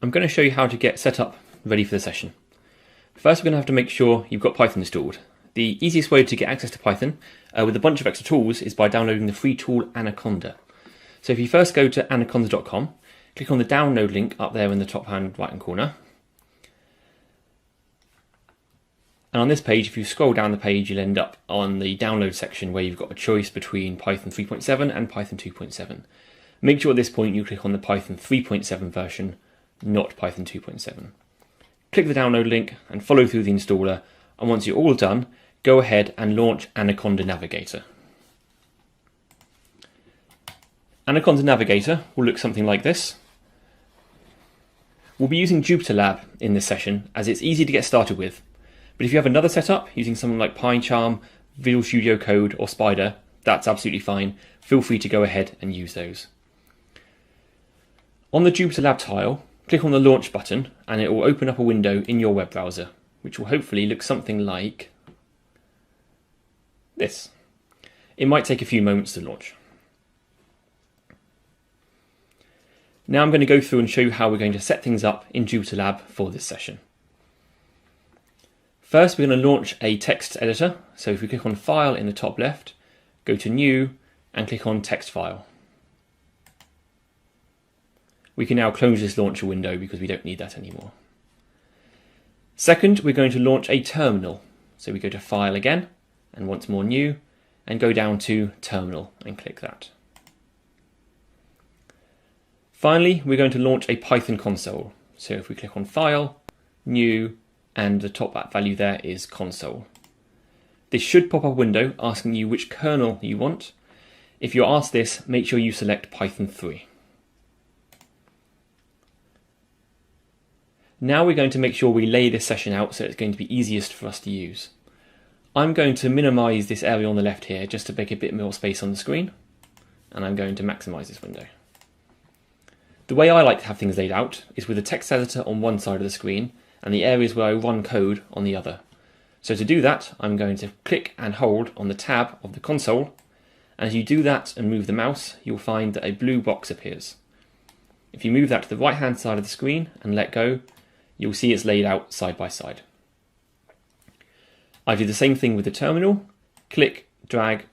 I'm going to show you how to get set up ready for the session. First, we're going to have to make sure you've got Python installed. The easiest way to get access to Python with a bunch of extra tools is by downloading the free tool Anaconda. So if you first go to anaconda.com, click on the download link up there in the top right hand corner. And on this page, if you scroll down the page, you'll end up on the download section where you've got a choice between Python 3.7 and Python 2.7. Make sure at this point you click on the Python 3.7 version, not Python 2.7. Click the download link and follow through the installer, and once you're all done, go ahead and launch Anaconda Navigator. Anaconda Navigator will look something like this. We'll be using JupyterLab in this session as it's easy to get started with, but if you have another setup using something like PyCharm, Visual Studio Code or Spyder, that's absolutely fine. Feel free to go ahead and use those. On the JupyterLab tile, click on the Launch button and it will open up a window in your web browser, which will hopefully look something like this. It might take a few moments to launch. Now I'm going to go through and show you how we're going to set things up in JupyterLab for this session. First, we're going to launch a text editor. So if we click on File in the top left, go to New and click on Text File. We can now close this launcher window because we don't need that anymore. Second, we're going to launch a terminal. So we go to File again, and once more New, and go down to Terminal and click that. Finally, we're going to launch a Python console. So if we click on File, New, and the top value there is Console. This should pop up a window asking you which kernel you want. If you're asked this, make sure you select Python 3. Now we're going to make sure we lay this session out so it's going to be easiest for us to use. I'm going to minimize this area on the left here just to make a bit more space on the screen, and I'm going to maximize this window. The way I like to have things laid out is with the text editor on one side of the screen and the areas where I run code on the other. So to do that, I'm going to click and hold on the tab of the console, and as you do that and move the mouse, you'll find that a blue box appears. If you move that to the right hand side of the screen and let go, you'll see it's laid out side by side. I do the same thing with the terminal, click, drag,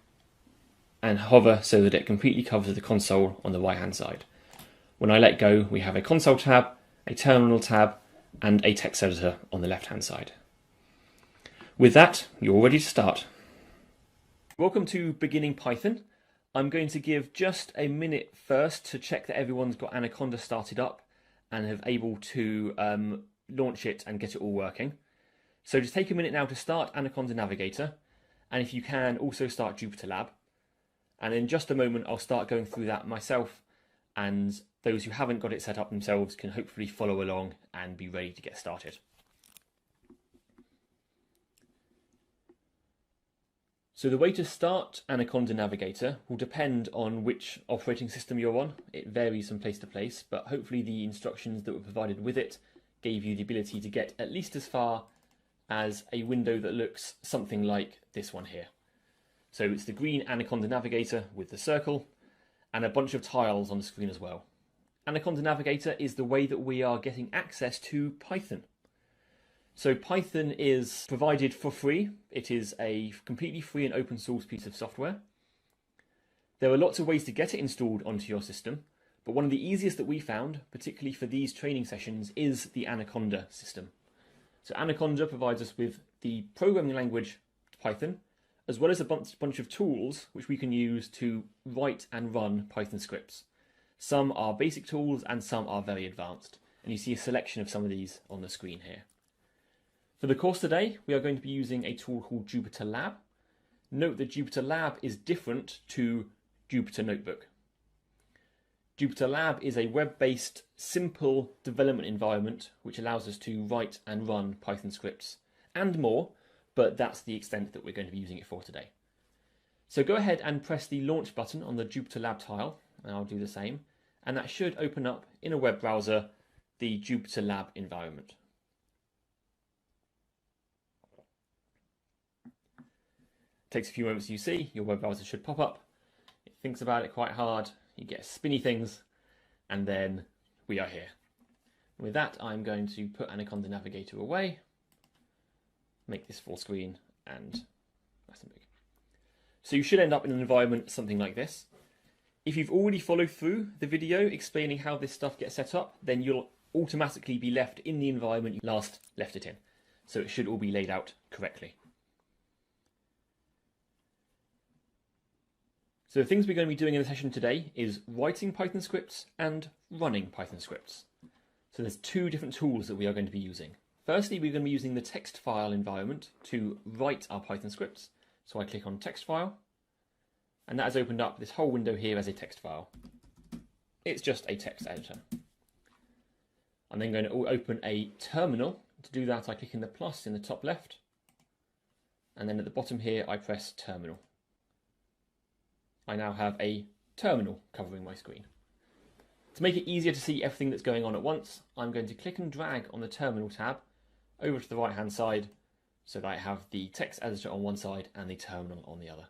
and hover so that it completely covers the console on the right hand side. When I let go, we have a console tab, a terminal tab, and a text editor on the left hand side. With that, you're all ready to start. Welcome to Beginning Python. I'm going to give just a minute first to check that everyone's got Anaconda started up and have able to launch it and get it all working. So just take a minute now to start Anaconda Navigator, and if you can, also start JupyterLab. And in just a moment, I'll start going through that myself, and those who haven't got it set up themselves can hopefully follow along and be ready to get started. So the way to start Anaconda Navigator will depend on which operating system you're on. It varies from place to place, but hopefully the instructions that were provided with it gave you the ability to get at least as far as a window that looks something like this one here. So it's the green Anaconda Navigator with the circle and a bunch of tiles on the screen as well. Anaconda Navigator is the way that we are getting access to Python. So Python is provided for free. It is a completely free and open source piece of software. There are lots of ways to get it installed onto your system, but one of the easiest that we found, particularly for these training sessions, is the Anaconda system. So Anaconda provides us with the programming language Python, as well as a bunch of tools which we can use to write and run Python scripts. Some are basic tools and some are very advanced, and you see a selection of some of these on the screen here. For the course today, we are going to be using a tool called JupyterLab. Note that JupyterLab is different to Jupyter Notebook. JupyterLab is a web-based, simple development environment which allows us to write and run Python scripts and more, but that's the extent that we're going to be using it for today. So go ahead and press the launch button on the JupyterLab tile, and I'll do the same, and that should open up in a web browser the JupyterLab environment. It takes a few moments, you see, your web browser should pop up. It thinks about it quite hard, you get spinny things, and then we are here. With that, I'm going to put Anaconda Navigator away, make this full screen, and nice and big. So you should end up in an environment something like this. If you've already followed through the video explaining how this stuff gets set up, then you'll automatically be left in the environment you last left it in. So it should all be laid out correctly. So the things we're going to be doing in the session today is writing Python scripts and running Python scripts. So there's two different tools that we are going to be using. Firstly, we're going to be using the text file environment to write our Python scripts. So I click on text file, and that has opened up this whole window here as a text file. It's just a text editor. I'm then going to open a terminal. To do that, I click in the plus in the top left, and then at the bottom here, I press terminal. I now have a terminal covering my screen. To make it easier to see everything that's going on at once, I'm going to click and drag on the terminal tab over to the right hand side so that I have the text editor on one side and the terminal on the other.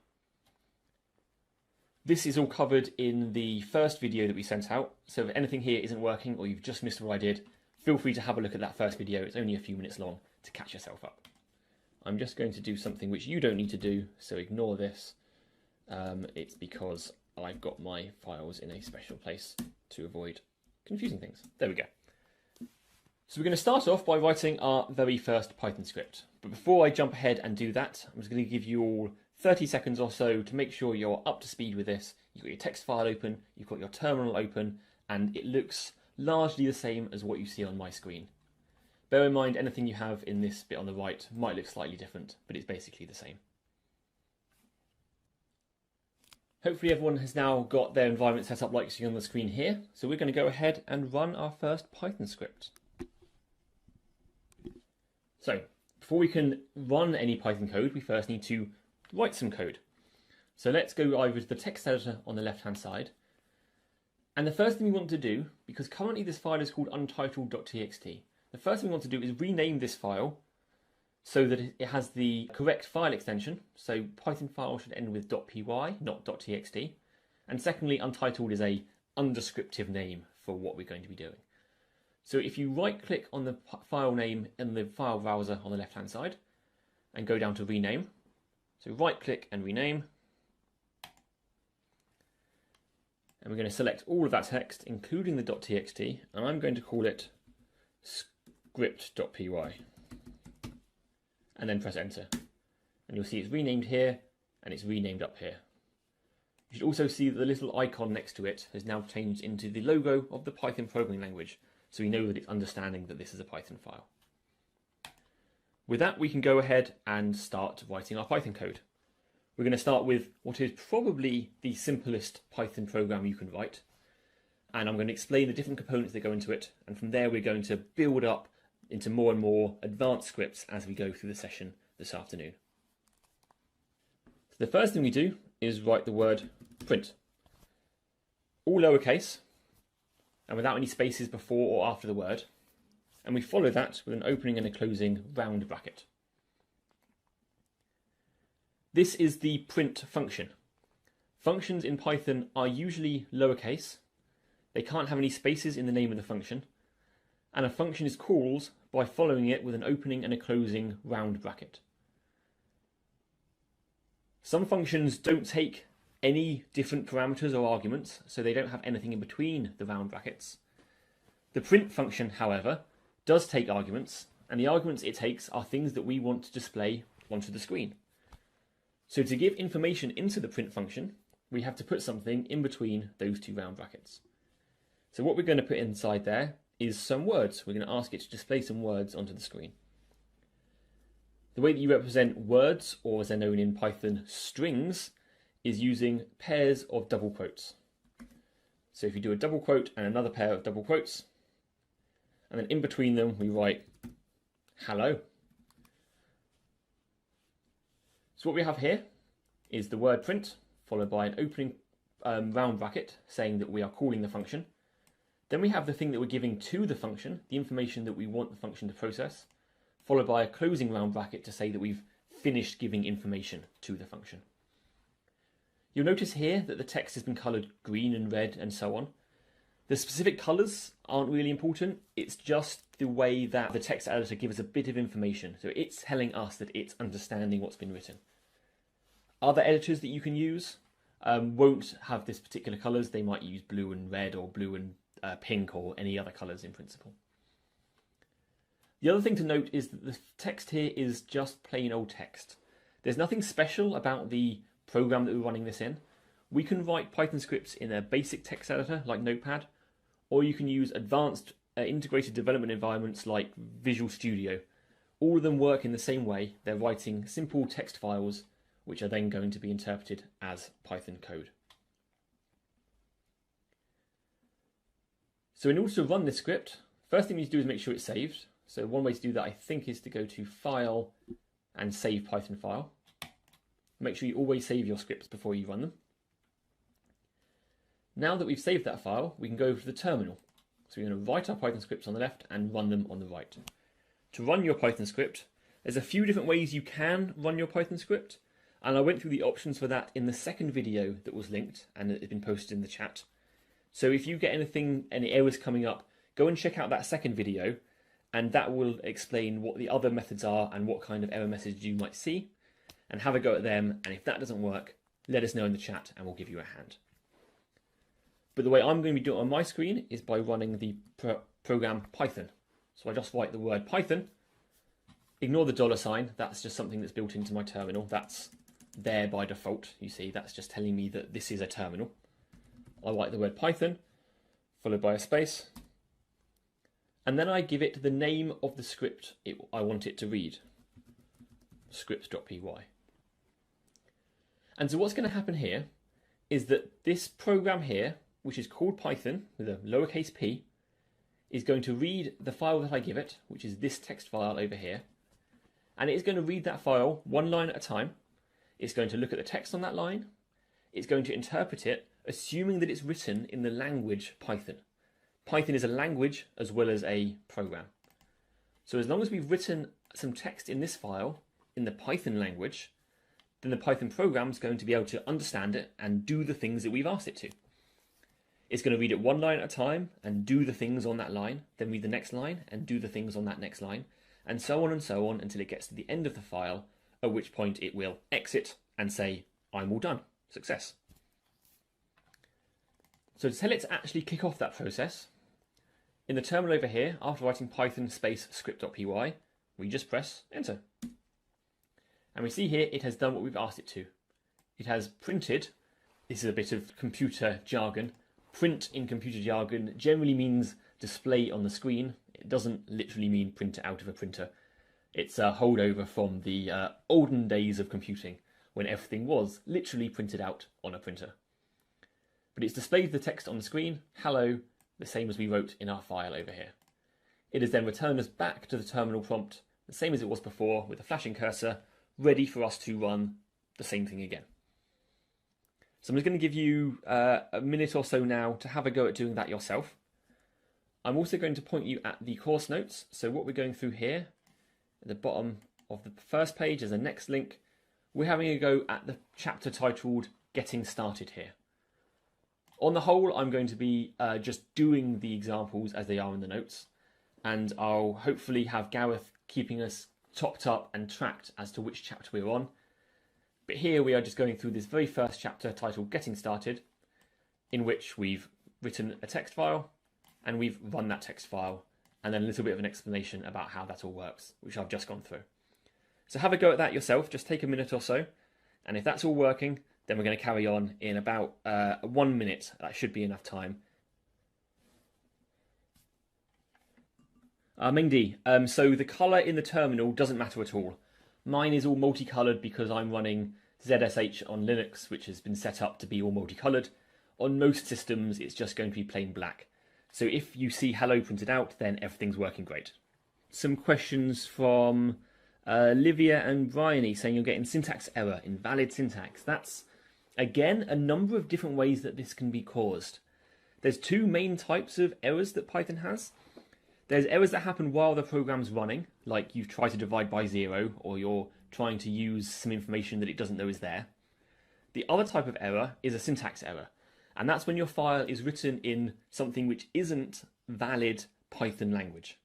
This is all covered in the first video that we sent out, so if anything here isn't working or you've just missed what I did, feel free to have a look at that first video. It's only a few minutes long to catch yourself up. I'm just going to do something which you don't need to do, so ignore this. It's because I've got my files in a special place to avoid confusing things. There we go. So we're going to start off by writing our very first Python script. But before I jump ahead and do that, I'm just going to give you all 30 seconds or so to make sure you're up to speed with this. You've got your text file open, you've got your terminal open, and it looks largely the same as what you see on my screen. Bear in mind, anything you have in this bit on the right might look slightly different, but it's basically the same. Hopefully everyone has now got their environment set up like you see on the screen here. So we're going to go ahead and run our first Python script. So before we can run any Python code, we first need to write some code. So let's go over to the text editor on the left-hand side. And the first thing we want to do, because currently this file is called untitled.txt, the first thing we want to do is rename this file so that it has the correct file extension. So Python file should end with .py, not .txt. And secondly, untitled is a undescriptive name for what we're going to be doing. So if you right-click on the file name in the file browser on the left-hand side and go down to rename, so right-click and rename, and we're going to select all of that text, including the .txt, and I'm going to call it script.py. And then press enter. And you'll see it's renamed here and it's renamed up here. You should also see that the little icon next to it has now changed into the logo of the Python programming language, so we know that it's understanding that this is a Python file. With that, we can go ahead and start writing our Python code. We're going to start with what is probably the simplest Python program you can write, and I'm going to explain the different components that go into it, and from there we're going to build up into more and more advanced scripts as we go through the session this afternoon. So the first thing we do is write the word print. All lowercase and without any spaces before or after the word. And we follow that with an opening and a closing round bracket. This is the print function. Functions in Python are usually lowercase. They can't have any spaces in the name of the function. And a function is called by following it with an opening and a closing round bracket. Some functions don't take any different parameters or arguments, so they don't have anything in between the round brackets. The print function, however, does take arguments, and the arguments it takes are things that we want to display onto the screen. So to give information into the print function, we have to put something in between those two round brackets. So what we're going to put inside there is some words. We're going to ask it to display some words onto the screen. The way that you represent words, or as they're known in Python, strings, is using pairs of double quotes. So if you do a double quote and another pair of double quotes, and then in between them we write hello. So what we have here is the word print, followed by an opening round bracket saying that we are calling the function. Then we have the thing that we're giving to the function, the information that we want the function to process, followed by a closing round bracket to say that we've finished giving information to the function. You'll notice here that the text has been coloured green and red and so on. The specific colours aren't really important, it's just the way that the text editor gives us a bit of information. So it's telling us that it's understanding what's been written. Other editors that you can use won't have this particular colours. They might use blue and red or blue and pink or any other colours in principle. The other thing to note is that the text here is just plain old text. There's nothing special about the program that we're running this in. We can write Python scripts in a basic text editor like Notepad, or you can use advanced integrated development environments like Visual Studio. All of them work in the same way. They're writing simple text files which are then going to be interpreted as Python code. So in order to run this script, first thing we need to do is make sure it's saved. So one way to do that, I think, is to go to File and Save Python File. Make sure you always save your scripts before you run them. Now that we've saved that file, we can go to the terminal. So we're going to write our Python scripts on the left and run them on the right. To run your Python script, there's a few different ways you can run your Python script, and I went through the options for that in the second video that was linked and it has been posted in the chat. So if you get any errors coming up, go and check out that second video, and that will explain what the other methods are and what kind of error message you might see, and have a go at them. And if that doesn't work, let us know in the chat and we'll give you a hand. But the way I'm going to be doing it on my screen is by running the program Python. So I just write the word Python, ignore the $sign, that's just something that's built into my terminal. That's there by default, you see, that's just telling me that this is a terminal. I write the word Python, followed by a space, and then I give it the name of the script I want it to read, scripts.py. And so what's going to happen here is that this program here, which is called Python with a lowercase p, is going to read the file that I give it, which is this text file over here, and it is going to read that file one line at a time. It's going to look at the text on that line. It's going to interpret it, assuming that it's written in the language Python. Python is a language as well as a program. So as long as we've written some text in this file in the Python language, then the Python program is going to be able to understand it and do the things that we've asked it to. It's going to read it one line at a time and do the things on that line, then read the next line and do the things on that next line, and so on until it gets to the end of the file, at which point it will exit and say, I'm all done, success. So to tell it to actually kick off that process, in the terminal over here, after writing Python space script.py, we just press enter. And we see here it has done what we've asked it to. It has printed, this is a bit of computer jargon, print in computer jargon generally means display on the screen. It doesn't literally mean print it out of a printer. It's a holdover from the olden days of computing when everything was literally printed out on a printer. But it's displayed the text on the screen, hello, the same as we wrote in our file over here. It has then returned us back to the terminal prompt, the same as it was before, with a flashing cursor, ready for us to run the same thing again. So I'm just going to give you a minute or so now to have a go at doing that yourself. I'm also going to point you at the course notes. So what we're going through here, at the bottom of the first page is a next link. We're having a go at the chapter titled Getting Started here. On the whole, I'm going to be just doing the examples as they are in the notes, and I'll hopefully have Gareth keeping us topped up and tracked as to which chapter we're on. But here we are just going through this very first chapter titled Getting Started, in which we've written a text file and we've run that text file, and then a little bit of an explanation about how that all works, which I've just gone through. So have a go at that yourself, just take a minute or so, and if that's all working, then we're going to carry on in about 1 minute. That should be enough time. Mengdi, so the colour in the terminal doesn't matter at all. Mine is all multicoloured because I'm running ZSH on Linux, which has been set up to be all multicoloured. On most systems, it's just going to be plain black. So if you see hello printed out, then everything's working great. Some questions from Livia and Bryony saying you're getting syntax error, invalid syntax. That's, again, a number of different ways that this can be caused. There's two main types of errors that Python has. There's errors that happen while the program's running, like you try to divide by 0, or you're trying to use some information that it doesn't know is there. The other type of error is a syntax error, And that's when your file is written in something which isn't valid Python language.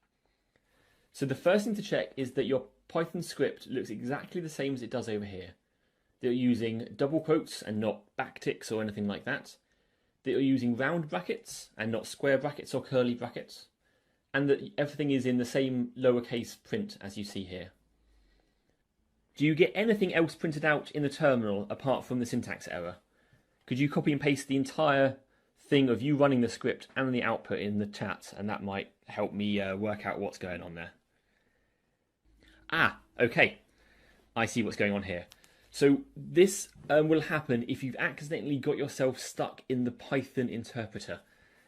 So the first thing to check is that your Python script looks exactly the same as it does over here. That you're using double quotes and not backticks or anything like that. That you're using round brackets and not square brackets or curly brackets. And that everything is in the same lowercase print as you see here. Do you get anything else printed out in the terminal apart from the syntax error? Could you copy and paste the entire thing of you running the script and the output in the chat, and that might help me work out what's going on there. Okay. I see what's going on here. So this will happen if you've accidentally got yourself stuck in the Python interpreter.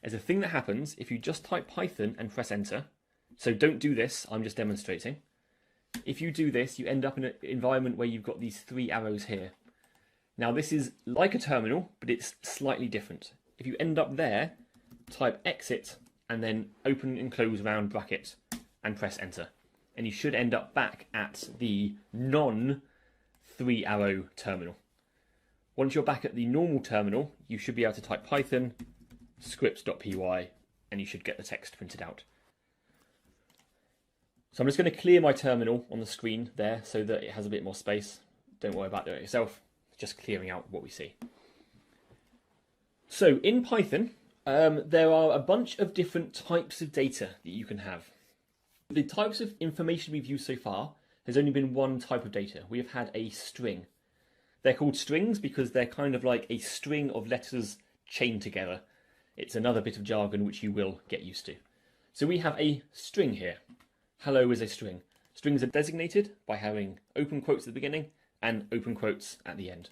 There's a thing that happens if you just type Python and press enter. So don't do this, I'm just demonstrating. If you do this, you end up in an environment where you've got these 3 arrows here. Now this is like a terminal, but it's slightly different. If you end up there, type exit and then open and close round bracket and press enter. And you should end up back at the non-3 arrow terminal. Once you're back at the normal terminal, you should be able to type Python scripts.py and you should get the text printed out. So I'm just going to clear my terminal on the screen there so that it has a bit more space. Don't worry about doing it yourself, just clearing out what we see. So in Python, there are a bunch of different types of data that you can have. The types of information we've used so far has only been one type of data. We have had a string. They're called strings because they're kind of like a string of letters chained together. It's another bit of jargon which you will get used to. So we have a string here. Hello is a string. Strings are designated by having open quotes at the beginning and open quotes at the end.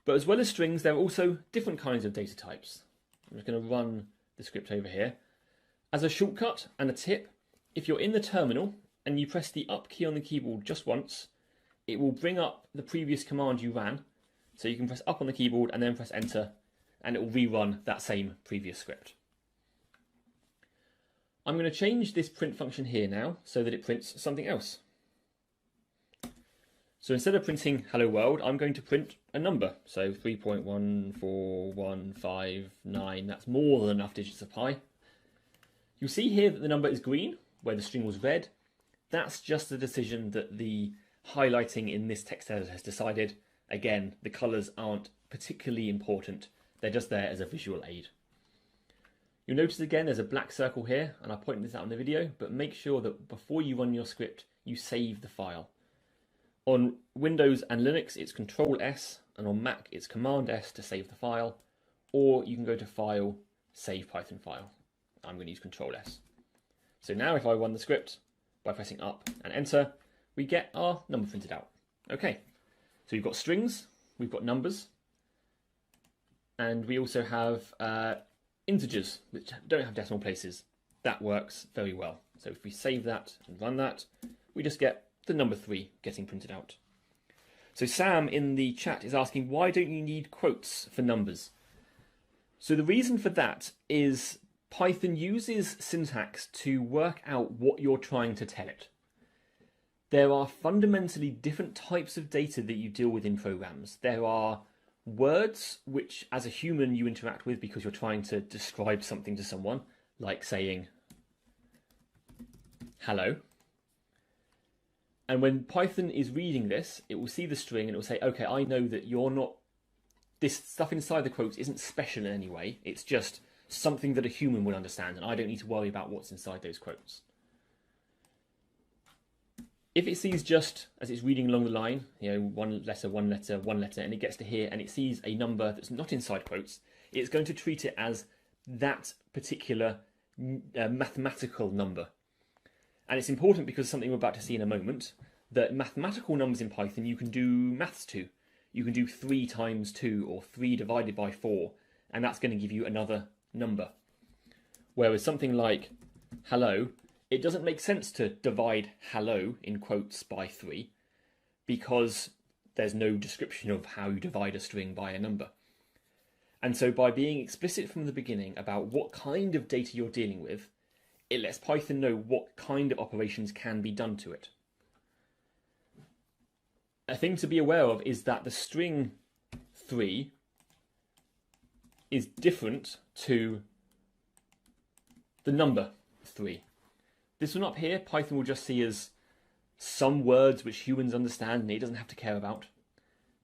But as well as strings, there are also different kinds of data types. I'm just going to run the script over here. As a shortcut and a tip, if you're in the terminal and you press the up key on the keyboard just once, it will bring up the previous command you ran. So you can press up on the keyboard and then press enter, and it will rerun that same previous script. I'm going to change this print function here now so that it prints something else. So instead of printing hello world, I'm going to print a number. So 3.14159, that's more than enough digits of pi. You'll see here that the number is green, where the string was red. That's just a decision that the highlighting in this text editor has decided. Again, the colours aren't particularly important. They're just there as a visual aid. You'll notice again there's a black circle here, and I pointed this out in the video, but make sure that before you run your script, you save the file. On Windows and Linux, it's Control-S, and on Mac, it's Command-S to save the file, or you can go to File, Save Python File. I'm going to use Control-S. So now if I run the script by pressing up and enter, we get our number printed out. Okay, so we've got strings, we've got numbers, and we also have integers which don't have decimal places. That works very well. So if we save that and run that, we just get the number 3 getting printed out. So Sam in the chat is asking, why don't you need quotes for numbers? So the reason for that is Python uses syntax to work out what you're trying to tell it. There are fundamentally different types of data that you deal with in programs. There are words which as a human you interact with because you're trying to describe something to someone, like saying hello. And when Python is reading this, it will see the string and it will say, okay, I know that you're not, this stuff inside the quotes isn't special in any way. It's just something that a human would understand, and I don't need to worry about what's inside those quotes. If it sees just, as it's reading along the line, one letter, and it gets to here and it sees a number that's not inside quotes, it's going to treat it as that particular mathematical number. And it's important because something we're about to see in a moment, that mathematical numbers in Python you can do maths to. You can do 3 times 2 or 3 divided by 4, and that's going to give you another number. Whereas something like hello, it doesn't make sense to divide hello in quotes by 3 because there's no description of how you divide a string by a number. And so by being explicit from the beginning about what kind of data you're dealing with, it lets Python know what kind of operations can be done to it. A thing to be aware of is that the string 3 is different to the number 3. This one up here, Python will just see as some words which humans understand and it doesn't have to care about.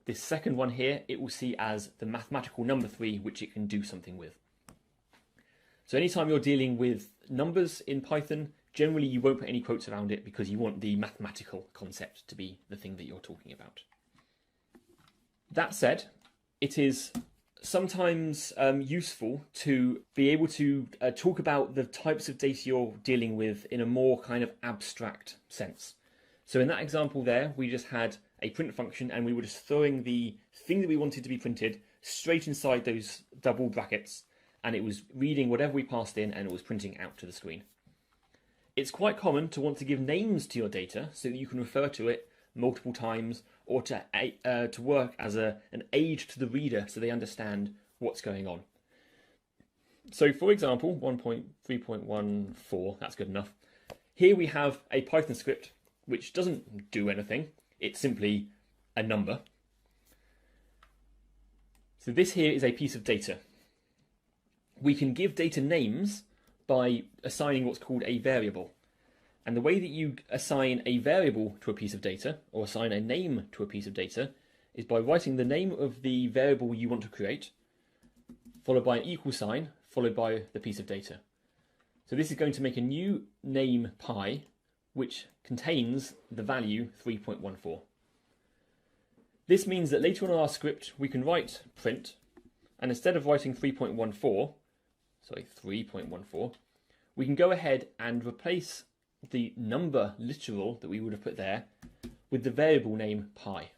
This second one here, it will see as the mathematical number 3, which it can do something with. So anytime you're dealing with numbers in Python, generally you won't put any quotes around it because you want the mathematical concept to be the thing that you're talking about. That said, it is sometimes useful to be able to talk about the types of data you're dealing with in a more kind of abstract sense. So in that example there, we just had a print function and we were just throwing the thing that we wanted to be printed straight inside those double brackets, and it was reading whatever we passed in and it was printing out to the screen. It's quite common to want to give names to your data so that you can refer to it multiple times, or to work as an aid to the reader so they understand what's going on. So for example, 1.3.14, that's good enough. Here we have a Python script which doesn't do anything. It's simply a number. So this here is a piece of data. We can give data names by assigning what's called a variable. And the way that you assign a variable to a piece of data, or assign a name to a piece of data, is by writing the name of the variable you want to create, followed by an equal sign, followed by the piece of data. So this is going to make a new name pi, which contains the value 3.14. This means that later on in our script, we can write print, and instead of writing 3.14, we can go ahead and replace the number literal that we would have put there with the variable name pi.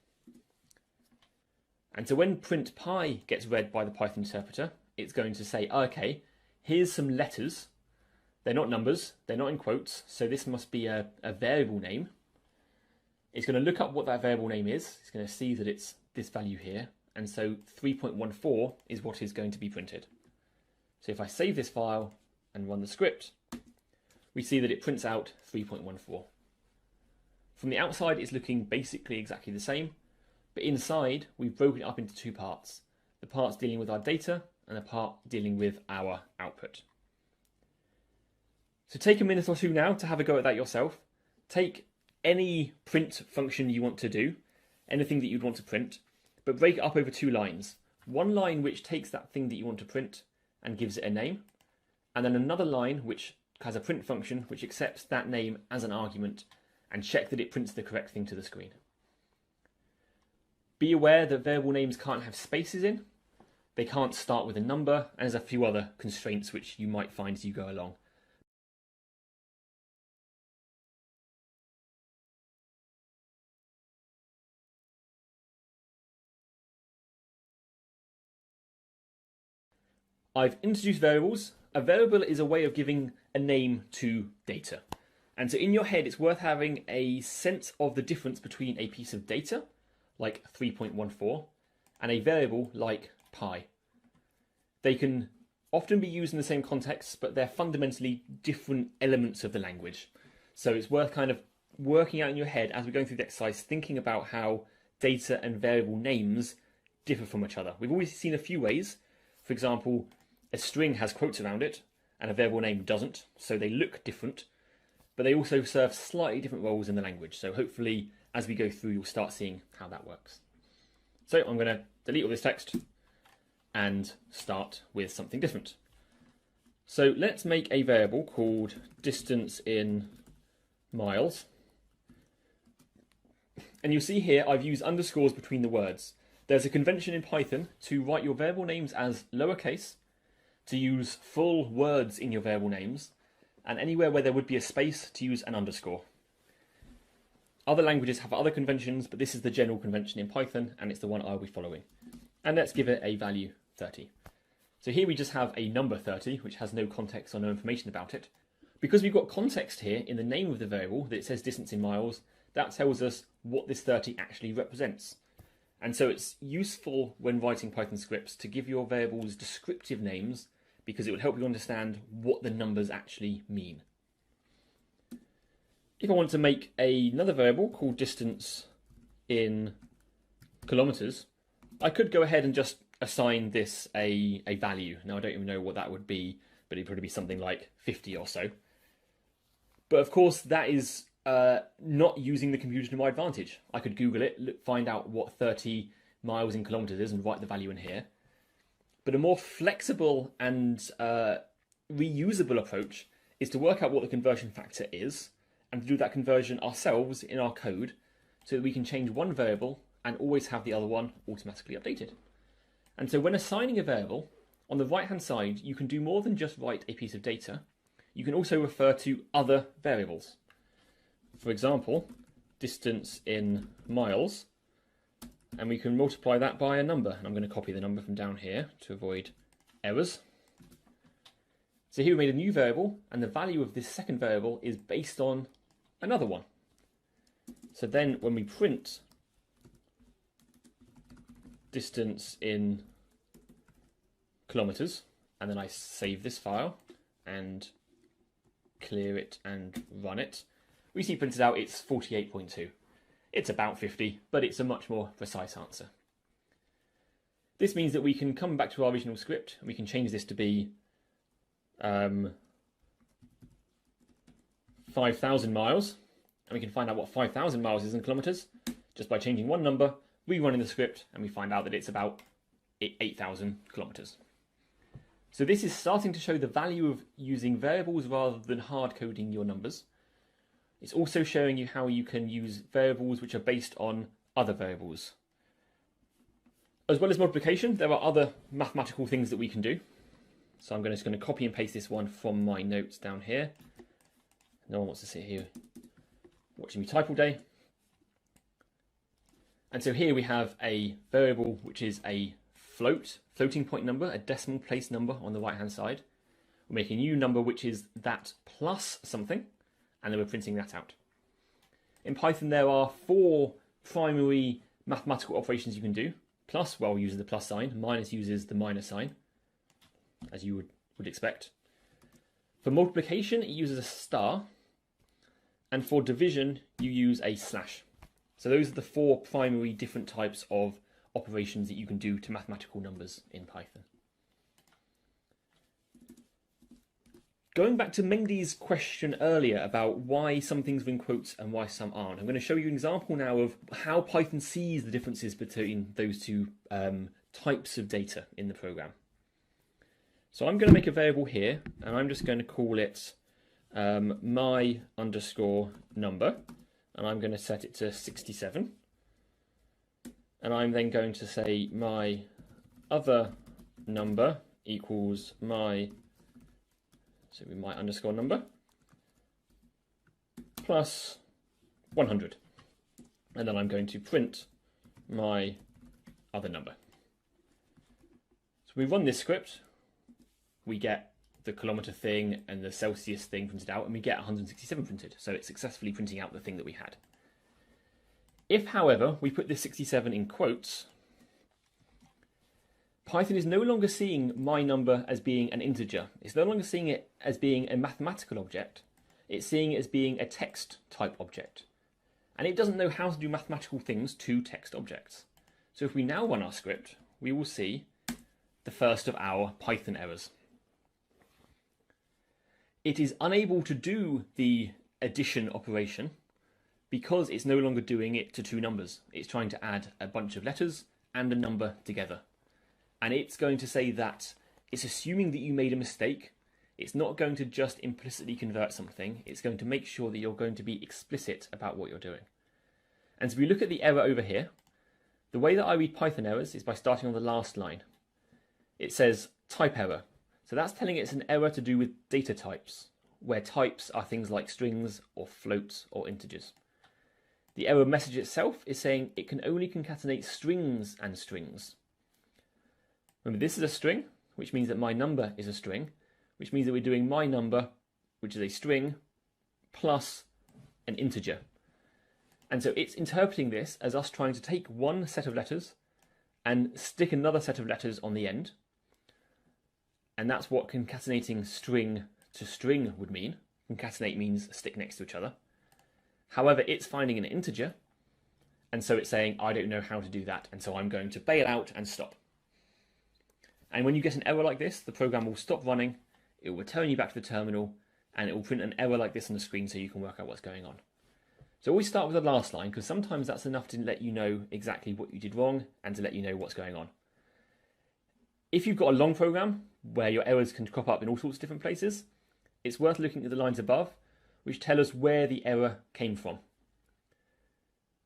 And so when print pi gets read by the Python interpreter, it's going to say, okay, here's some letters. They're not numbers, they're not in quotes, so this must be a variable name. It's going to look up what that variable name is. It's going to see that it's this value here, and so 3.14 is what is going to be printed. So if I save this file and run the script, we see that it prints out 3.14. From the outside, it's looking basically exactly the same, but inside, we've broken it up into two parts. The parts dealing with our data and the part dealing with our output. So take a minute or two now to have a go at that yourself. Take any print function you want to do, anything that you'd want to print, but break it up over two lines. One line which takes that thing that you want to print and gives it a name, and then another line which has a print function which accepts that name as an argument and check that it prints the correct thing to the screen. Be aware that variable names can't have spaces in, they can't start with a number, and there's a few other constraints which you might find as you go along. I've introduced variables. A variable is a way of giving a name to data. And so in your head, it's worth having a sense of the difference between a piece of data, like 3.14, and a variable like pi. They can often be used in the same context, but they're fundamentally different elements of the language. So it's worth kind of working out in your head as we're going through the exercise, thinking about how data and variable names differ from each other. We've always seen a few ways. For example, a string has quotes around it and a variable name doesn't, so they look different, but they also serve slightly different roles in the language. So hopefully as we go through, you'll start seeing how that works. So I'm going to delete all this text and start with something different. So let's make a variable called distance in miles. And you'll see here I've used underscores between the words. There's a convention in Python to write your variable names as lowercase, to use full words in your variable names, and anywhere where there would be a space to use an underscore. Other languages have other conventions, but this is the general convention in Python, and it's the one I'll be following. And let's give it a value 30. So here we just have a number 30, which has no context or no information about it. Because we've got context here in the name of the variable that it says distance in miles, that tells us what this 30 actually represents. And so it's useful when writing Python scripts to give your variables descriptive names, because it will help you understand what the numbers actually mean. If I want to make another variable called distance in kilometers, I could go ahead and just assign this a value. Now, I don't even know what that would be, but it'd probably be something like 50 or so. But of course, that is not using the computer to my advantage. I could Google it, find out what 30 miles in kilometers is and write the value in here. But a more flexible and reusable approach is to work out what the conversion factor is and to do that conversion ourselves in our code so that we can change one variable and always have the other one automatically updated. And so when assigning a variable, on the right-hand side, you can do more than just write a piece of data. You can also refer to other variables. For example, distance in miles, and we can multiply that by a number. And I'm going to copy the number from down here to avoid errors. So here we made a new variable, and the value of this second variable is based on another one. So then when we print distance in kilometers, and then I save this file and clear it and run it, we see printed out it's 48.2. It's about 50, but it's a much more precise answer. This means that we can come back to our original script and we can change this to be 5,000 miles, and we can find out what 5,000 miles is in kilometers just by changing one number, rerunning the script, and we find out that it's about 8,000 kilometers. So this is starting to show the value of using variables rather than hard coding your numbers. It's also showing you how you can use variables which are based on other variables. As well as multiplication, there are other mathematical things that we can do. So I'm just going to copy and paste this one from my notes down here. No one wants to sit here watching me type all day. And so here we have a variable which is a floating point number, a decimal place number on the right hand side. We're making a new number which is that plus something, and then we're printing that out. In Python there are 4 primary mathematical operations you can do. Plus, well, uses the plus sign. Minus uses the minus sign, as you would expect. For multiplication, it uses a star. And for division, you use a slash. So those are the 4 primary different types of operations that you can do to mathematical numbers in Python. Going back to Mendy's question earlier about why some things are in quotes and why some aren't, I'm going to show you an example now of how Python sees the differences between those two types of data in the program. So I'm going to make a variable here, and I'm just going to call it my underscore number, and I'm going to set it to 67. And I'm then going to say my other number equals my underscore number plus 100. And then I'm going to print my other number. So we run this script, we get the kilometer thing and the Celsius thing printed out, and we get 167 printed. So it's successfully printing out the thing that we had. If, however, we put this 67 in quotes, Python is no longer seeing my number as being an integer. It's no longer seeing it as being a mathematical object. It's seeing it as being a text type object. And it doesn't know how to do mathematical things to text objects. So if we now run our script, we will see the first of our Python errors. It is unable to do the addition operation because it's no longer doing it to 2 numbers. It's trying to add a bunch of letters and a number together. And it's going to say that it's assuming that you made a mistake. It's not going to just implicitly convert something. It's going to make sure that you're going to be explicit about what you're doing. And so if we look at the error over here, the way that I read Python errors is by starting on the last line. It says type error. So that's telling it it's an error to do with data types, where types are things like strings or floats or integers. The error message itself is saying it can only concatenate strings and strings. Remember, this is a string, which means that my number is a string, which means that we're doing my number, which is a string, plus an integer. And so it's interpreting this as us trying to take one set of letters and stick another set of letters on the end. And that's what concatenating string to string would mean. Concatenate means stick next to each other. However, it's finding an integer, and so it's saying, I don't know how to do that, and so I'm going to bail out and stop. And when you get an error like this, the program will stop running, it will return you back to the terminal, and it will print an error like this on the screen so you can work out what's going on. So always start with the last line, because sometimes that's enough to let you know exactly what you did wrong and to let you know what's going on. If you've got a long program where your errors can crop up in all sorts of different places, it's worth looking at the lines above, which tell us where the error came from.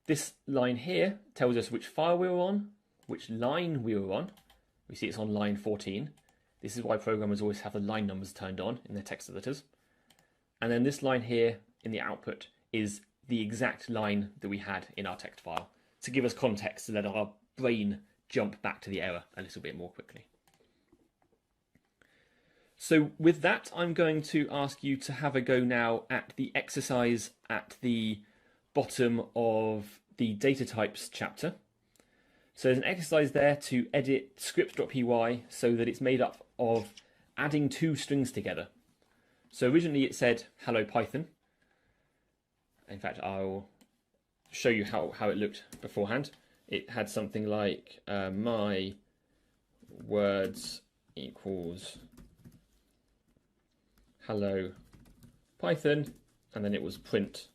This line here tells us which file we were on, which line we were on. We see it's on line 14. This is why programmers always have the line numbers turned on in their text editors. And then this line here in the output is the exact line that we had in our text file to give us context to let our brain jump back to the error a little bit more quickly. So with that, I'm going to ask you to have a go now at the exercise at the bottom of the data types chapter. So there's an exercise there to edit script.py so that it's made up of adding two strings together. So originally it said hello Python. In fact, I'll show you how it looked beforehand. It had something like my words equals hello Python, and then it was print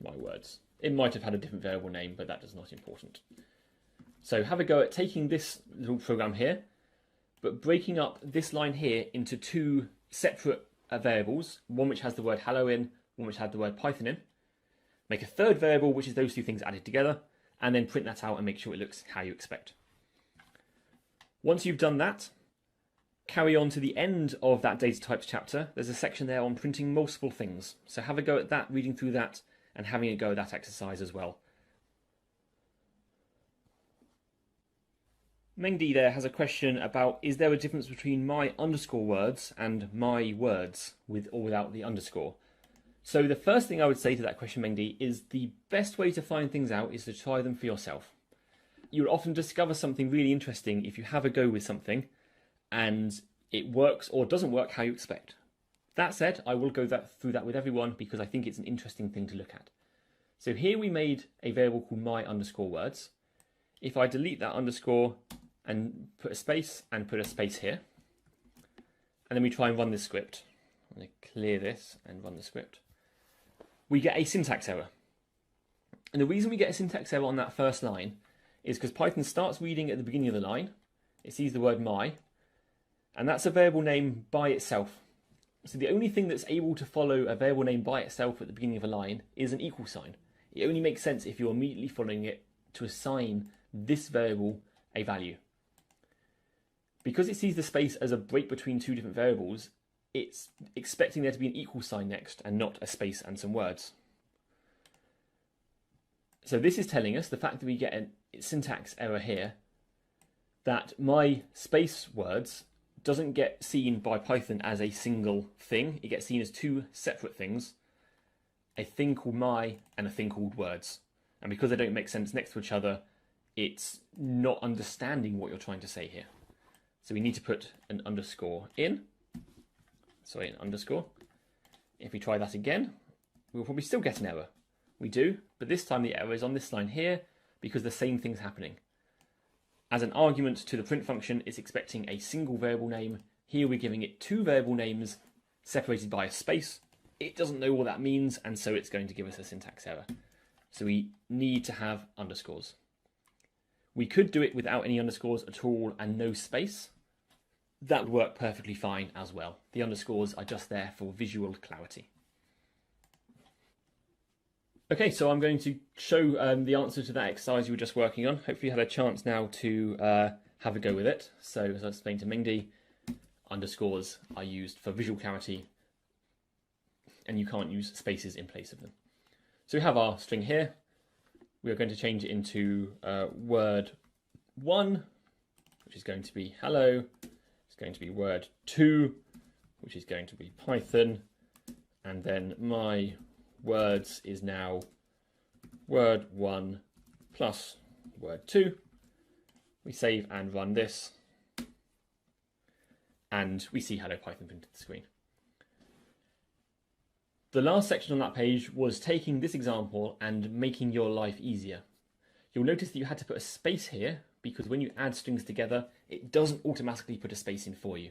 my words. It might have had a different variable name, but that is not important. So have a go at taking this little program here, but breaking up this line here into two separate variables, one which has the word hello in, one which had the word Python in. Make a third variable, which is those two things added together, and then print that out and make sure it looks how you expect. Once you've done that, carry on to the end of that data types chapter. There's a section there on printing multiple things. So have a go at that, reading through that, and having a go at that exercise as well. Mengdi there has a question about, is there a difference between my underscore words and my words, with or without the underscore? So the first thing I would say to that question, Mengdi, is the best way to find things out is to try them for yourself. You'll often discover something really interesting if you have a go with something and it works or doesn't work how you expect. That said, I will go through that with everyone because I think it's an interesting thing to look at. So here we made a variable called my underscore words. If I delete that underscore and put a space and put a space here, and then we try and run this script, I'm going to clear this and run the script, we get a syntax error. And the reason we get a syntax error on that first line is because Python starts reading at the beginning of the line, it sees the word my, and that's a variable name by itself. So the only thing that's able to follow a variable name by itself at the beginning of a line is an equal sign. It only makes sense if you're immediately following it to assign this variable a value. Because it sees the space as a break between two different variables, it's expecting there to be an equal sign next and not a space and some words. So this is telling us, the fact that we get a syntax error here, that my space words doesn't get seen by Python as a single thing. It gets seen as two separate things, a thing called my and a thing called words. And because they don't make sense next to each other, it's not understanding what you're trying to say here. So we need to put an underscore in. Sorry, an underscore. If we try that again, we'll probably still get an error. We do, but this time the error is on this line here because the same thing's happening. As an argument to the print function, it's expecting a single variable name. Here we're giving it two variable names separated by a space. It doesn't know what that means, and so it's going to give us a syntax error. So we need to have underscores. We could do it without any underscores at all and no space. That would work perfectly fine as well. The underscores are just there for visual clarity. Okay, so I'm going to show the answer to that exercise you were just working on. Hopefully you had a chance now to have a go with it. So as I explained to Mengdi, underscores are used for visual clarity and you can't use spaces in place of them. So we have our string here. We are going to change it into word 1, which is going to be hello. It's going to be word 2, which is going to be Python. And then my words is now word 1 plus word 2. We save and run this. And we see hello Python printed to the screen. The last section on that page was taking this example and making your life easier. You'll notice that you had to put a space here because when you add strings together, it doesn't automatically put a space in for you.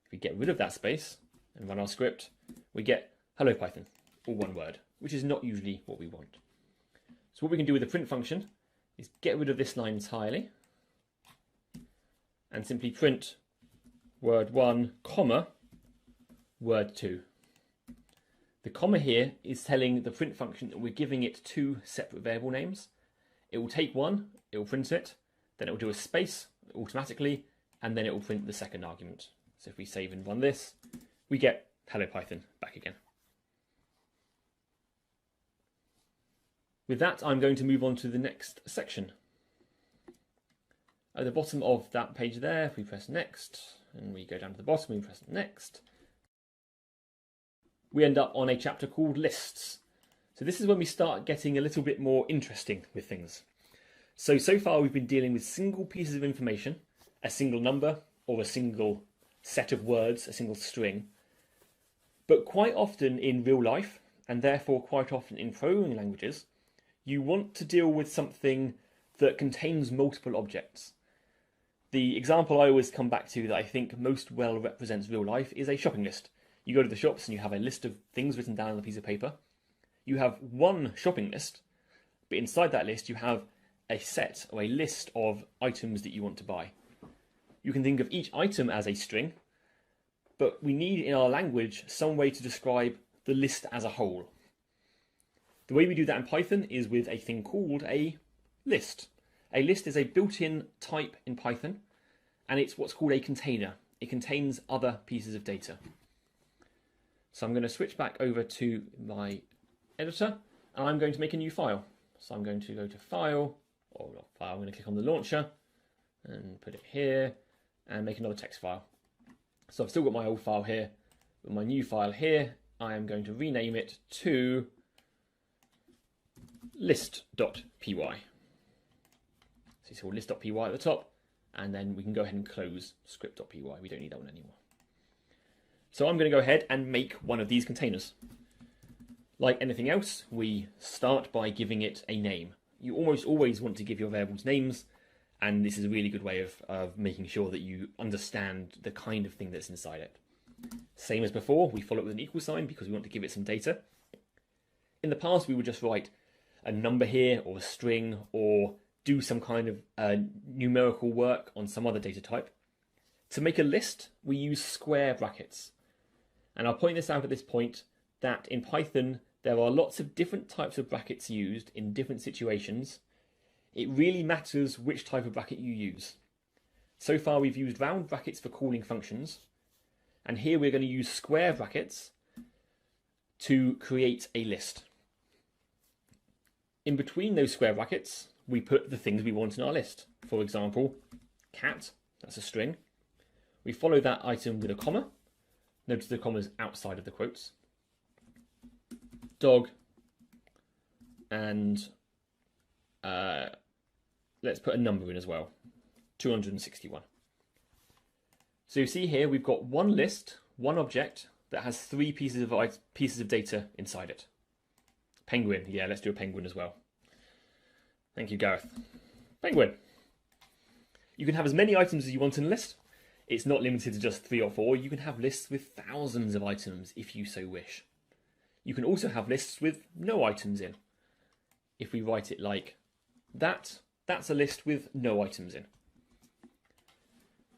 If we get rid of that space and run our script, we get hello Python, all one word, which is not usually what we want. So what we can do with the print function is get rid of this line entirely and simply print word1, comma, word2. The comma here is telling the print function that we're giving it two separate variable names. It will take one, it will print it, then it will do a space automatically, and then it will print the second argument. So if we save and run this, we get hello Python back again. With that, I'm going to move on to the next section. At the bottom of that page there, if we press next, and we go down to the bottom, we press next, we end up on a chapter called lists. So this is when we start getting a little bit more interesting with things. So far we've been dealing with single pieces of information, a single number, or a single set of words, a single string. But quite often in real life, and therefore quite often in programming languages, you want to deal with something that contains multiple objects. The example I always come back to that I think most well represents real life is a shopping list. You go to the shops and you have a list of things written down on a piece of paper. You have one shopping list, but inside that list you have a set or a list of items that you want to buy. You can think of each item as a string, but we need in our language some way to describe the list as a whole. The way we do that in Python is with a thing called a list. A list is a built-in type in Python, and it's what's called a container. It contains other pieces of data. So I'm going to switch back over to my editor, and I'm going to make a new file. So I'm going to go to File, or not File, I'm going to click on the launcher, and put it here, and make another text file. So I've still got my old file here, but my new file here, I am going to rename it to list.py. So it's called list.py at the top, and then we can go ahead and close script.py. We don't need that one anymore. So I'm going to go ahead and make one of these containers. Like anything else, we start by giving it a name. You almost always want to give your variables names, and this is a really good way of making sure that you understand the kind of thing that's inside it. Same as before, we follow it with an equal sign because we want to give it some data. In the past, we would just write a number here, or a string, or do some kind of numerical work on some other data type. To make a list, we use square brackets. And I'll point this out at this point, that in Python, there are lots of different types of brackets used in different situations. It really matters which type of bracket you use. So far, we've used round brackets for calling functions. And here we're going to use square brackets to create a list. In between those square brackets, we put the things we want in our list. For example, cat, that's a string. We follow that item with a comma. Notice the comma's outside of the quotes. Dog, and let's put a number in as well, 261. So you see here we've got one list, one object that has three pieces of data inside it. Penguin, yeah, let's do a penguin as well. Thank you, Gareth. Penguin. You can have as many items as you want in a list. It's not limited to just 3 or 4. You can have lists with thousands of items if you so wish. You can also have lists with no items in. If we write it like that, that's a list with no items in.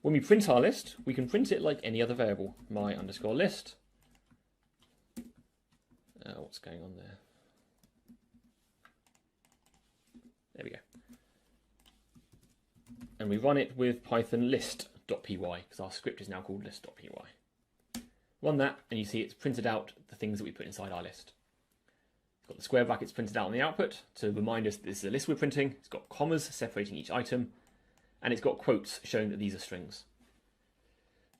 When we print our list, we can print it like any other variable. My_list. What's going on there? There we go. And we run it with Python list.py because our script is now called list.py. Run that and you see it's printed out the things that we put inside our list. It's got the square brackets printed out on the output to remind us that this is a list we're printing. It's got commas separating each item, and it's got quotes showing that these are strings.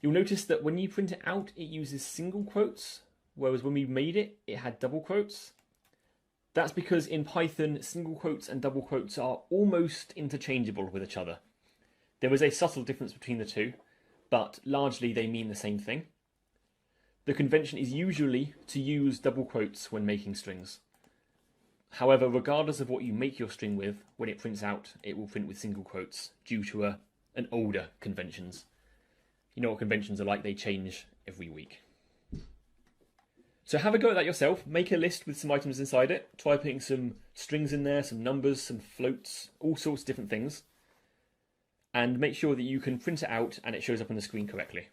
You'll notice that when you print it out, it uses single quotes, whereas when we made it, it had double quotes. That's because in Python, single quotes and double quotes are almost interchangeable with each other. There is a subtle difference between the two, but largely they mean the same thing. The convention is usually to use double quotes when making strings. However, regardless of what you make your string with, when it prints out, it will print with single quotes due to an older conventions. You know what conventions are like, they change every week. So have a go at that yourself. Make a list with some items inside it. Try putting some strings in there, some numbers, some floats, all sorts of different things. And make sure that you can print it out and it shows up on the screen correctly.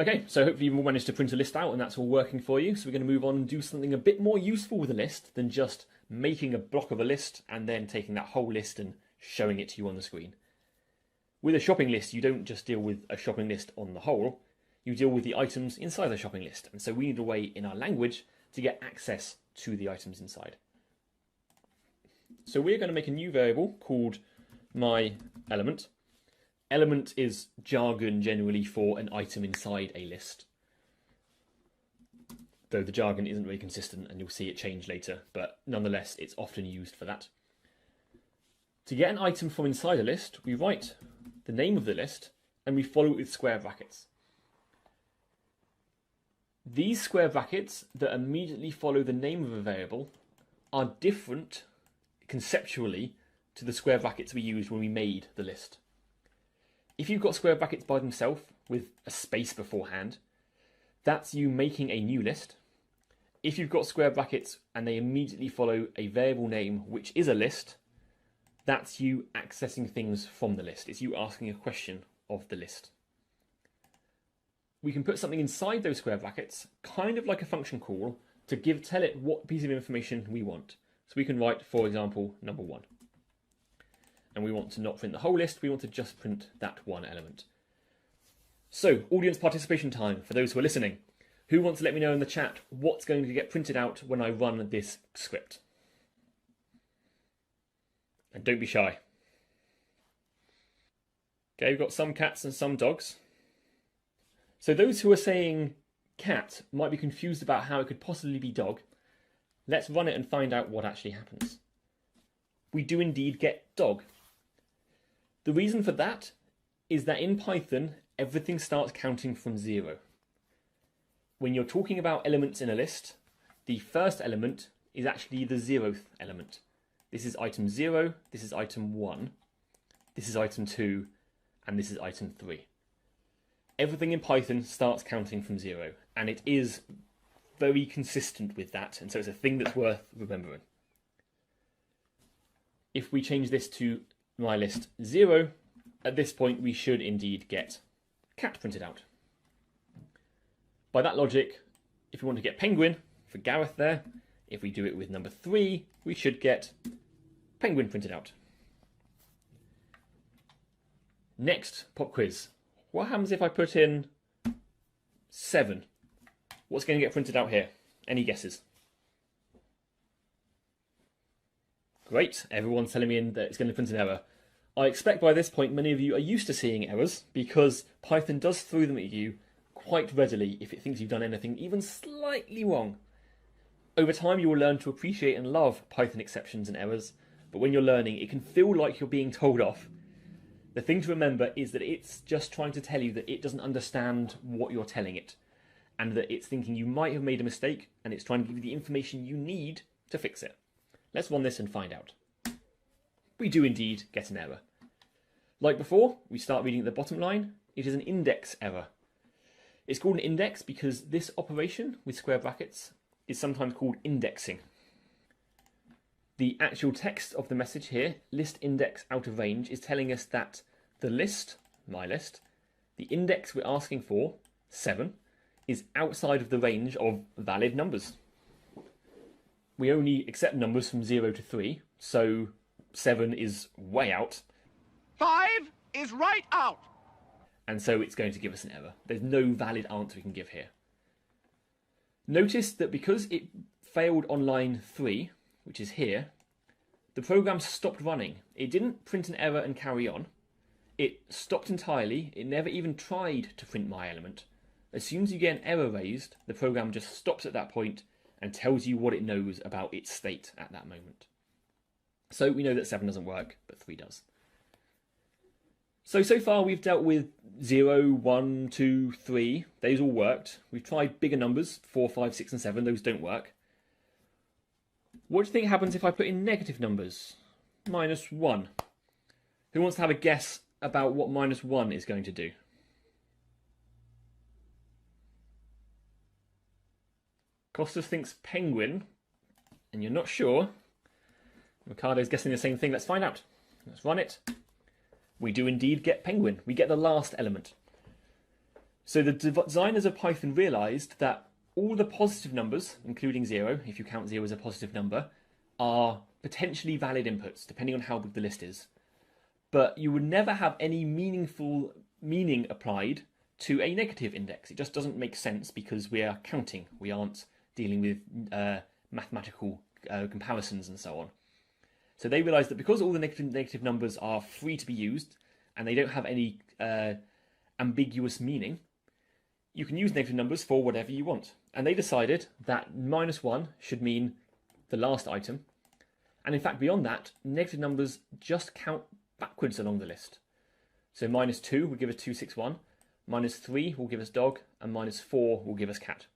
Okay, so hopefully you've all managed to print a list out and that's all working for you. So we're going to move on and do something a bit more useful with a list than just making a block of a list and then taking that whole list and showing it to you on the screen. With a shopping list, you don't just deal with a shopping list on the whole, you deal with the items inside the shopping list. And so we need a way in our language to get access to the items inside. So we're going to make a new variable called myElement. Element is jargon generally for an item inside a list. Though the jargon isn't very consistent and you'll see it change later, but nonetheless it's often used for that. To get an item from inside a list, we write the name of the list and we follow it with square brackets. These square brackets that immediately follow the name of a variable are different conceptually to the square brackets we used when we made the list. If you've got square brackets by themselves with a space beforehand, that's you making a new list. If you've got square brackets and they immediately follow a variable name, which is a list, that's you accessing things from the list. It's you asking a question of the list. We can put something inside those square brackets, kind of like a function call, to tell it what piece of information we want. So we can write, for example, number 1. And we want to not print the whole list, we want to just print that one element. So, audience participation time for those who are listening. Who wants to let me know in the chat what's going to get printed out when I run this script? And don't be shy. Okay, we've got some cats and some dogs. So those who are saying cat might be confused about how it could possibly be dog. Let's run it and find out what actually happens. We do indeed get dog. The reason for that is that in Python, everything starts counting from 0. When you're talking about elements in a list, the first element is actually the 0th element. This is item 0, this is item 1, this is item 2, and this is item 3. Everything in Python starts counting from 0, and it is very consistent with that, and so it's a thing that's worth remembering. If we change this to myList 0, at this point we should indeed get cat printed out. By that logic, if we want to get penguin for Gareth there, if we do it with number 3, we should get penguin printed out. Next, pop quiz. What happens if I put in 7? What's going to get printed out here? Any guesses? Great, everyone's telling me that it's going to print an error. I expect by this point many of you are used to seeing errors because Python does throw them at you quite readily if it thinks you've done anything even slightly wrong. Over time you will learn to appreciate and love Python exceptions and errors, but when you're learning it can feel like you're being told off. The thing to remember is that it's just trying to tell you that it doesn't understand what you're telling it, and that it's thinking you might have made a mistake and it's trying to give you the information you need to fix it. Let's run this and find out. We do indeed get an error. Like before, we start reading at the bottom line. It is an index error. It's called an index because this operation with square brackets is sometimes called indexing. The actual text of the message here, list index out of range, is telling us that the list, myList, the index we're asking for, 7, is outside of the range of valid numbers. We only accept numbers from 0 to 3, so 7 is way out. 5 is right out. And so it's going to give us an error. There's no valid answer we can give here. Notice that because it failed on line 3, which is here, the program stopped running. It didn't print an error and carry on. It stopped entirely. It never even tried to print myElement. As soon as you get an error raised, the program just stops at that point and tells you what it knows about its state at that moment. So we know that 7 doesn't work, but 3 does. So far we've dealt with 0, 1, 2, 3, those all worked. We've tried bigger numbers, 4, 5, 6 and 7, those don't work. What do you think happens if I put in negative numbers? -1. Who wants to have a guess about what -1 is going to do? Costas thinks penguin, and you're not sure. Ricardo's guessing the same thing. Let's find out. Let's run it. We do indeed get penguin. We get the last element. So the designers of Python realised that all the positive numbers, including 0, if you count 0 as a positive number, are potentially valid inputs, depending on how big the list is. But you would never have any meaningful meaning applied to a negative index. It just doesn't make sense because we are counting. We aren't dealing with mathematical comparisons and so on. So they realised that because all the negative numbers are free to be used and they don't have any ambiguous meaning, you can use negative numbers for whatever you want. And they decided that -1 should mean the last item. And in fact, beyond that, negative numbers just count backwards along the list. So -2 will give us 261, -3 will give us dog, and -4 will give us cat.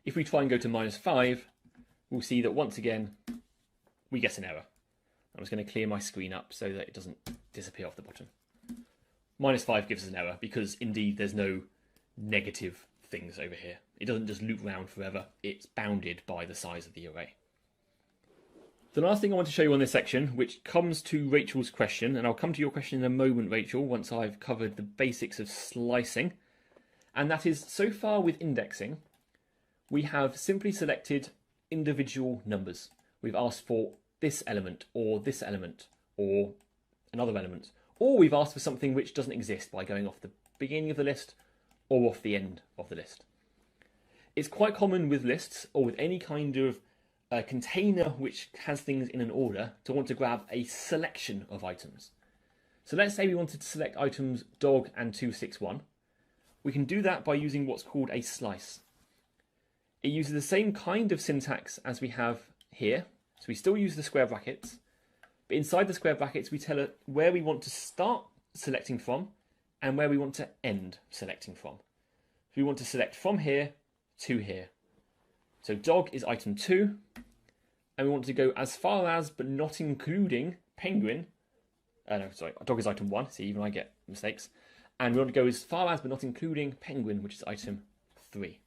If we try and go to -5, we'll see that once again, we get an error. I'm just going to clear my screen up so that it doesn't disappear off the bottom. -5 gives us an error because indeed there's no negative things over here. It doesn't just loop around forever. It's bounded by the size of the array. The last thing I want to show you on this section, which comes to Rachel's question, and I'll come to your question in a moment, Rachel, once I've covered the basics of slicing, and that is, so far with indexing, we have simply selected individual numbers. We've asked for this element, or another element, or we've asked for something which doesn't exist by going off the beginning of the list or off the end of the list. It's quite common with lists or with any kind of container which has things in an order to want to grab a selection of items. So let's say we wanted to select items dog and 261. We can do that by using what's called a slice. It uses the same kind of syntax as we have here. So we still use the square brackets, but inside the square brackets we tell it where we want to start selecting from and where we want to end selecting from. So we want to select from here to here. So dog is item 2, and we want to go as far as, but not including, penguin. Dog is item 1, see, even I get mistakes. And we want to go as far as, but not including, penguin, which is item 3.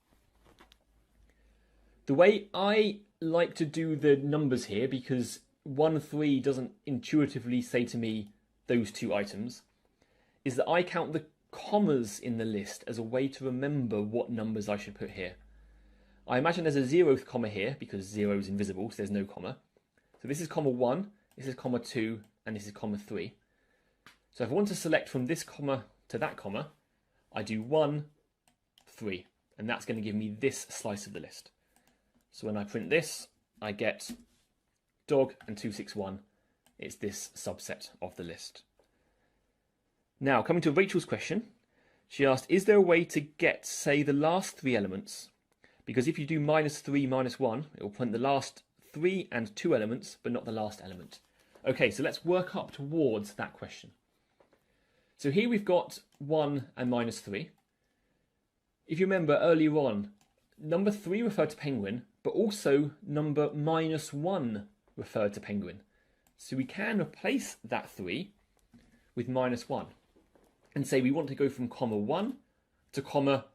The way I like to do the numbers here, because 1, 3 doesn't intuitively say to me those two items, is that I count the commas in the list as a way to remember what numbers I should put here. I imagine there's a 0th comma here, because 0 is invisible, so there's no comma. So this is comma 1, this is comma 2, and this is comma 3. So if I want to select from this comma to that comma, I do 1, 3, and that's going to give me this slice of the list. So when I print this, I get dog and 261. It's this subset of the list. Now, coming to Rachel's question, she asked, is there a way to get, say, the last 3 elements? Because if you do -3, -1, it will print the last 3 and 2 elements, but not the last element. Okay, so let's work up towards that question. So here we've got 1 and -3. If you remember earlier on, number 3 referred to penguin, but also number -1 referred to penguin. So we can replace that 3 with -1 and say we want to go from comma 1 to comma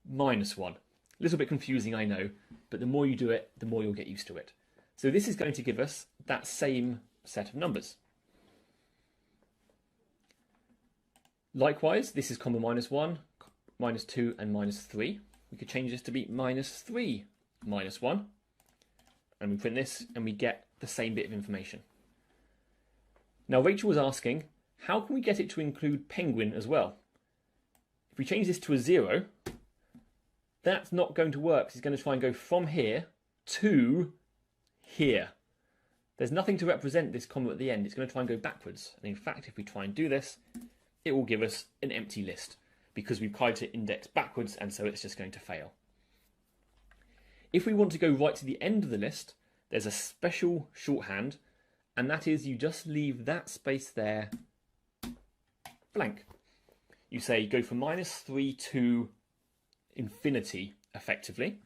-1. A little bit confusing, I know, but the more you do it, the more you'll get used to it. So this is going to give us that same set of numbers. Likewise, this is comma -1, -2, and -3. We could change this to be -3, -1, and we print this, and we get the same bit of information. Now, Rachel was asking, how can we get it to include penguin as well? If we change this to a 0, that's not going to work. It's going to try and go from here to here. There's nothing to represent this comma at the end. It's going to try and go backwards. And in fact, if we try and do this, it will give us an empty list because we've tried to index backwards, and so it's just going to fail. If we want to go right to the end of the list, there's a special shorthand, and that is you just leave that space there blank. you say go from -3 to infinity effectively.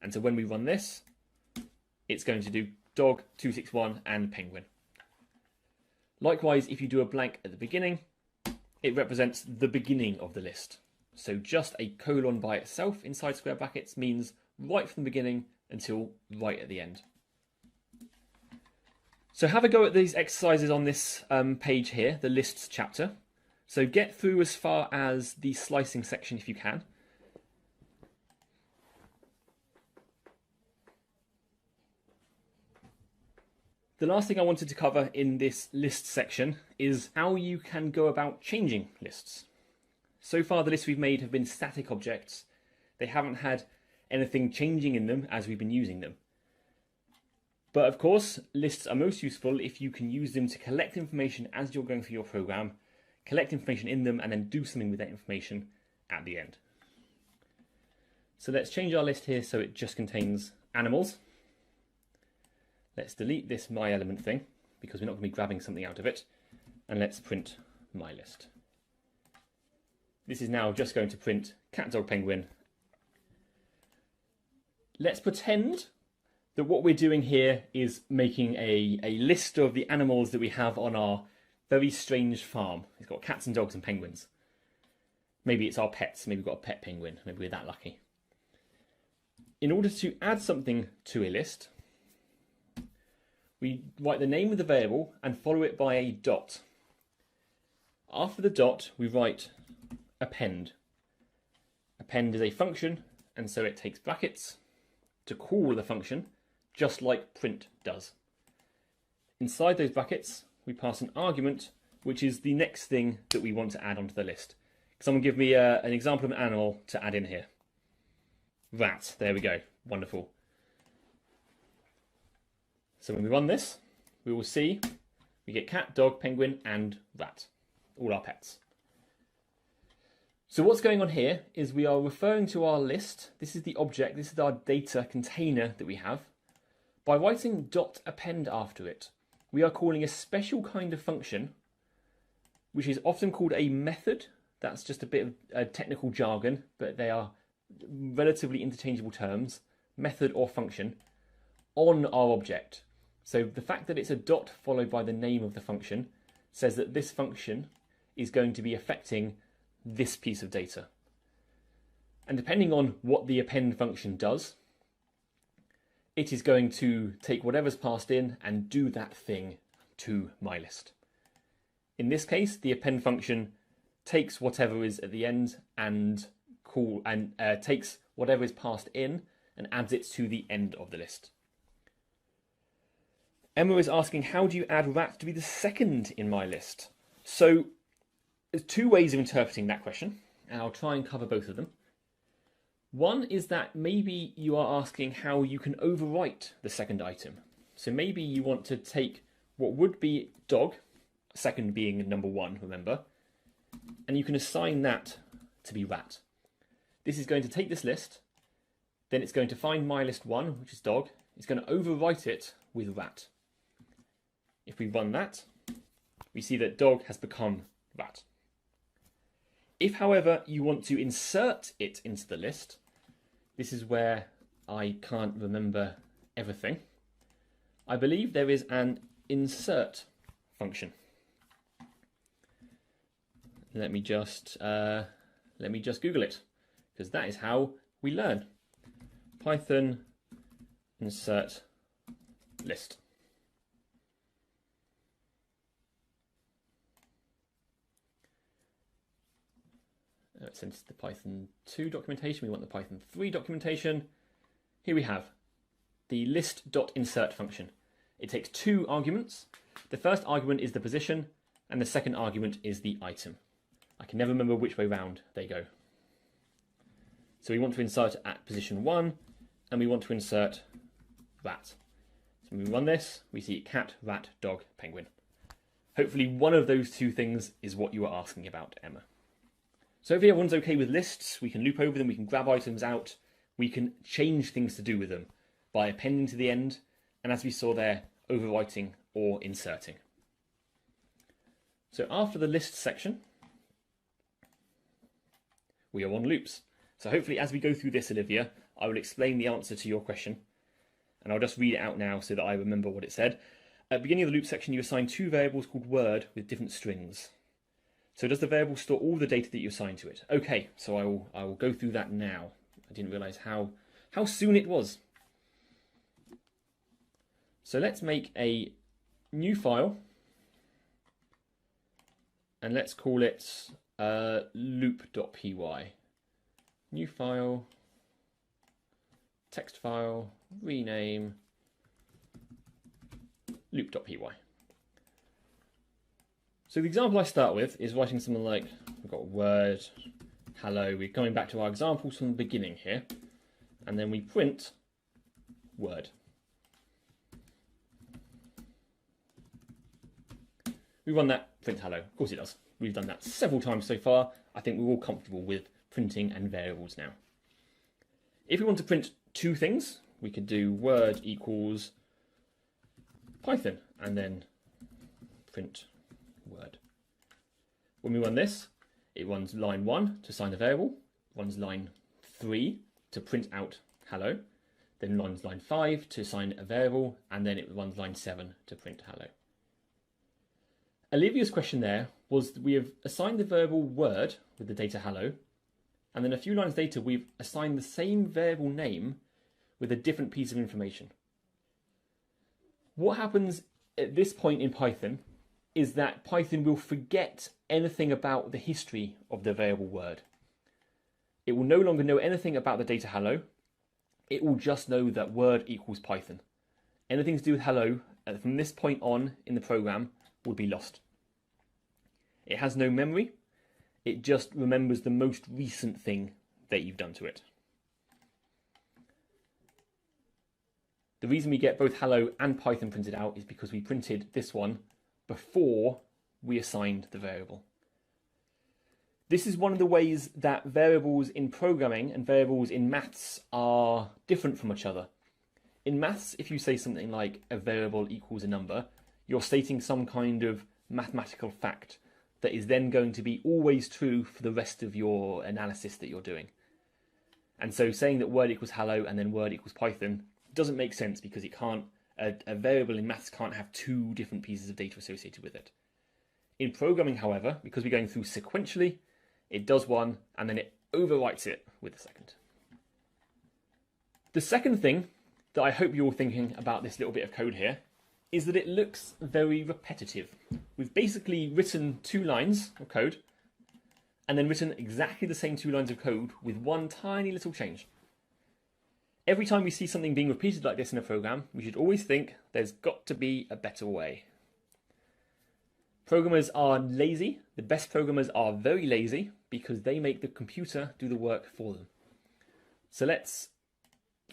And so when we run this, it's going to do dog, 261 and penguin. Likewise, if you do a blank at the beginning, it represents the beginning of the list. So just a colon by itself inside square brackets means right from the beginning until right at the end. So have a go at these exercises on this page here, the lists chapter. So get through as far as the slicing section if you can. The last thing I wanted to cover in this list section is how you can go about changing lists. So far the lists we've made have been static objects. They haven't had anything changing in them as we've been using them. But of course, lists are most useful if you can use them to collect information as you're going through your program, collect information in them, and then do something with that information at the end. So let's change our list here so it just contains animals. Let's delete this my element thing because we're not going to be grabbing something out of it. And let's print my list. This is now just going to print cat, dog, penguin. Let's pretend that what we're doing here is making a list of the animals that we have on our very strange farm. It's got cats and dogs and penguins. Maybe it's our pets. Maybe we've got a pet penguin. Maybe we're that lucky. In order to add something to a list, we write the name of the variable and follow it by a dot. After the dot, we write append. Append is a function, and so it takes brackets to call the function, just like print does. Inside those brackets, we pass an argument, which is the next thing that we want to add onto the list. Someone give me an example of an animal to add in here. Rat, there we go, wonderful. So when we run this, we will see we get cat, dog, penguin, and rat, all our pets. So what's going on here is we are referring to our list. This is the object, this is our data container that we have. By writing .append after it, we are calling a special kind of function, which is often called a method. That's just a bit of technical jargon, but they are relatively interchangeable terms, method or function, on our object. So the fact that it's a dot followed by the name of the function says that this function is going to be affecting this piece of data. And depending on what the append function does, it is going to take whatever's passed in and do that thing to my list. In this case, the append function takes whatever is at the end and takes whatever is passed in and adds it to the end of the list. Emma is asking, how do you add rat to be the second in my list? So there's two ways of interpreting that question, and I'll try and cover both of them. One is that maybe you are asking how you can overwrite the second item. So maybe you want to take what would be dog, second being number 1, remember, and you can assign that to be rat. This is going to take this list, then it's going to find my list 1, which is dog. It's going to overwrite it with rat. If we run that, we see that dog has become rat. If, however, you want to insert it into the list, this is where I can't remember everything. I believe there is an insert function. Let me just Google it, because that is how we learn. Python insert list. Since the Python 2 documentation, we want the Python 3 documentation. Here we have the list.insert function. It takes 2 arguments. The first argument is the position, and the second argument is the item. I can never remember which way round they go. So we want to insert at position 1, and we want to insert rat. So when we run this, we see cat, rat, dog, penguin. Hopefully one of those 2 things is what you are asking about, Emma. So hopefully everyone's okay with lists. We can loop over them, we can grab items out, we can change things to do with them by appending to the end, and as we saw there, overwriting or inserting. So after the list section, we are on loops. So hopefully as we go through this, Olivia, I will explain the answer to your question. And I'll just read it out now so that I remember what it said. At the beginning of the loop section, you assign two variables called word with different strings. So does the variable store all the data that you assign to it? Okay, so I will go through that now. I didn't realise how soon it was. So let's make a new file. And let's call it loop.py. New file, text file, rename, loop.py. So the example I start with is writing something like, we've got word, hello, we're going back to our examples from the beginning here, and then we print word. We run that, print hello. Of course it does. We've done that several times so far. I think we're all comfortable with printing and variables now. If we want to print two things, we could do word equals Python and then print word. When we run this, it runs line 1 to assign the variable, runs line 3 to print out hello, then runs line 5 to assign a variable, and then it runs line 7 to print hello. Olivia's question there was that we have assigned the variable word with the data hello, and then a few lines later we've assigned the same variable name with a different piece of information. What happens at this point in Python is that Python will forget anything about the history of the variable word. It will no longer know anything about the data hello. It will just know that word equals Python. Anything to do with hello from this point on in the program would be lost. It has no memory. It just remembers the most recent thing that you've done to it. The reason we get both hello and Python printed out is because we printed this one before we assigned the variable. This is one of the ways that variables in programming and variables in maths are different from each other. In maths, if you say something like a variable equals a number, you're stating some kind of mathematical fact that is then going to be always true for the rest of your analysis that you're doing. And so saying that word equals hello and then word equals Python doesn't make sense because it can't, a variable in maths can't have two different pieces of data associated with it. In programming, however, because we're going through sequentially, it does one and then it overwrites it with the second. The second thing that I hope you're all thinking about this little bit of code here is that it looks very repetitive. We've basically written 2 lines of code and then written exactly the same 2 lines of code with one tiny little change. Every time we see something being repeated like this in a program, we should always think there's got to be a better way. Programmers are lazy. The best programmers are very lazy because they make the computer do the work for them. So let's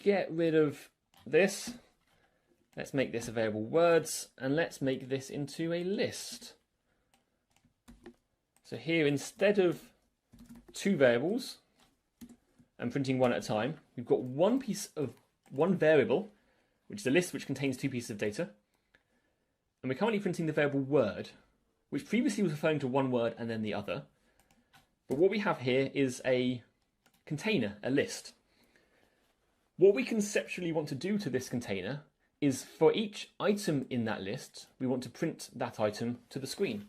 get rid of this. Let's make this a variable words, and let's make this into a list. So here, instead of 2 variables and printing one at a time, we've got one variable, which is a list which contains 2 pieces of data. And we're currently printing the variable word, which previously was referring to one word and then the other. But what we have here is a container, a list. What we conceptually want to do to this container is for each item in that list, we want to print that item to the screen.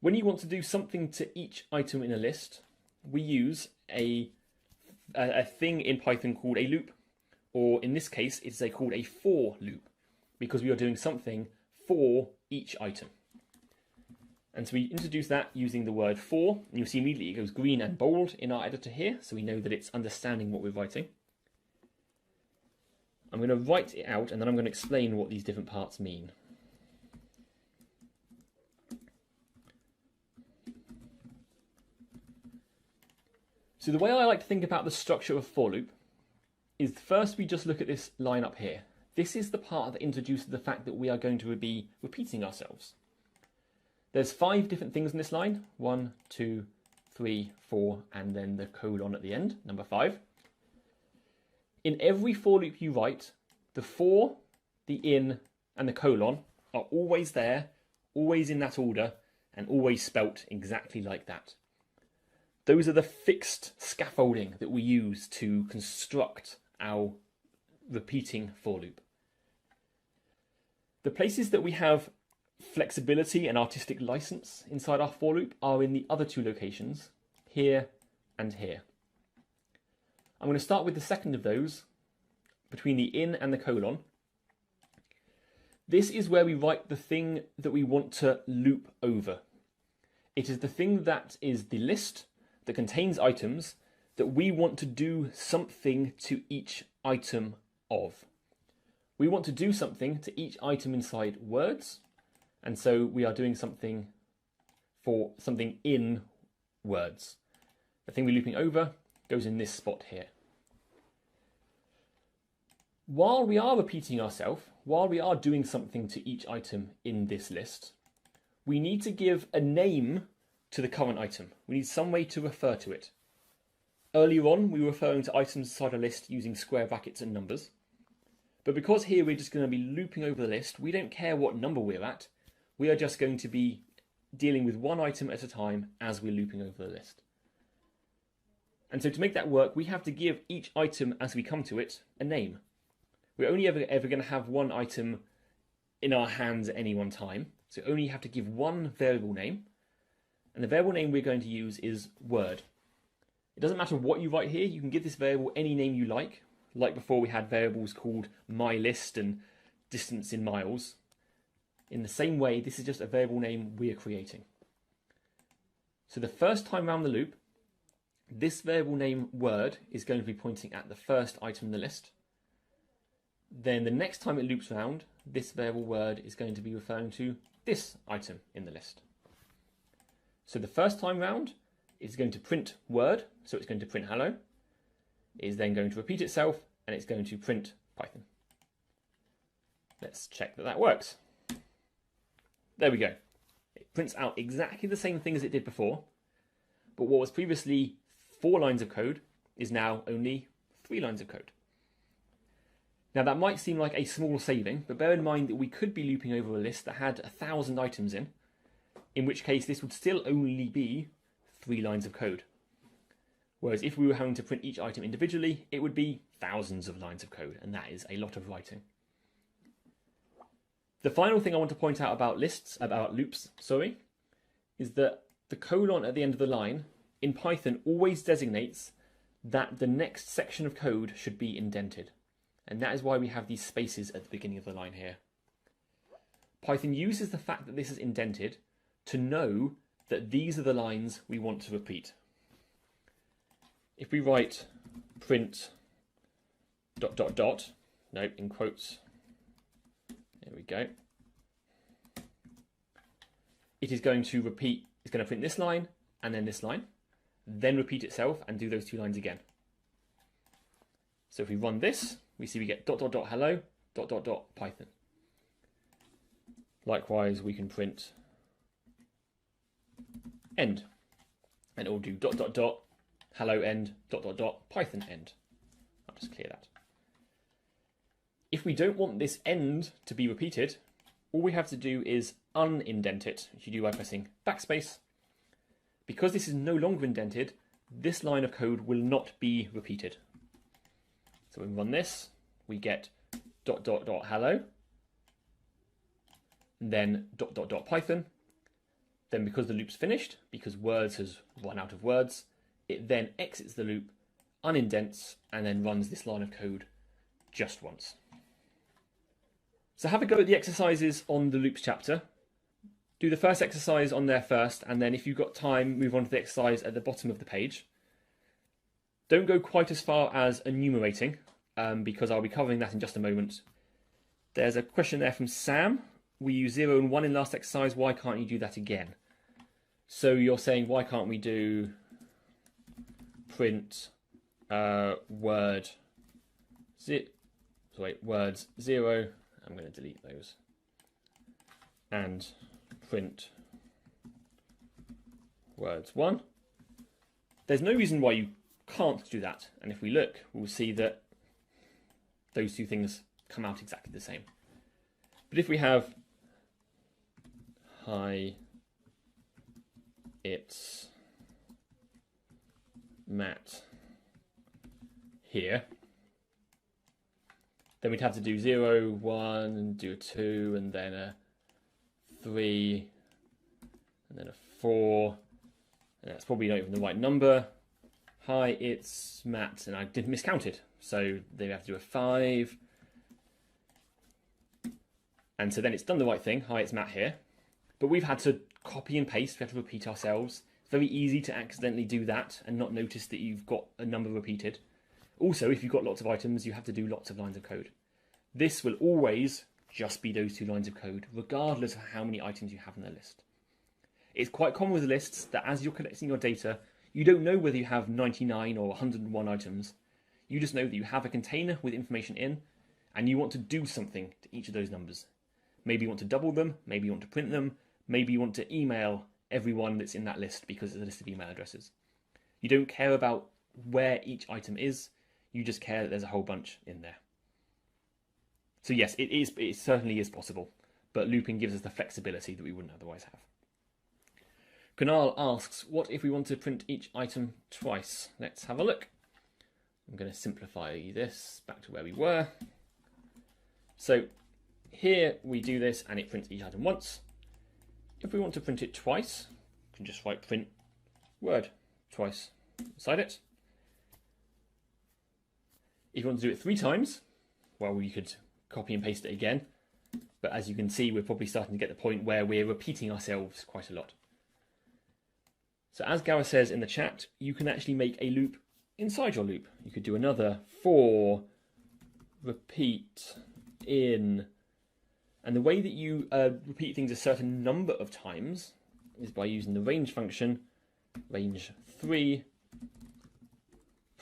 When you want to do something to each item in a list, we use a thing in Python called a loop, or in this case, it's called a for loop, because we are doing something for each item. And so we introduce that using the word for, and you'll see immediately it goes green and bold in our editor here, so we know that it's understanding what we're writing. I'm going to write it out and then I'm going to explain what these different parts mean. So the way I like to think about the structure of a for loop is first we just look at this line up here. This is the part that introduces the fact that we are going to be repeating ourselves. There's 5 different things in this line. 1, 2, 3, 4, and then the colon at the end, number 5. In every for loop you write, the for, the in, and the colon are always there, always in that order, and always spelt exactly like that. Those are the fixed scaffolding that we use to construct our repeating for loop. The places that we have flexibility and artistic license inside our for loop are in the other two locations, here and here. I'm going to start with the second of those, between the in and the colon. This is where we write the thing that we want to loop over. It is the thing that is the list that contains items that we want to do something to each item of. We want to do something to each item inside words, and so we are doing something for something in words. The thing we're looping over goes in this spot here. While we are repeating ourselves, while we are doing something to each item in this list, we need to give a name to the current item. We need some way to refer to it. Earlier on, we were referring to items inside a list using square brackets and numbers. But because here we're just going to be looping over the list, we don't care what number we're at. We are just going to be dealing with one item at a time as we're looping over the list. And so to make that work, we have to give each item as we come to it a name. We're only ever going to have one item in our hands at any one time. So only have to give one variable name. And the variable name we're going to use is word. It doesn't matter what you write here. You can give this variable any name you like. Like before, we had variables called mylist and distance in miles. In the same way, this is just a variable name we are creating. So the first time around the loop, this variable name word is going to be pointing at the first item in the list. Then the next time it loops around, this variable word is going to be referring to this item in the list. So the first time round, it's going to print word, so it's going to print hello. It is then going to repeat itself, and it's going to print Python. Let's check that that works. There we go. It prints out exactly the same thing as it did before, but what was previously 4 lines of code is now only 3 lines of code. Now that might seem like a small saving, but bear in mind that we could be looping over a list that had 1,000 items in which case this would still only be 3 lines of code. Whereas if we were having to print each item individually, it would be thousands of lines of code, and that is a lot of writing. The final thing I want to point out about loops, is that the colon at the end of the line in Python always designates that the next section of code should be indented. And that is why we have these spaces at the beginning of the line here. Python uses the fact that this is indented to know that these are the lines we want to repeat. If we write print ... no, in quotes, there we go. It is going to repeat, it's going to print this line and then this line, then repeat itself and do those 2 lines again. So if we run this, we see we get ... hello, ... Python. Likewise, we can print end, and it will do ... hello end ... Python end. I'll just clear that. If we don't want this end to be repeated, all we have to do is unindent it, which you do by pressing backspace. Because this is no longer indented, this line of code will not be repeated. So when we run this, we get ... hello, and then ... Python. Then because the loop's finished, because words has run out of words, it then exits the loop, unindents, and then runs this line of code just once. So have a go at the exercises on the loops chapter. Do the first exercise on there first, and then if you've got time, move on to the exercise at the bottom of the page. Don't go quite as far as enumerating, because I'll be covering that in just a moment. There's a question there from Sam. We use 0 and 1 in last exercise. Why can't you do that again? So you're saying, why can't we do print words 0? I'm going to delete those. And print words 1. There's no reason why you can't do that. And if we look, we'll see that those 2 things come out exactly the same. But if we have hi, it's mat here, then we'd have to do 0, 1, and do a 2, and then a 3, and then a 4, and that's probably not even the right number. Hi, it's Matt, and I did miscount it, so they have to do a 5, and so then it's done the right thing. Hi, it's Matt here, but we've had to copy and paste. We have to repeat ourselves. It's very easy to accidentally do that and not notice that you've got a number repeated. Also, if you've got lots of items, you have to do lots of lines of code. This will always just be those 2 lines of code, regardless of how many items you have in the list. It's quite common with lists that as you're collecting your data, you don't know whether you have 99 or 101 items. You just know that you have a container with information in, and you want to do something to each of those numbers. Maybe you want to double them, maybe you want to print them, maybe you want to email everyone that's in that list because it's a list of email addresses. You don't care about where each item is, you just care that there's a whole bunch in there. So yes, it certainly is possible, but looping gives us the flexibility that we wouldn't otherwise have. Kunal asks, what if we want to print each item twice? Let's have a look. I'm going to simplify this back to where we were. So here we do this and it prints each item once. If we want to print it twice, we can just write print word twice beside it. If you want to do it 3 times, well, we could copy and paste it again. But as you can see, we're probably starting to get the point where we're repeating ourselves quite a lot. So as Gareth says in the chat, you can actually make a loop inside your loop. You could do another for repeat in. And the way that you repeat things a certain number of times is by using the range function, range 3,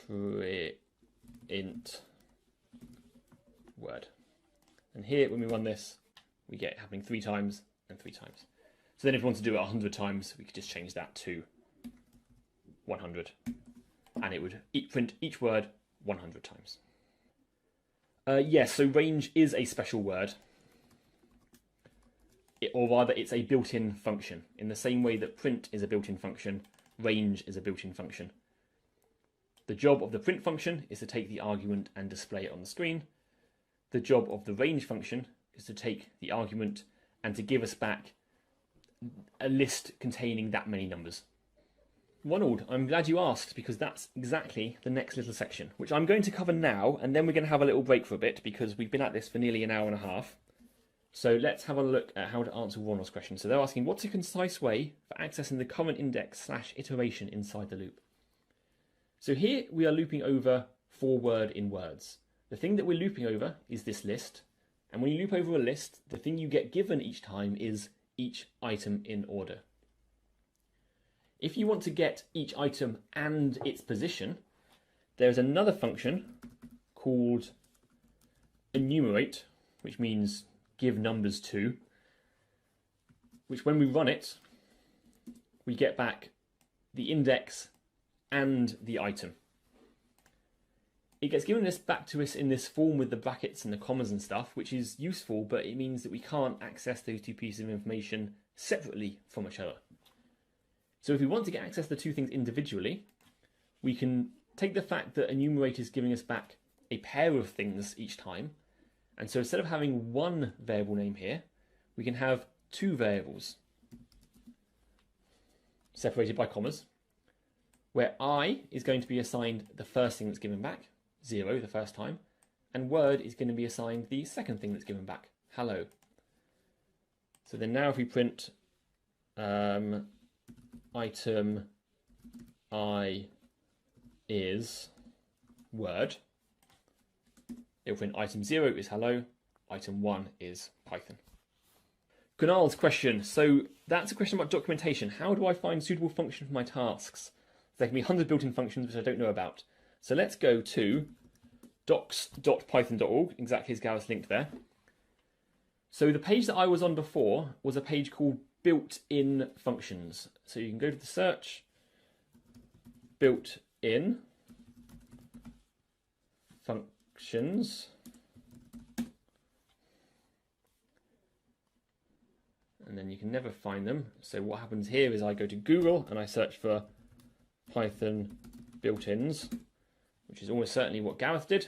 print word. And here, when we run this, we get it happening 3 times and 3 times. So then if we want to do it 100 times, we could just change that to 100. And it would print each word 100 times. Yes, so range is a special word. Or rather, it's a built-in function. In the same way that print is a built-in function, range is a built-in function. The job of the print function is to take the argument and display it on the screen. The job of the range function is to take the argument and to give us back a list containing that many numbers. Ronald, I'm glad you asked, because that's exactly the next little section, which I'm going to cover now, and then we're going to have a little break for a bit, because we've been at this for nearly an hour and a half. So let's have a look at how to answer Ronald's question. So they're asking, what's a concise way for accessing the current index / iteration inside the loop? So here we are looping over for word in words. The thing that we're looping over is this list. And when you loop over a list, the thing you get given each time is each item in order. If you want to get each item and its position, there's another function called enumerate, which means give numbers to, which when we run it, we get back the index and the item. It gets given this back to us in this form with the brackets and the commas and stuff, which is useful, but it means that we can't access those 2 pieces of information separately from each other. So if we want to get access to 2 things individually, we can take the fact that enumerate is giving us back a pair of things each time. And so instead of having 1 variable name here, we can have 2 variables separated by commas, where I is going to be assigned the first thing that's given back, 0 the first time, and word is going to be assigned the second thing that's given back, hello. So then now if we print item I is word, it'll print item 0 is hello, item 1 is Python. Kunal's question. So that's a question about documentation. How do I find suitable function for my tasks? There can be 100 built-in functions which I don't know about. So let's go to docs.python.org, exactly as Gareth's linked there. So the page that I was on before was a page called built-in functions. So you can go to the search, built-in functions, and then you can never find them. So what happens here is I go to Google and I search for Python built-ins, which is almost certainly what Gareth did.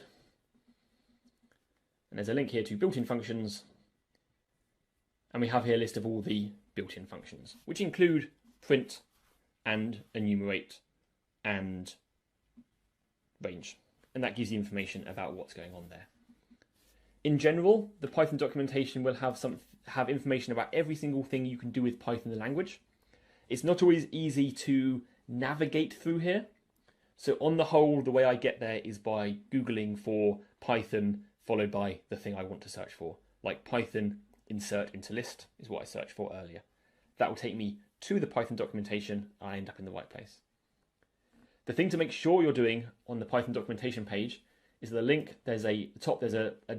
And there's a link here to built-in functions. And we have here a list of all the built-in functions, which include print and enumerate and range. And that gives you information about what's going on there. In general, the Python documentation will have information about every single thing you can do with Python the language. It's not always easy to navigate through here. So on the whole, the way I get there is by Googling for Python followed by the thing I want to search for. Like Python insert into list is what I searched for earlier. That will take me to the Python documentation. I end up in the right place. The thing to make sure you're doing on the Python documentation page is the link. There's a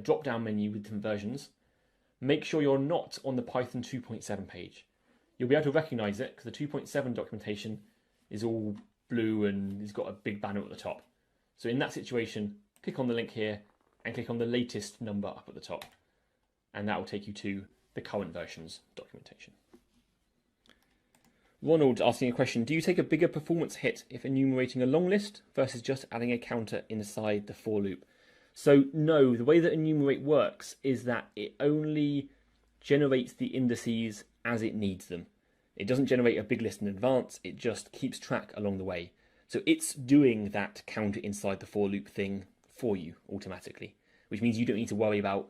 drop-down menu with some versions. Make sure you're not on the Python 2.7 page. You'll be able to recognize it because the 2.7 documentation is all blue and it's got a big banner at the top. So in that situation, click on the link here and click on the latest number up at the top. And that will take you to the current version's documentation. Ronald asking a question, do you take a bigger performance hit if enumerating a long list versus just adding a counter inside the for loop? So no, the way that enumerate works is that it only generates the indices as it needs them. It doesn't generate a big list in advance, it just keeps track along the way. So it's doing that counter inside the for loop thing for you automatically, which means you don't need to worry about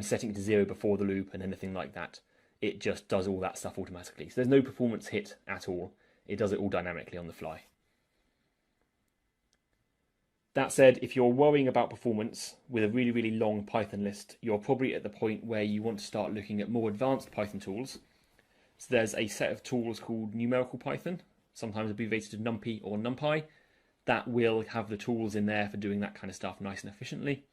setting it to 0 before the loop and anything like that. It just does all that stuff automatically. So there's no performance hit at all. It does it all dynamically on the fly. That said, if you're worrying about performance with a really, really long Python list, you're probably at the point where you want to start looking at more advanced Python tools. So there's a set of tools called Numerical Python, sometimes abbreviated to NumPy or NumPy, that will have the tools in there for doing that kind of stuff nice and efficiently.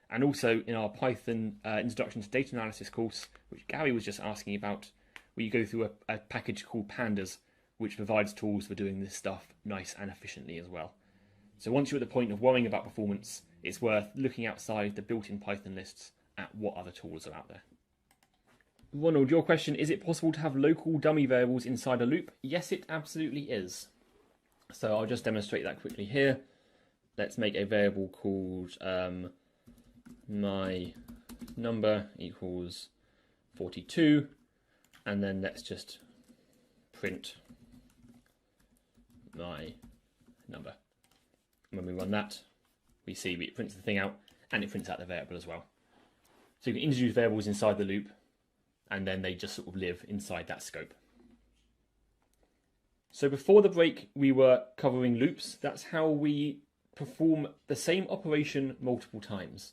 And also in our Python Introduction to Data Analysis course, which Gary was just asking about, where you go through a package called Pandas, which provides tools for doing this stuff nice and efficiently as well. So once you're at the point of worrying about performance, it's worth looking outside the built-in Python lists at what other tools are out there. Ronald, your question, is it possible to have local dummy variables inside a loop? Yes, it absolutely is. So I'll just demonstrate that quickly here. Let's make a variable called my number equals 42, and then let's just print my number. And when we run that, we see it prints the thing out and it prints out the variable as well. So you can introduce variables inside the loop and then they just sort of live inside that scope. So before the break, we were covering loops. That's how we perform the same operation multiple times.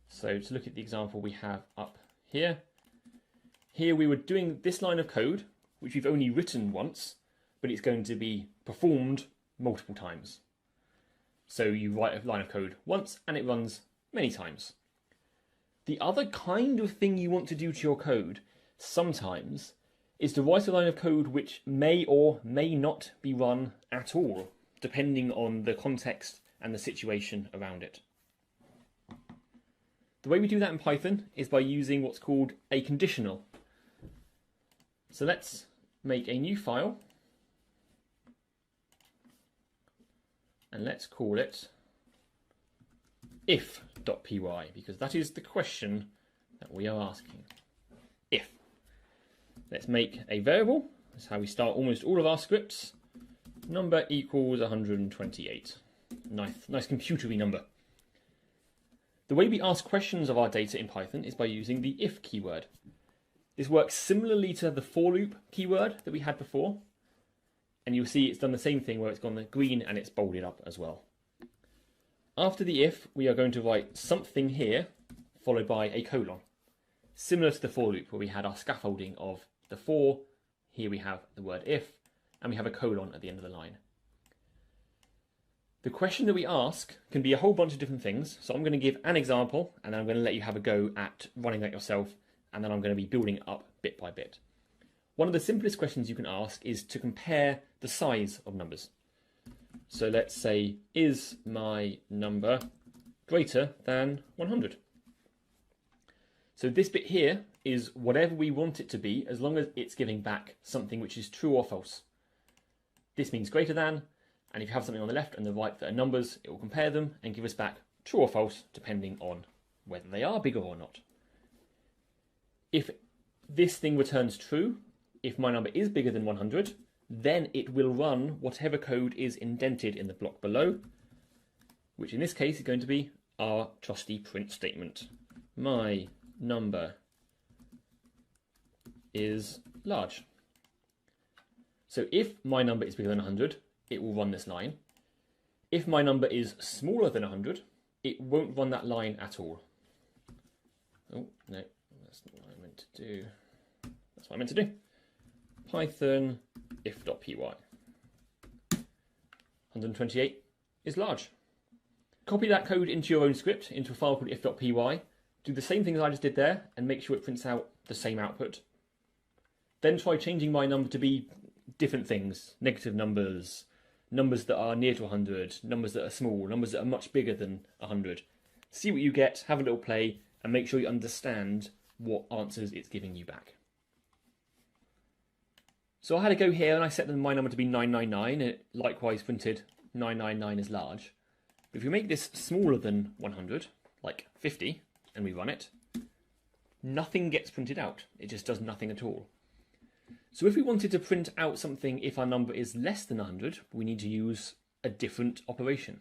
So to look at the example we have up here, here we were doing this line of code, which we've only written once, but it's going to be performed multiple times. So you write a line of code once and it runs many times. The other kind of thing you want to do to your code sometimes is to write a line of code which may or may not be run at all, depending on the context and the situation around it. The way we do that in Python is by using what's called a conditional. So let's make a new file and let's call it if.py, because that is the question that we are asking. If. Let's make a variable. That's how we start almost all of our scripts. Number equals 128. Nice computery number. The way we ask questions of our data in Python is by using the if keyword. This works similarly to the for loop keyword that we had before. And you'll see it's done the same thing where it's gone the green and it's bolded up as well. After the if, we are going to write something here, followed by a colon. Similar to the for loop where we had our scaffolding of the for, here we have the word if, and we have a colon at the end of the line. The question that we ask can be a whole bunch of different things. So I'm going to give an example and then I'm going to let you have a go at running that yourself, and then I'm going to be building it up bit by bit. One of the simplest questions you can ask is to compare the size of numbers. So let's say, is my number greater than 100? So this bit here is whatever we want it to be, as long as it's giving back something which is true or false. This means greater than, And if you have something on the left and the right that are numbers, it will compare them and give us back true or false, depending on whether they are bigger or not. If this thing returns true, if my number is bigger than 100, then it will run whatever code is indented in the block below, which in this case is going to be our trusty print statement. My number is large. So if my number is bigger than 100, it will run this line. If my number is smaller than 100, it won't run that line at all. Oh, no, that's not what I meant to do. That's what I meant to do. Python if.py. 128 is large. Copy that code into your own script, into a file called if.py. Do the same thing as I just did there, and make sure it prints out the same output. Then try changing my number to be different things. Negative numbers, numbers that are near to 100, numbers that are small, numbers that are much bigger than 100. See what you get, have a little play, and make sure you understand what answers it's giving you back. So I had a go here, and I set my number to be 999, and it likewise printed 999 as large. But if we make this smaller than 100, like 50, and we run it, nothing gets printed out. It just does nothing at all. So if we wanted to print out something if our number is less than 100, we need to use a different operation.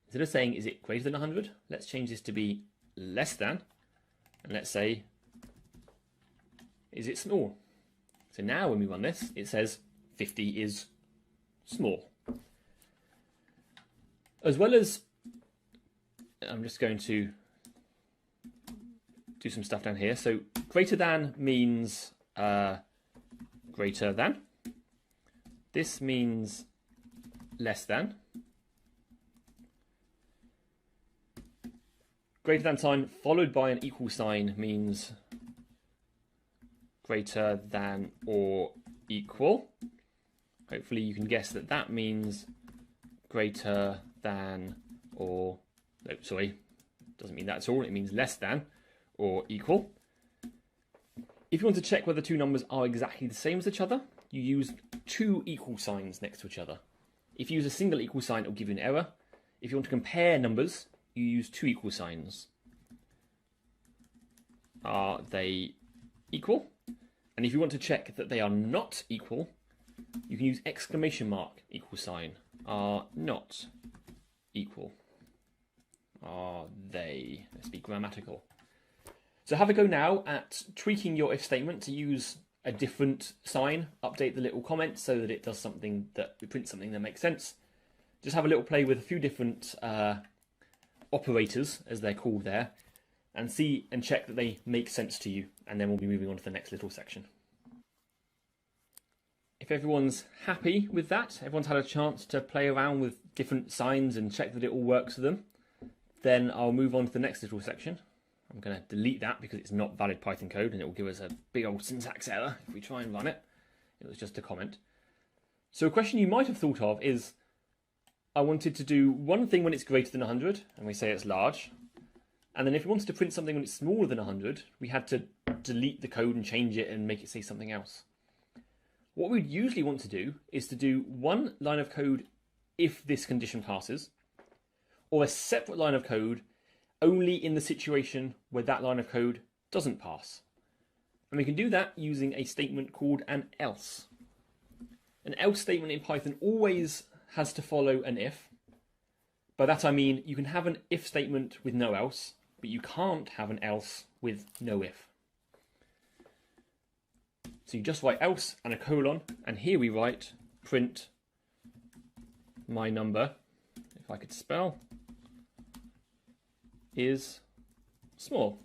Instead of saying, is it greater than 100? Let's change this to be less than, and let's say, is it small? So now when we run this, it says 50 is small. As well as, I'm just going to do some stuff down here. So greater than means greater than. This means less than. Greater than sign followed by an equal sign means greater than or equal. Hopefully you can guess that that means greater than or, no, sorry, doesn't mean that at all. It means less than or equal. If you want to check whether two numbers are exactly the same as each other, you use two equal signs next to each other. If you use a single equal sign, it will give you an error. If you want to compare numbers, you use two equal signs. Are they equal? And if you want to check that they are not equal, you can use exclamation mark equal sign. Are not equal. Are they? Let's be grammatical. So have a go now at tweaking your if statement to use a different sign. Update the little comment so that it does something that we print something that makes sense. Just have a little play with a few different operators, as they're called there, and see and check that they make sense to you, and then we'll be moving on to the next little section. If everyone's happy with that, everyone's had a chance to play around with different signs and check that it all works for them, then I'll move on to the next little section. I'm going to delete that because it's not valid Python code and it will give us a big old syntax error if we try and run it. It was just a comment. So a question you might have thought of is, I wanted to do one thing when it's greater than 100, and we say it's large. And then if we wanted to print something when it's smaller than 100, we had to delete the code and change it and make it say something else. What we'd usually want to do is to do one line of code if this condition passes, or a separate line of code only in the situation where that line of code doesn't pass. And we can do that using a statement called an else. An else statement in Python always has to follow an if. By that I mean you can have an if statement with no else, but you can't have an else with no if. So you just write else and a colon, and here we write print my number, if I could spell, is small.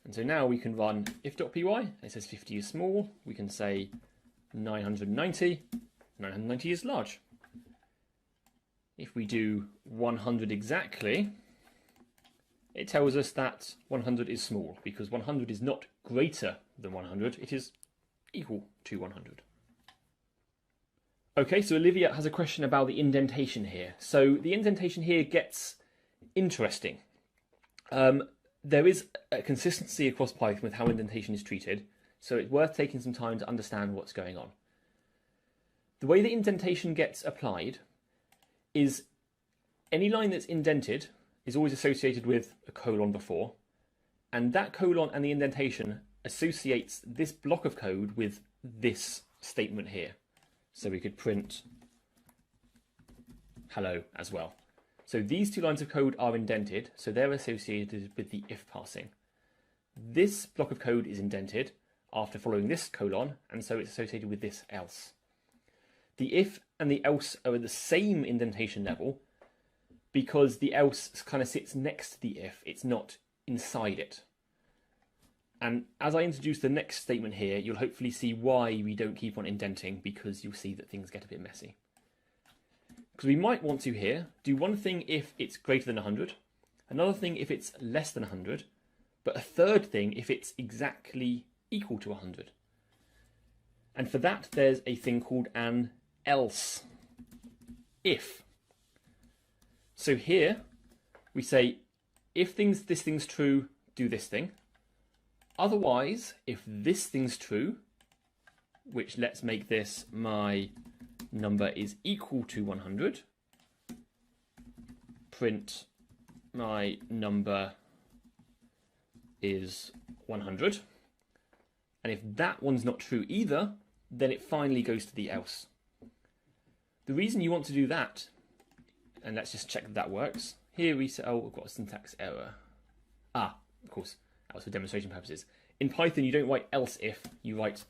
And so now we can run if.py, it says 50 is small, we can say 990 is large. If we do 100 exactly, it tells us that 100 is small, because 100 is not greater than 100, it is equal to 100. Okay, so Olivia has a question about the indentation here. So the indentation here gets interesting. There is a consistency across Python with how indentation is treated, so it's worth taking some time to understand what's going on. The way that indentation gets applied is any line that's indented is always associated with a colon before, and that colon and the indentation associates this block of code with this statement here. So we could print hello as well. So these two lines of code are indented, so they're associated with the if parsing. This block of code is indented after following this colon, and so it's associated with this else. The if and the else are at the same indentation level because the else kind of sits next to the if, it's not inside it. And as I introduce the next statement here, you'll hopefully see why we don't keep on indenting, because you'll see that things get a bit messy. Because we might want to here do one thing if it's greater than 100, another thing if it's less than 100, but a third thing if it's exactly equal to 100. And for that, there's a thing called an else if. So here we say, if this thing's true, do this thing. Otherwise, if this thing's true, which let's make this my number is equal to 100, print my number is 100. And if that one's not true either, then it finally goes to the else. The reason you want to do that, and let's just check that works. Here we say, oh, we've got a syntax error. Of course, that was for demonstration purposes. In Python, you don't write else if, you write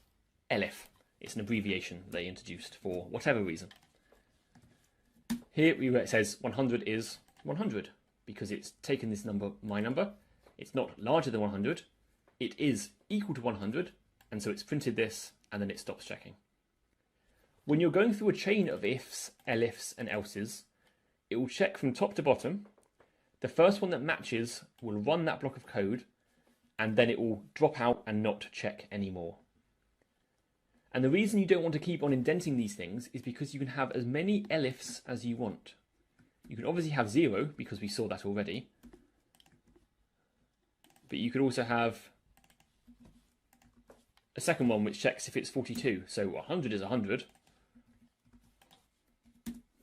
elif. It's an abbreviation they introduced for whatever reason. Here it says 100 is 100 because it's taken this number, my number. It's not larger than 100. It is equal to 100, and so it's printed this, and then it stops checking. When you're going through a chain of ifs, elifs, and elses, it will check from top to bottom. The first one that matches will run that block of code, and then it will drop out and not check anymore. And the reason you don't want to keep on indenting these things is because you can have as many elifs as you want. You can obviously have 0, because we saw that already. But you could also have a second one which checks if it's 42. So 100 is 100.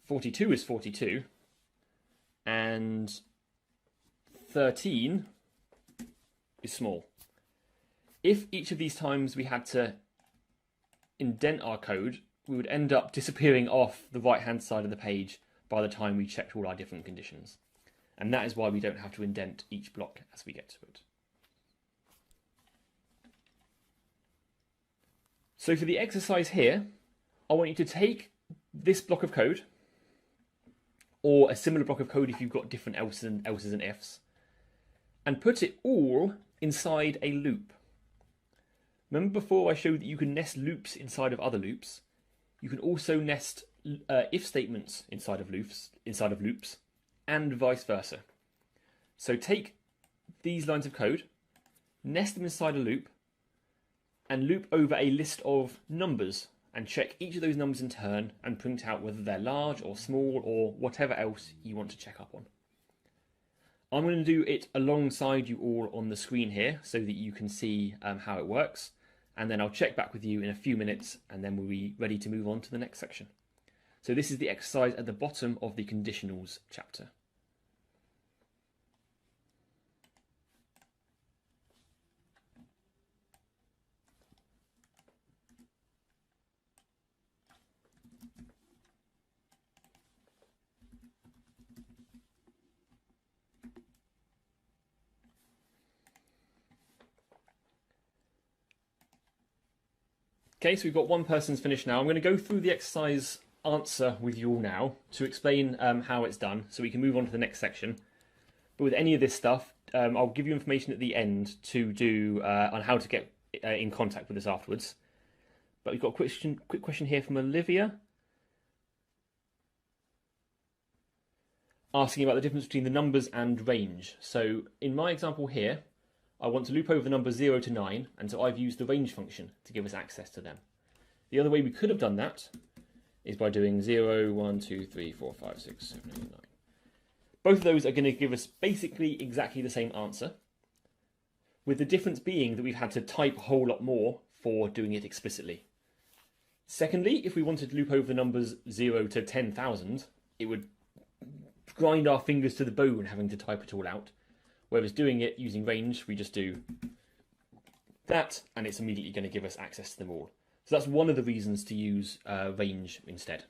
42 is 42. And 13 is small. If each of these times we had to indent our code, we would end up disappearing off the right-hand side of the page by the time we checked all our different conditions. And that is why we don't have to indent each block as we get to it. So for the exercise here, I want you to take this block of code, or a similar block of code if you've got different elses and ifs, and put it all inside a loop. Remember before I showed that you can nest loops inside of other loops? You can also nest if statements inside of loops, and vice versa. So take these lines of code, nest them inside a loop, and loop over a list of numbers, and check each of those numbers in turn and print out whether they're large or small or whatever else you want to check up on. I'm going to do it alongside you all on the screen here so that you can see how it works, and then I'll check back with you in a few minutes, and then we'll be ready to move on to the next section. So this is the exercise at the bottom of the conditionals chapter. Okay, so we've got one person's finished now. I'm going to go through the exercise answer with you all now to explain how it's done so we can move on to the next section. But with any of this stuff, I'll give you information at the end to do on how to get in contact with us afterwards. But we've got a quick question here from Olivia, asking about the difference between the numbers and range. So in my example here, I want to loop over the numbers 0 to 9, and so I've used the range function to give us access to them. The other way we could have done that is by doing 0, 1, 2, 3, 4, 5, 6, 7, 8, 9. Both of those are going to give us basically exactly the same answer, with the difference being that we've had to type a whole lot more for doing it explicitly. Secondly, if we wanted to loop over the numbers 0 to 10,000, it would grind our fingers to the bone having to type it all out. Whereas doing it using range, we just do that, and it's immediately going to give us access to them all. So that's one of the reasons to use range instead.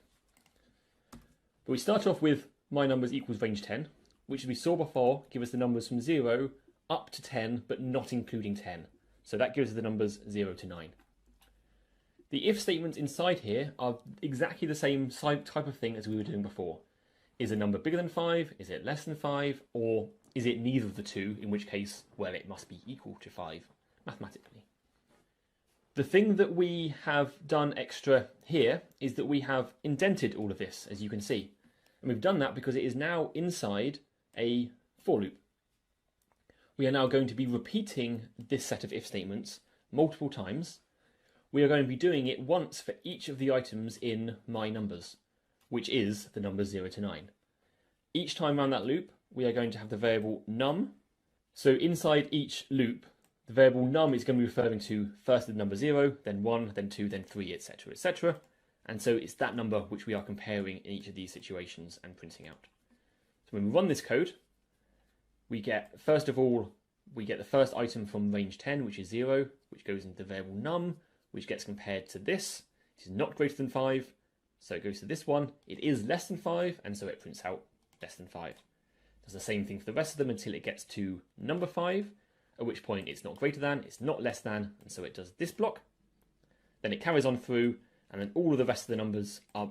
But we start off with my numbers equals range 10, which as we saw before, give us the numbers from 0 up to 10, but not including 10. So that gives us the numbers 0 to 9. The if statements inside here are exactly the same type of thing as we were doing before. Is a number bigger than 5? Is it less than 5? Or is it neither of the two, in which case, well, it must be equal to 5, mathematically. The thing that we have done extra here is that we have indented all of this, as you can see. And we've done that because it is now inside a for loop. We are now going to be repeating this set of if statements multiple times. We are going to be doing it once for each of the items in my numbers, which is the numbers 0 to 9. Each time around that loop, we are going to have the variable num. So inside each loop, the variable num is going to be referring to first the number 0, then 1, then 2, then 3, etc, etc. And so it's that number which we are comparing in each of these situations and printing out. So when we run this code, we get, first of all, we get the first item from range 10, which is 0, which goes into the variable num, which gets compared to this. It is not greater than 5, so it goes to this one. It is less than 5, and so it prints out less than 5. It does the same thing for the rest of them until it gets to number 5, at which point it's not greater than, it's not less than, and so it does this block. Then it carries on through, and then all of the rest of the numbers are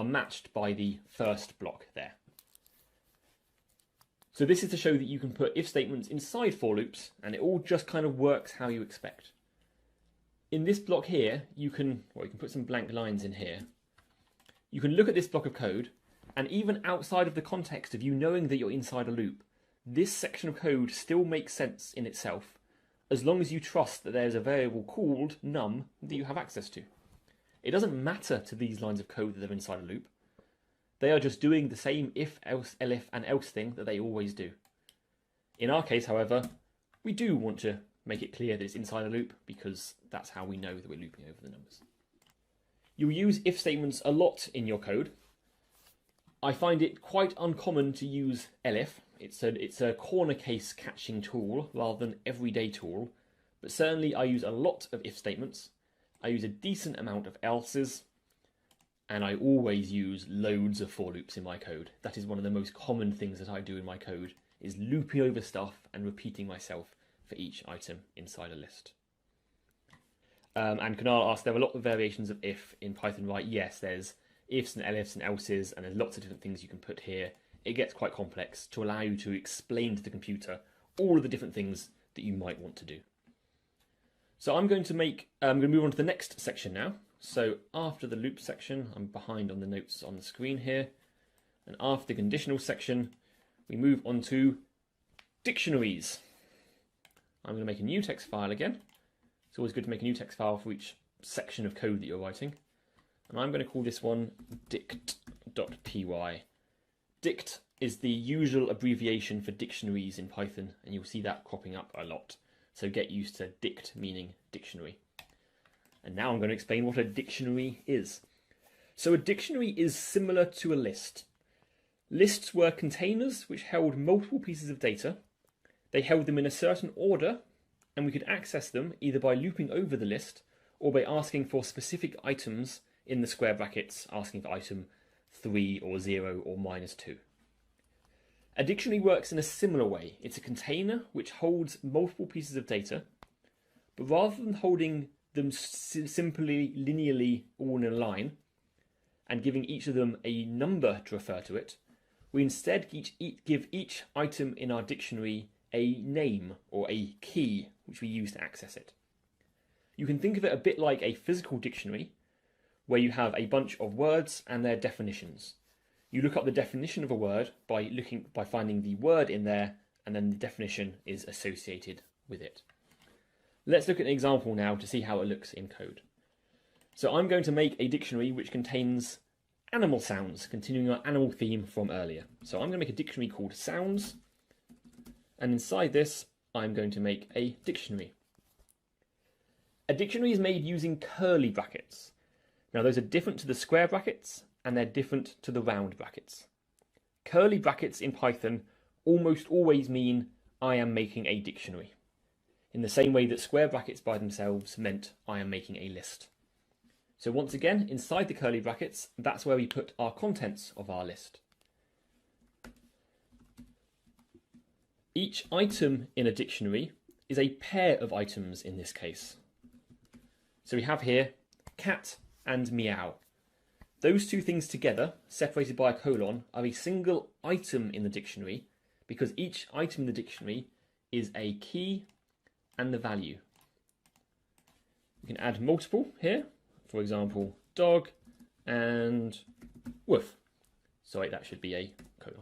matched by the first block there. So this is to show that you can put if statements inside for loops, and it all just kind of works how you expect. In this block here, you can put some blank lines in here. You can look at this block of code, and even outside of the context of you knowing that you're inside a loop, this section of code still makes sense in itself, as long as you trust that there's a variable called num that you have access to. It doesn't matter to these lines of code that they're inside a loop. They are just doing the same if, else, elif, and else thing that they always do. In our case, however, we do want to make it clear that it's inside a loop because that's how we know that we're looping over the numbers. You'll use if statements a lot in your code. I find it quite uncommon to use elif. It's a corner case catching tool rather than everyday tool, but certainly I use a lot of if statements. I use a decent amount of else's, and I always use loads of for loops in my code. That is one of the most common things that I do in my code, is looping over stuff and repeating myself for each item inside a list. And Kunal asked, there are a lot of variations of if in Python, right? Yes, there's ifs and elifs and elses, and there's lots of different things you can put here. It gets quite complex to allow you to explain to the computer all of the different things that you might want to do. So I'm going to move on to the next section now. So after the loop section, I'm behind on the notes on the screen here, and after the conditional section, we move on to dictionaries. I'm going to make a new text file again. It's always good to make a new text file for each section of code that you're writing. And I'm going to call this one dict.py. Dict is the usual abbreviation for dictionaries in Python, and you'll see that cropping up a lot. So get used to dict meaning dictionary. And now I'm going to explain what a dictionary is. So a dictionary is similar to a list. Lists were containers which held multiple pieces of data. They held them in a certain order, and we could access them either by looping over the list or by asking for specific items in the square brackets, asking for item 3 or 0 or -2. A dictionary works in a similar way. It's a container which holds multiple pieces of data, but rather than holding them simply linearly all in a line and giving each of them a number to refer to it, we instead give each item in our dictionary a name or a key which we use to access it. You can think of it a bit like a physical dictionary where you have a bunch of words and their definitions. You look up the definition of a word by finding the word in there, and then the definition is associated with it. Let's look at an example now to see how it looks in code. So I'm going to make a dictionary which contains animal sounds, continuing our animal theme from earlier. So I'm going to make a dictionary called sounds, and inside this I'm going to make a dictionary. A dictionary is made using curly brackets. Now those are different to the square brackets and they're different to the round brackets. Curly brackets in Python almost always mean I am making a dictionary, in the same way that square brackets by themselves meant I am making a list. So once again, inside the curly brackets, that's where we put our contents of our list. Each item in a dictionary is a pair of items in this case. So we have here cat and meow. Those two things together, separated by a colon, are a single item in the dictionary because each item in the dictionary is a key and the value. We can add multiple here, for example, dog and woof. Sorry, that should be a colon.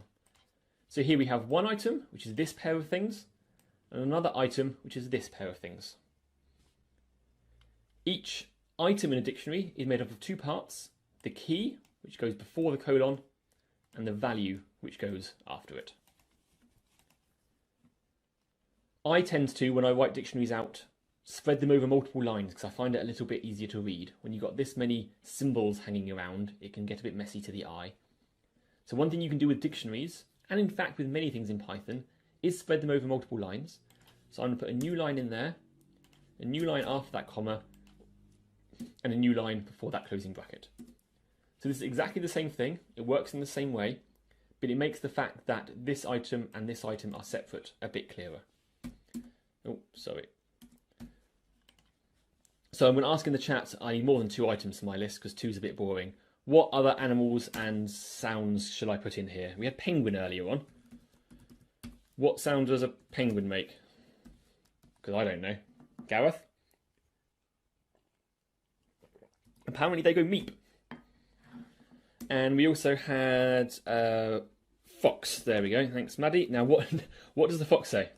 So here we have one item, which is this pair of things, and another item, which is this pair of things. Each item in a dictionary is made up of two parts, the key, which goes before the colon, and the value, which goes after it. I tend to, when I write dictionaries out, spread them over multiple lines because I find it a little bit easier to read. When you've got this many symbols hanging around, it can get a bit messy to the eye. So one thing you can do with dictionaries, and in fact with many things in Python, is spread them over multiple lines. So I'm going to put a new line in there, a new line after that comma, and a new line before that closing bracket. So this is exactly the same thing, it works in the same way, but it makes the fact that this item and this item are separate a bit clearer. Oh, sorry. So I'm going to ask in the chat, I need more than two items for my list because two is a bit boring. What other animals and sounds shall I put in here? We had penguin earlier on. What sound does a penguin make? Because I don't know. Gareth? Apparently they go meep. And we also had fox. There we go. Thanks, Maddie. Now what does the fox say?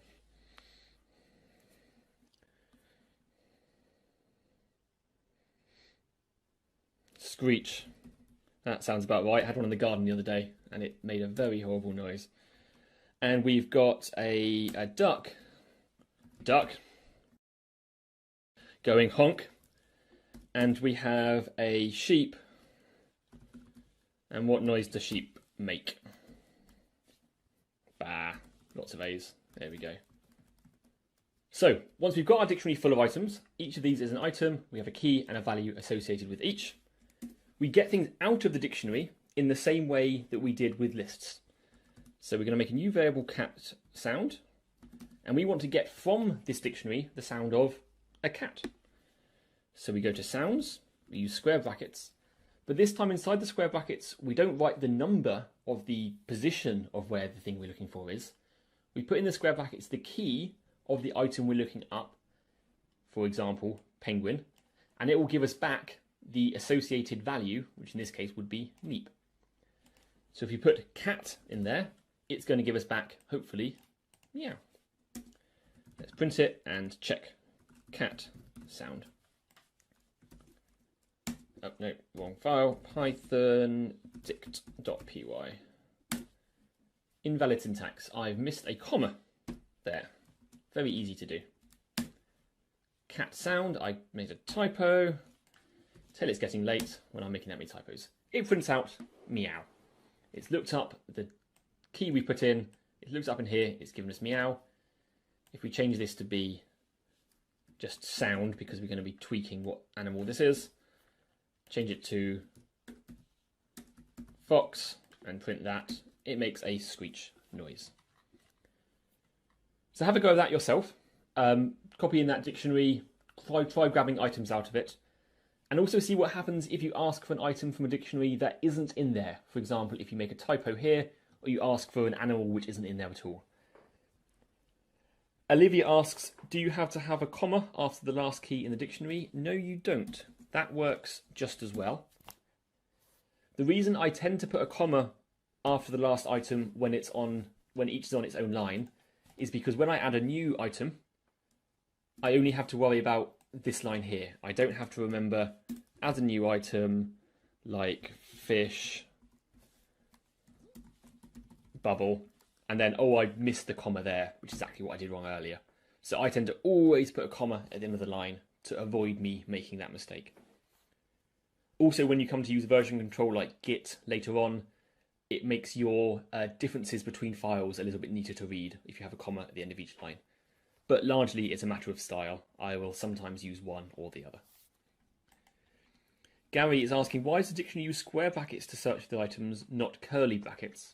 Screech. That sounds about right. I had one in the garden the other day and it made a very horrible noise. And we've got a duck. Duck. Going honk. And we have a sheep. And what noise does sheep make? Bah. Lots of A's. There we go. So, once we've got our dictionary full of items, each of these is an item, we have a key and a value associated with each. We get things out of the dictionary in the same way that we did with lists. So we're going to make a new variable cat sound, and we want to get from this dictionary the sound of a cat. So we go to sounds, we use square brackets, but this time inside the square brackets we don't write the number of the position of where the thing we're looking for is. We put in the square brackets the key of the item we're looking up, for example, penguin, and it will give us back the associated value, which in this case would be meep. So if you put cat in there, it's going to give us back, hopefully, meow. Let's print it and check. Cat sound. Oh, no, wrong file. Python dict.py. Invalid syntax. I've missed a comma there. Very easy to do. Cat sound. I made a typo. Till it's getting late when I'm making that many typos. It prints out meow. It's looked up the key we put in. It looks up in here. It's given us meow. If we change this to be just sound, because we're going to be tweaking what animal this is, change it to fox and print that, it makes a screech noise. So have a go of that yourself. Copy in that dictionary, try grabbing items out of it, and also see what happens if you ask for an item from a dictionary that isn't in there. For example, if you make a typo here, or you ask for an animal which isn't in there at all. Olivia asks, do you have to have a comma after the last key in the dictionary? No, you don't. That works just as well. The reason I tend to put a comma after the last item when each is on its own line is because when I add a new item, I only have to worry about this line here. I don't have to remember add a new item like fish, bubble, and then, oh, I missed the comma there, which is exactly what I did wrong earlier. So I tend to always put a comma at the end of the line to avoid me making that mistake. Also, when you come to use version control like Git later on, it makes your differences between files a little bit neater to read if you have a comma at the end of each line. But largely it's a matter of style. I will sometimes use one or the other. Gary is asking, why does the dictionary use square brackets to search the items, not curly brackets?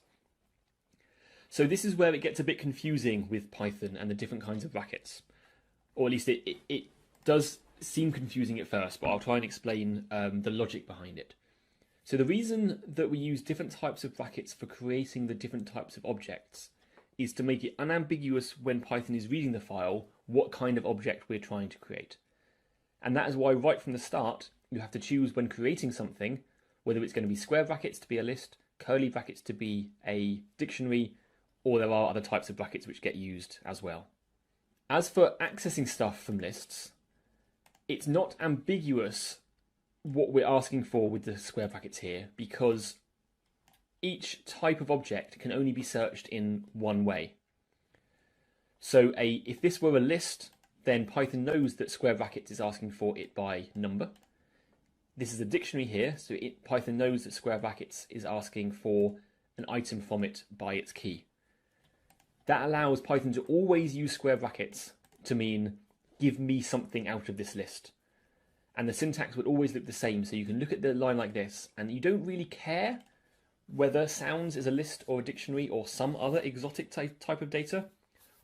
So this is where it gets a bit confusing with Python and the different kinds of brackets. Or at least it does seem confusing at first, but I'll try and explain the logic behind it. So the reason that we use different types of brackets for creating the different types of objects is to make it unambiguous when Python is reading the file what kind of object we're trying to create. And that is why right from the start you have to choose when creating something whether it's going to be square brackets to be a list, curly brackets to be a dictionary, or there are other types of brackets which get used as well. As for accessing stuff from lists, it's not ambiguous what we're asking for with the square brackets here, because each type of object can only be searched in one way. So if this were a list, then Python knows that square brackets is asking for it by number. This is a dictionary here, so Python knows that square brackets is asking for an item from it by its key. That allows Python to always use square brackets to mean give me something out of this list. And the syntax would always look the same, so you can look at the line like this and you don't really care whether sounds is a list or a dictionary or some other exotic type of data.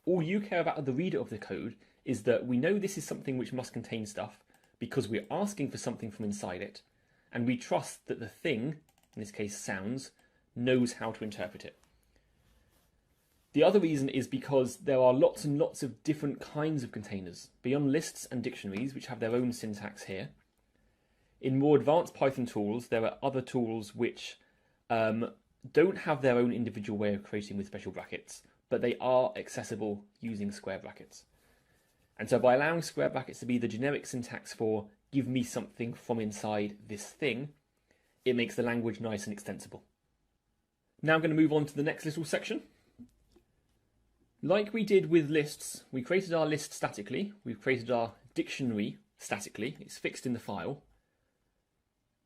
All you care about as the reader of the code is that we know this is something which must contain stuff because we're asking for something from inside it, and we trust that the thing, in this case sounds, knows how to interpret it. The other reason is because there are lots and lots of different kinds of containers, beyond lists and dictionaries, which have their own syntax here. In more advanced Python tools, there are other tools which don't have their own individual way of creating with special brackets, but they are accessible using square brackets. And so by allowing square brackets to be the generic syntax for give me something from inside this thing, it makes the language nice and extensible. Now I'm going to move on to the next little section. Like we did with lists, we created our list statically, we've created our dictionary statically, it's fixed in the file.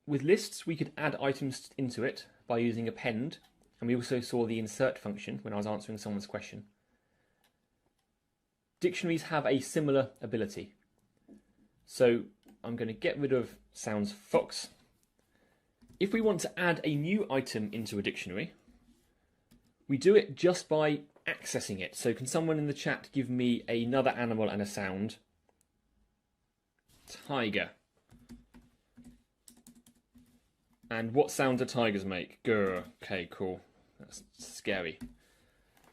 With lists we could add items into it by using append, and we also saw the insert function when I was answering someone's question. Dictionaries have a similar ability. So I'm going to get rid of sounds fox. If we want to add a new item into a dictionary, we do it just by accessing it. So can someone in the chat give me another animal and a sound? Tiger. And what sound do tigers make? Grr. Okay, cool. That's scary.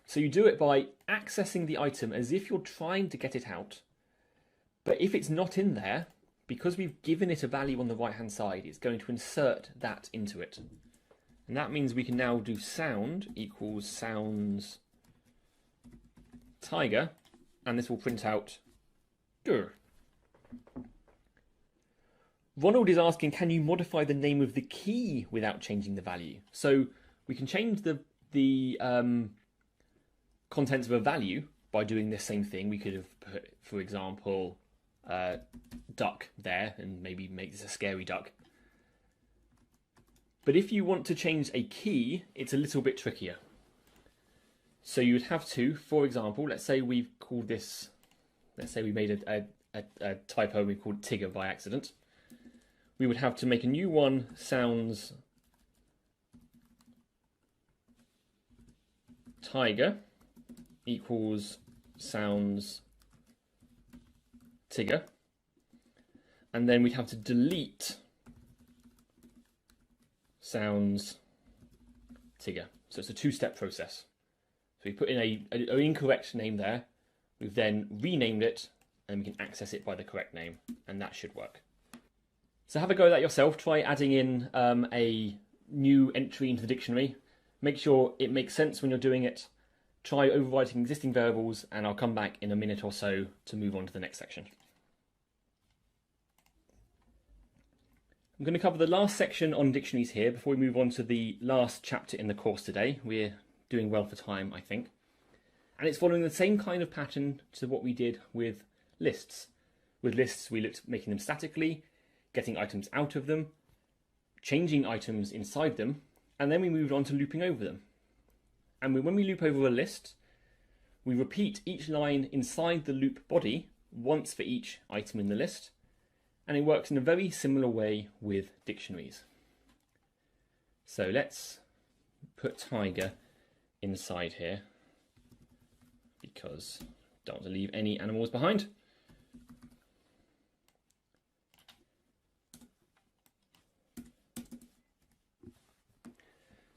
So you do it by accessing the item as if you're trying to get it out. But if it's not in there, because we've given it a value on the right hand side, it's going to insert that into it. And that means we can now do sound equals sounds tiger, and this will print out grr. Ronald is asking, can you modify the name of the key without changing the value? So we can change the contents of a value by doing this same thing. We could have put, for example, duck there and maybe make this a scary duck. But if you want to change a key, it's a little bit trickier. So you would have to, for example, let's say we've called this, let's say we made a typo, we called Tigger by accident. We would have to make a new one, sounds tiger equals sounds Tigger. And then we'd have to delete sounds Tigger. So it's a two-step process. So we put in an incorrect name there. We've then renamed it, and we can access it by the correct name, and that should work. So have a go at that yourself. Try adding in a new entry into the dictionary. Make sure it makes sense when you're doing it. Try overwriting existing variables, and I'll come back in a minute or so to move on to the next section. I'm going to cover the last section on dictionaries here before we move on to the last chapter in the course today. We're doing well for time, I think. And it's following the same kind of pattern to what we did with lists. With lists, we looked at making them statically, getting items out of them, changing items inside them, and then we moved on to looping over them. And when we loop over a list, we repeat each line inside the loop body once for each item in the list, and it works in a very similar way with dictionaries. So let's put tiger inside here because I don't want to leave any animals behind.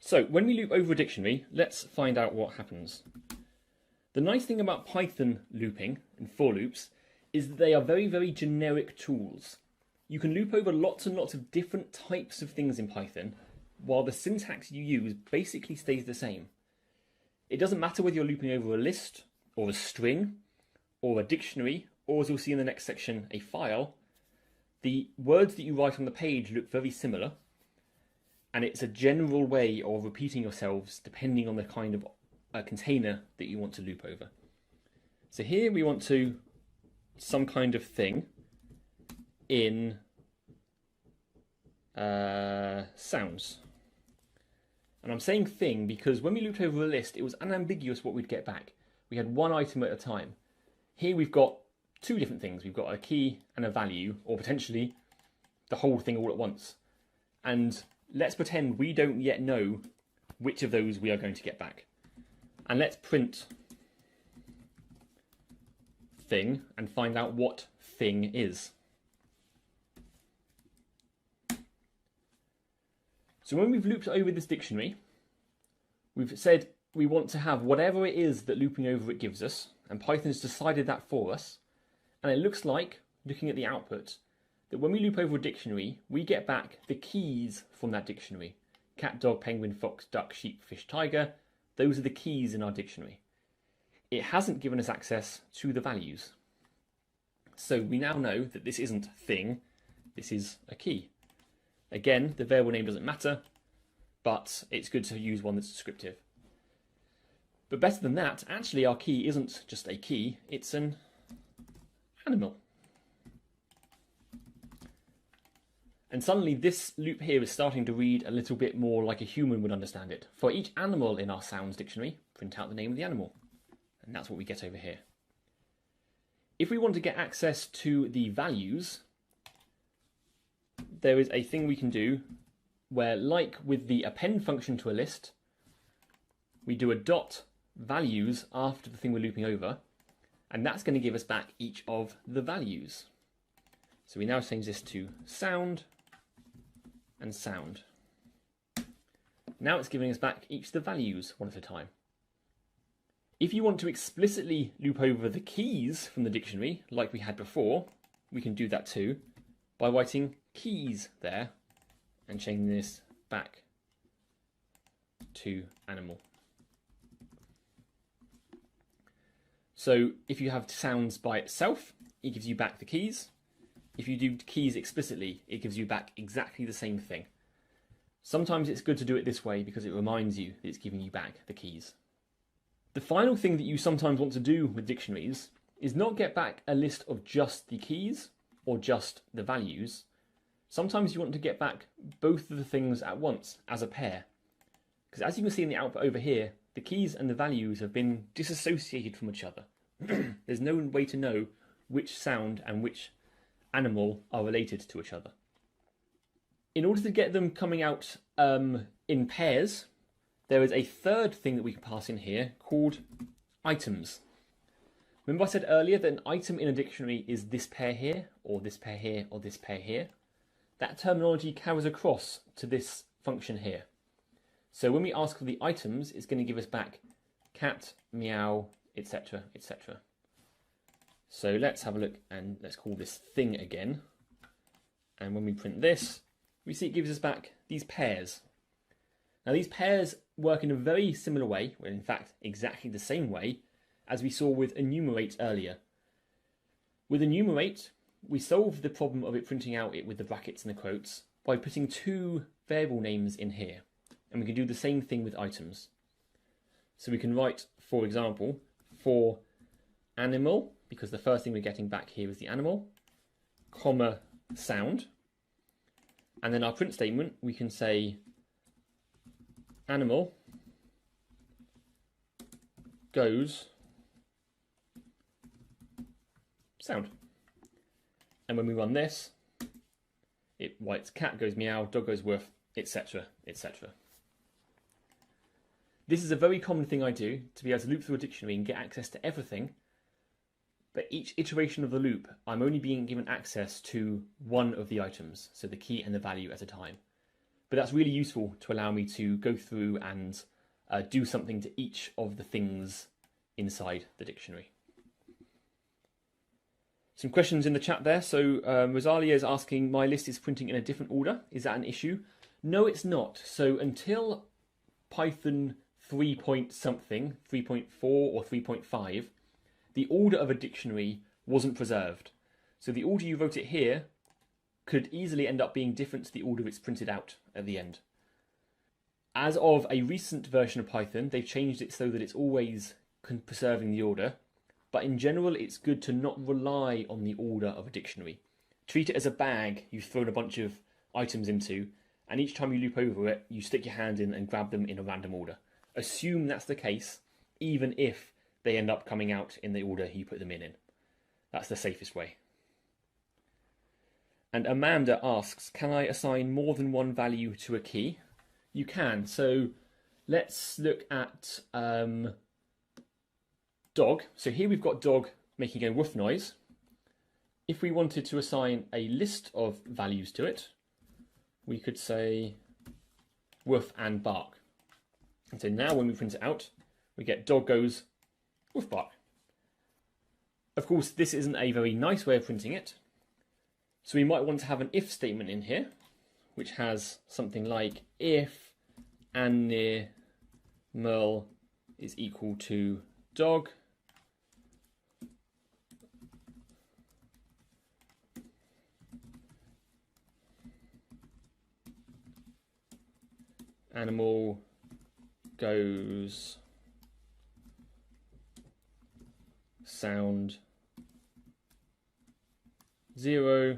So when we loop over a dictionary, let's find out what happens. The nice thing about Python looping and for loops is that they are very, very generic tools. You can loop over lots and lots of different types of things in Python, while the syntax you use basically stays the same. It doesn't matter whether you're looping over a list, or a string, or a dictionary, or as you'll see in the next section, a file. The words that you write on the page look very similar, and it's a general way of repeating yourselves depending on the kind of container that you want to loop over. So here we want to some kind of thing in sounds. And I'm saying thing because when we looped over a list, it was unambiguous what we'd get back. We had one item at a time. Here we've got two different things. We've got a key and a value, or potentially the whole thing all at once. And let's pretend we don't yet know which of those we are going to get back. And let's print thing and find out what thing is. So when we've looped over this dictionary, we've said we want to have whatever it is that looping over it gives us, and Python's decided that for us. And it looks like, looking at the output, that when we loop over a dictionary, we get back the keys from that dictionary. Cat, dog, penguin, fox, duck, sheep, fish, tiger. Those are the keys in our dictionary. It hasn't given us access to the values. So we now know that this isn't thing, this is a key. Again, the variable name doesn't matter, but it's good to use one that's descriptive. But better than that, actually our key isn't just a key, it's an animal. And suddenly this loop here is starting to read a little bit more like a human would understand it. For each animal in our sounds dictionary, print out the name of the animal. And that's what we get over here. If we want to get access to the values, there is a thing we can do where, like with the append function to a list, we do a dot values after the thing we're looping over, and that's going to give us back each of the values. So we now change this to sound and sound. Now it's giving us back each of the values one at a time. If you want to explicitly loop over the keys from the dictionary, like we had before, we can do that too by writing keys there and changing this back to animal. So if you have sounds by itself, it gives you back the keys. If you do keys explicitly, it gives you back exactly the same thing. Sometimes it's good to do it this way because it reminds you that it's giving you back the keys. The final thing that you sometimes want to do with dictionaries is not get back a list of just the keys or just the values. Sometimes you want to get back both of the things at once as a pair. Because as you can see in the output over here, the keys and the values have been disassociated from each other. There's no way to know which sound and which animal are related to each other. In order to get them coming out in pairs, there is a third thing that we can pass in here called items. Remember I said earlier that an item in a dictionary is this pair here, or this pair here, or this pair here? That terminology carries across to this function here. So when we ask for the items, it's going to give us back cat, meow, etc., etc. So let's have a look and let's call this thing again. And when we print this, we see it gives us back these pairs. Now these pairs work in a very similar way, well in fact exactly the same way, as we saw with enumerate earlier. With enumerate, we solve the problem of it printing out it with the brackets and the quotes by putting two variable names in here. And we can do the same thing with items. So we can write, for example, for animal, because the first thing we're getting back here is the animal, comma, sound. And then our print statement, we can say animal goes sound. And when we run this, it writes cat goes meow, dog goes woof, etc, etc. This is a very common thing I do to be able to loop through a dictionary and get access to everything. But each iteration of the loop, I'm only being given access to one of the items, so the key and the value at a time. But that's really useful to allow me to go through and do something to each of the things inside the dictionary. Some questions in the chat there. So Rosalia is asking, my list is printing in a different order. Is that an issue? No, it's not. So until Python 3 point something, 3.4 or 3.5, the order of a dictionary wasn't preserved. So the order you wrote it here could easily end up being different to the order it's printed out at the end. As of a recent version of Python, they've changed it so that it's always preserving the order. But in general, it's good to not rely on the order of a dictionary. Treat it as a bag you've thrown a bunch of items into, and each time you loop over it, you stick your hand in and grab them in a random order. Assume that's the case, even if they end up coming out in the order you put them in. That's the safest way. And Amanda asks, can I assign more than one value to a key? You can. So let's look at dog. So here we've got dog making a woof noise. If we wanted to assign a list of values to it, we could say woof and bark. And so now when we print it out, we get dog goes woof bark. Of course, this isn't a very nice way of printing it. So we might want to have an if statement in here, which has something like if animal is equal to dog, animal goes sound 0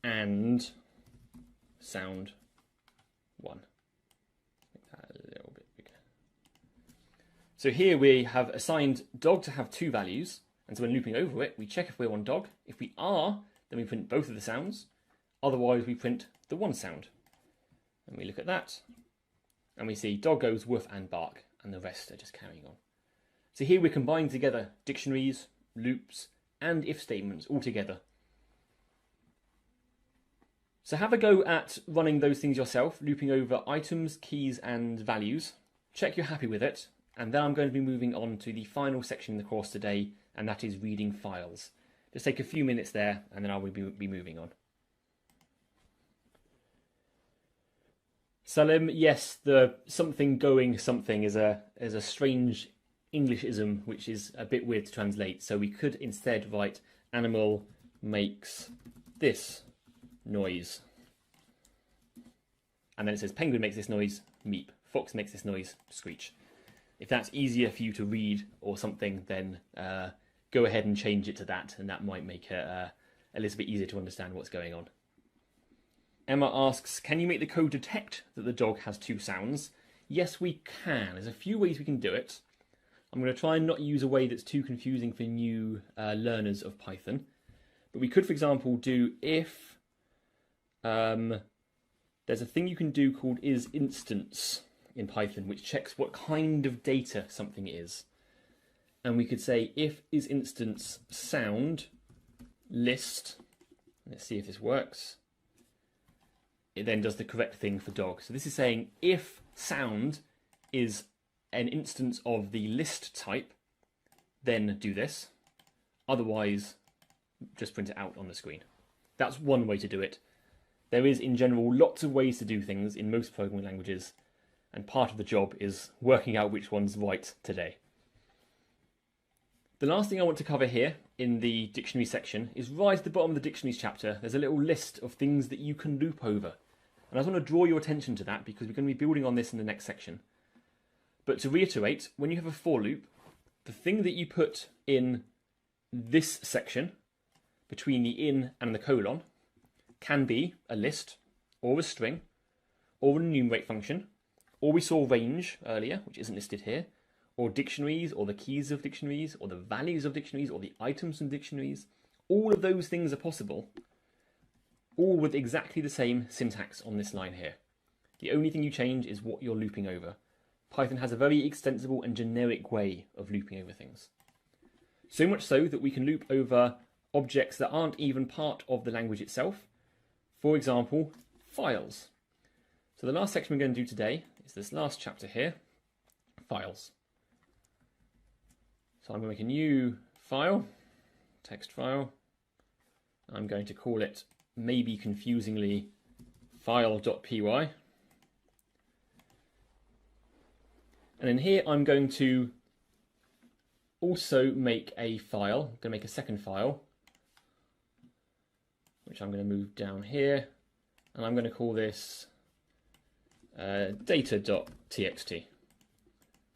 and sound 1. Make that a little bit bigger. So here we have assigned dog to have two values, and so when looping over it, we check if we're on dog. If we are, then we print both of the sounds. Otherwise, we print the one sound. And we look at that, and we see dog goes woof and bark, and the rest are just carrying on. So here we're combining together dictionaries, loops, and if statements all together. So have a go at running those things yourself, looping over items, keys, and values. Check you're happy with it, and then I'm going to be moving on to the final section of the course today, and that is reading files. Just take a few minutes there, and then I will be moving on. Salim, yes, the something going something is a strange Englishism which is a bit weird to translate. So we could instead write animal makes this noise. And then it says penguin makes this noise, meep. Fox makes this noise, screech. If that's easier for you to read or something, then go ahead and change it to that, and that might make it a little bit easier to understand what's going on. Emma asks, can you make the code detect that the dog has two sounds? Yes, we can. There's a few ways we can do it. I'm going to try and not use a way that's too confusing for new learners of Python. But we could, for example, do if there's a thing you can do called isInstance in Python, which checks what kind of data something is. And we could say if isInstance sound list. Let's see if this works. It then does the correct thing for dog. So this is saying if sound is an instance of the list type, then do this. Otherwise, just print it out on the screen. That's one way to do it. There is, in general, lots of ways to do things in most programming languages, and part of the job is working out which one's right today. The last thing I want to cover here in the dictionary section is right at the bottom of the dictionaries chapter. There's a little list of things that you can loop over. And I just want to draw your attention to that because we're going to be building on this in the next section. But to reiterate, when you have a for loop, the thing that you put in this section between the in and the colon can be a list, or a string, or an enumerate function, or we saw range earlier, which isn't listed here, or dictionaries, or the keys of dictionaries, or the values of dictionaries, or the items of dictionaries. All of those things are possible, all with exactly the same syntax on this line here. The only thing you change is what you're looping over. Python has a very extensible and generic way of looping over things. So much so that we can loop over objects that aren't even part of the language itself. For example, files. So the last section we're going to do today is this last chapter here, files. So I'm going to make a new file, text file. I'm going to call it, maybe confusingly, file.py. And in here I'm going to also make a file. I'm going to make a second file, which I'm going to move down here. And I'm going to call this data.txt.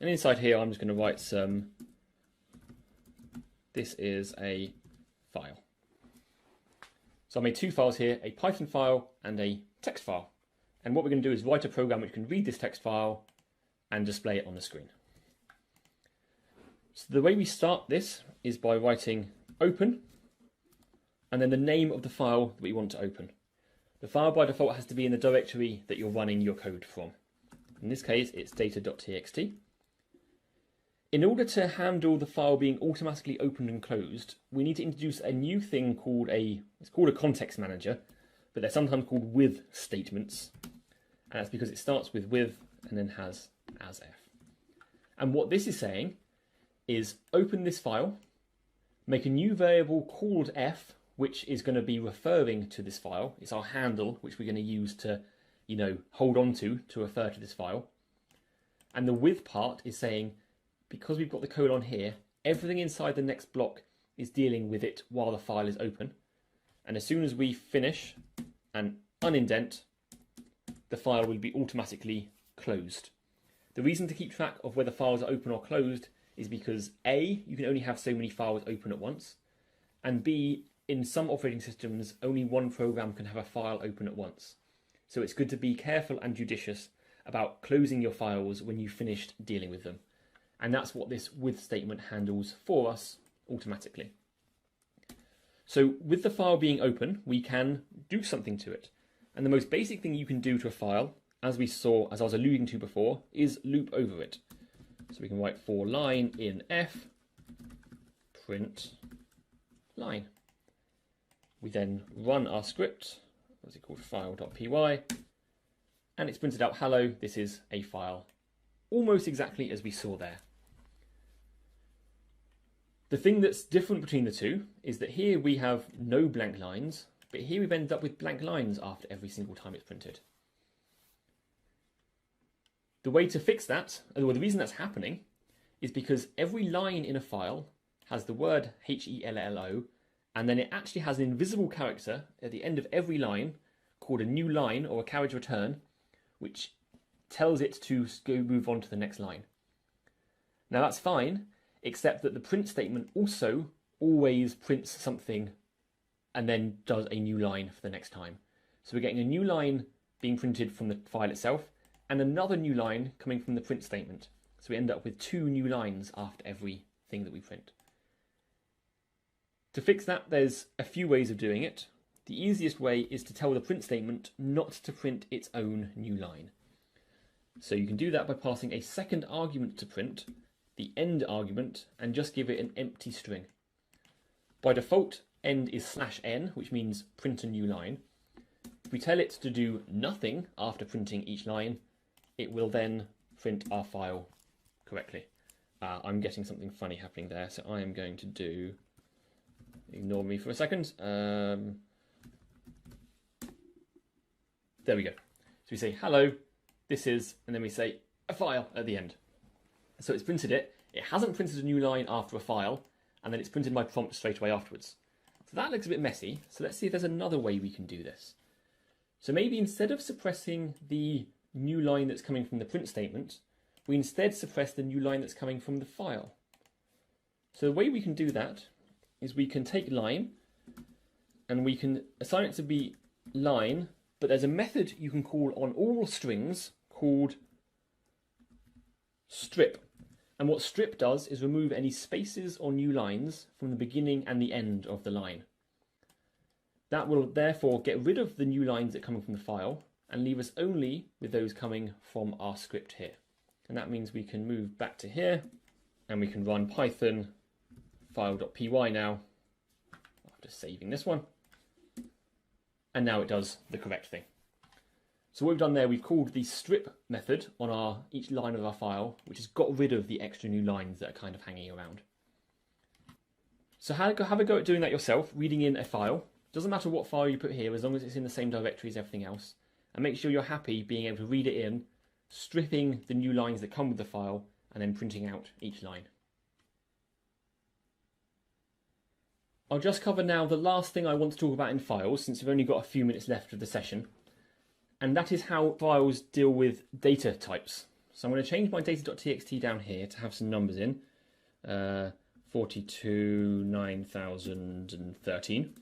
And inside here I'm just going to write some, this is a file. So I made two files here, a Python file and a text file. And what we're going to do is write a program which can read this text file and display it on the screen. So the way we start this is by writing open and then the name of the file that we want to open. The file by default has to be in the directory that you're running your code from. In this case, it's data.txt. In order to handle the file being automatically opened and closed, we need to introduce a new thing called it's called a context manager, but they're sometimes called with statements. And that's because it starts with and then has as f. And what this is saying is open this file, make a new variable called f, which is going to be referring to this file. It's our handle, which we're going to use to, hold on to refer to this file. And the with part is saying, because we've got the colon here, everything inside the next block is dealing with it while the file is open. And as soon as we finish and unindent, the file will be automatically closed. The reason to keep track of whether files are open or closed is because A, you can only have so many files open at once, and B, in some operating systems, only one program can have a file open at once. So it's good to be careful and judicious about closing your files when you've finished dealing with them. And that's what this with statement handles for us automatically. So with the file being open, we can do something to it. And the most basic thing you can do to a file, as we saw, as I was alluding to before, is loop over it. So we can write for line in f, print line. We then run our script, what's it called, file.py, and it's printed out, hello, this is a file, almost exactly as we saw there. The thing that's different between the two is that here we have no blank lines, but here we've ended up with blank lines after every single time it's printed. The way to fix that, or the reason that's happening, is because every line in a file has the word HELLO, and then it actually has an invisible character at the end of every line called a new line or a carriage return, which tells it to go move on to the next line. Now that's fine, except that the print statement also always prints something and then does a new line for the next time. So we're getting a new line being printed from the file itself and another new line coming from the print statement. So we end up with two new lines after every thing that we print. To fix that, there's a few ways of doing it. The easiest way is to tell the print statement not to print its own new line. So you can do that by passing a second argument to print, the end argument, and just give it an empty string. By default, end is /n, which means print a new line. If we tell it to do nothing after printing each line, it will then print our file correctly. I'm getting something funny happening there, so I am going to do, ignore me for a second. There we go. So we say, hello, this is, and then we say a file at the end. So it's printed it. It hasn't printed a new line after a file, and then it's printed my prompt straight away afterwards. So that looks a bit messy. So let's see if there's another way we can do this. So maybe instead of suppressing the new line that's coming from the print statement, we instead suppress the new line that's coming from the file. So the way we can do that is we can take line, and we can assign it to be line, but there's a method you can call on all strings called strip. And what strip does is remove any spaces or new lines from the beginning and the end of the line. That will therefore get rid of the new lines that are coming from the file and leave us only with those coming from our script here. And that means we can move back to here and we can run python file.py now after saving this one. And now it does the correct thing. So what we've done there, we've called the strip method on each line of our file, which has got rid of the extra new lines that are kind of hanging around. So have a go at doing that yourself, reading in a file. Doesn't matter what file you put here, as long as it's in the same directory as everything else. And make sure you're happy being able to read it in, stripping the new lines that come with the file, and then printing out each line. I'll just cover now the last thing I want to talk about in files, since we've only got a few minutes left of the session. And that is how files deal with data types. So I'm going to change my data.txt down here to have some numbers in. 42, 9013.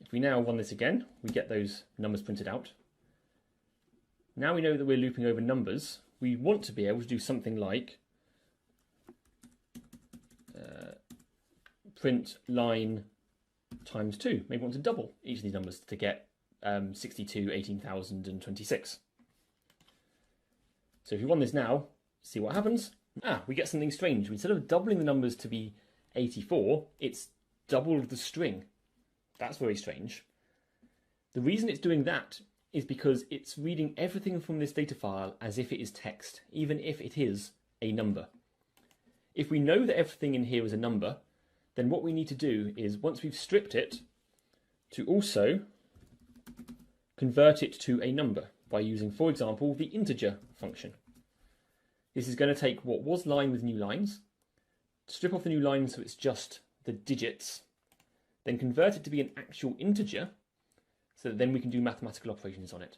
If we now run this again, we get those numbers printed out. Now we know that we're looping over numbers. We want to be able to do something like print line times 2. Maybe we want to double each of these numbers to get 62, 18,026. So if we run this now, see what happens. We get something strange. Instead of doubling the numbers to be 84, it's doubled the string. That's very strange. The reason it's doing that is because it's reading everything from this data file as if it is text, even if it is a number. If we know that everything in here is a number, then what we need to do is, once we've stripped it, to also convert it to a number by using, for example, the integer function. This is going to take what was line with new lines, strip off the new lines so it's just the digits, then convert it to be an actual integer, so that then we can do mathematical operations on it.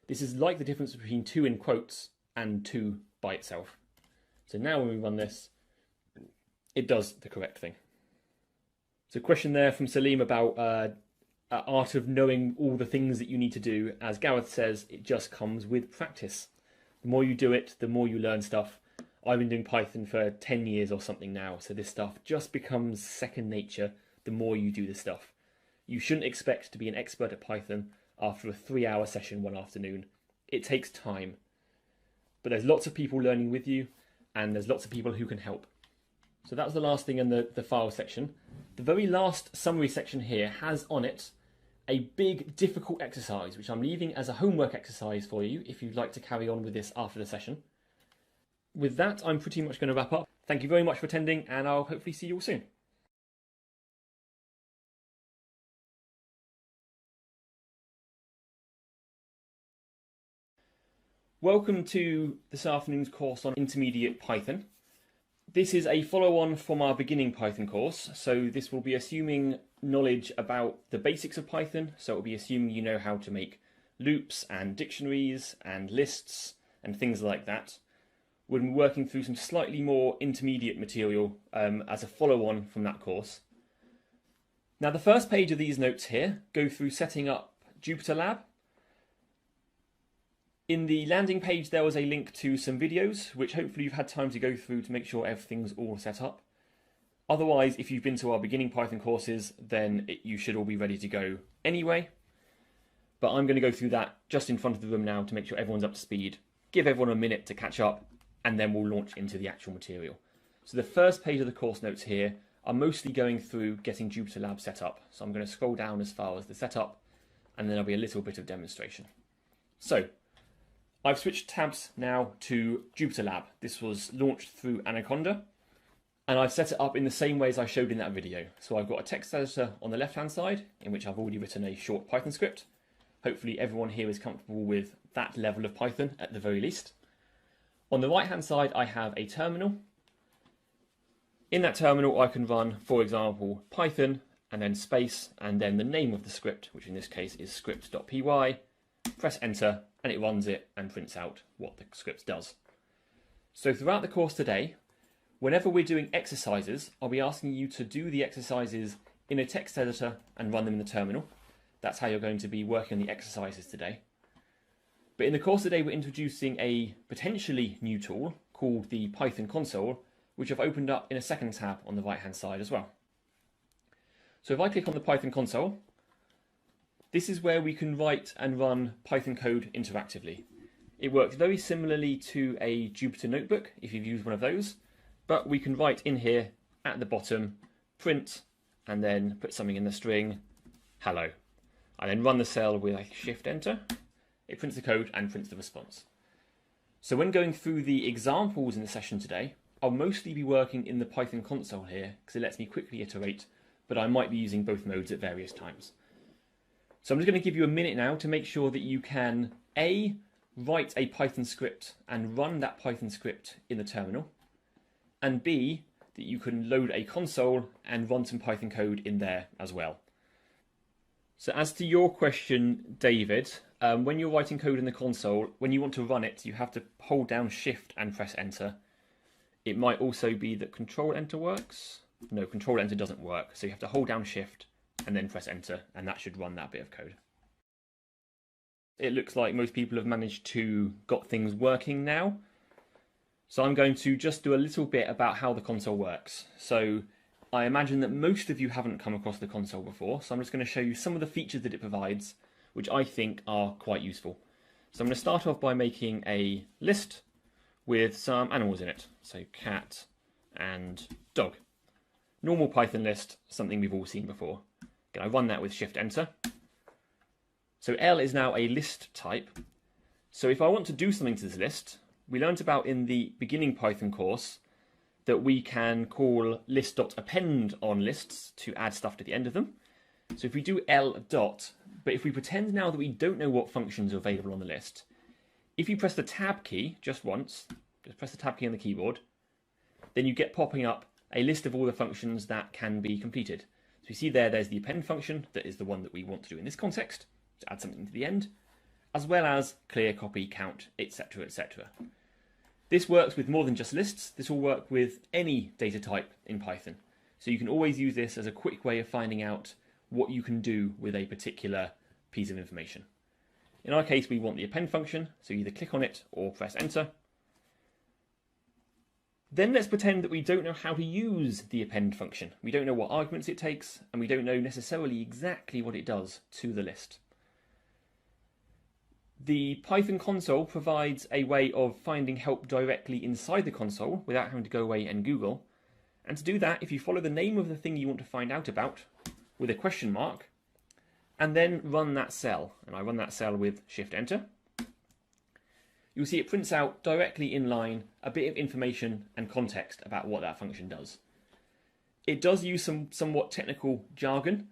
This is like the difference between 2 in quotes and 2 by itself. So now when we run this, it does the correct thing. So a question there from Salim about art of knowing all the things that you need to do. As Gareth says, it just comes with practice. The more you do it, the more you learn stuff. I've been doing Python for 10 years or something now, so this stuff just becomes second nature the more you do this stuff. You shouldn't expect to be an expert at Python after a 3-hour session one afternoon. It takes time. But there's lots of people learning with you, and there's lots of people who can help. So that was the last thing in the file section. The very last summary section here has on it a big difficult exercise, which I'm leaving as a homework exercise for you if you'd like to carry on with this after the session. With that, I'm pretty much going to wrap up. Thank you very much for attending, and I'll hopefully see you all soon. Welcome to this afternoon's course on Intermediate Python. This is a follow-on from our beginning Python course, so this will be assuming knowledge about the basics of Python, so it will be assuming you know how to make loops and dictionaries and lists and things like that. We'll be working through some slightly more intermediate material as a follow-on from that course. Now the first page of these notes here go through setting up JupyterLab. In the landing page there was a link to some videos, which hopefully you've had time to go through to make sure everything's all set up. Otherwise, if you've been to our beginning Python courses, then you should all be ready to go anyway. But I'm going to go through that just in front of the room now to make sure everyone's up to speed, give everyone a minute to catch up, and then we'll launch into the actual material. So the first page of the course notes here are mostly going through getting JupyterLab set up. So I'm going to scroll down as far as the setup, and then there'll be a little bit of demonstration. So I've switched tabs now to JupyterLab. This was launched through Anaconda, and I've set it up in the same way as I showed in that video. So I've got a text editor on the left-hand side, in which I've already written a short Python script. Hopefully everyone here is comfortable with that level of Python at the very least. On the right-hand side, I have a terminal. In that terminal, I can run, for example, Python, and then space, and then the name of the script, which in this case is script.py. Press enter, and it runs it and prints out what the script does. So throughout the course today, whenever we're doing exercises, I'll be asking you to do the exercises in a text editor and run them in the terminal. That's how you're going to be working on the exercises today. But in the course today, we're introducing a potentially new tool called the Python console, which I've opened up in a second tab on the right-hand side as well. So if I click on the Python console, this is where we can write and run Python code interactively. It works very similarly to a Jupyter Notebook, if you've used one of those, but we can write in here at the bottom, print, and then put something in the string, hello. I then run the cell with a Shift Enter. It prints the code and prints the response. So when going through the examples in the session today, I'll mostly be working in the Python console here because it lets me quickly iterate, but I might be using both modes at various times. So I'm just going to give you a minute now to make sure that you can A, write a Python script and run that Python script in the terminal, and B, that you can load a console and run some Python code in there as well. So as to your question, David, when you're writing code in the console, when you want to run it, you have to hold down Shift and press Enter. It might also be that Control Enter works. No, Control Enter doesn't work. So you have to hold down Shift and then press Enter, and that should run that bit of code. It looks like most people have managed to got things working now. So I'm going to just do a little bit about how the console works. So I imagine that most of you haven't come across the console before, so I'm just going to show you some of the features that it provides, which I think are quite useful. So I'm going to start off by making a list with some animals in it. So cat and dog. Normal Python list, something we've all seen before. Can I run that with Shift Enter? So L is now a list type. So if I want to do something to this list, we learnt about in the beginning Python course that we can call list.append on lists to add stuff to the end of them. So if we do L dot, but if we pretend now that we don't know what functions are available on the list, if you press the tab key just once, just press the tab key on the keyboard, then you get popping up a list of all the functions that can be completed. So you see there's the append function, that is the one that we want to do in this context, to add something to the end, as well as clear, copy, count, etc., etc. This works with more than just lists. This will work with any data type in Python. So you can always use this as a quick way of finding out what you can do with a particular piece of information. In our case, we want the append function, so either click on it or press enter. Then let's pretend that we don't know how to use the append function. We don't know what arguments it takes, and we don't know necessarily exactly what it does to the list. The Python console provides a way of finding help directly inside the console without having to go away and Google. And to do that, if you follow the name of the thing you want to find out about with a question mark, and then run that cell, and I run that cell with Shift Enter, you'll see it prints out directly in line a bit of information and context about what that function does. It does use some somewhat technical jargon,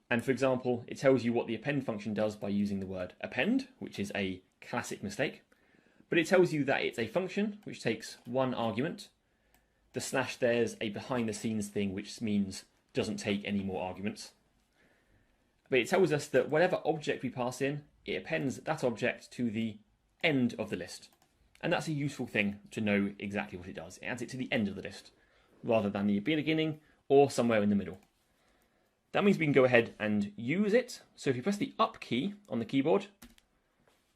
and for example, it tells you what the append function does by using the word append, which is a classic mistake. But it tells you that it's a function which takes one argument. The slash there's a behind the scenes thing, which means doesn't take any more arguments. But it tells us that whatever object we pass in, it appends that object to the end of the list. And that's a useful thing to know exactly what it does. It adds it to the end of the list, rather than the beginning or somewhere in the middle. That means we can go ahead and use it. So if you press the up key on the keyboard,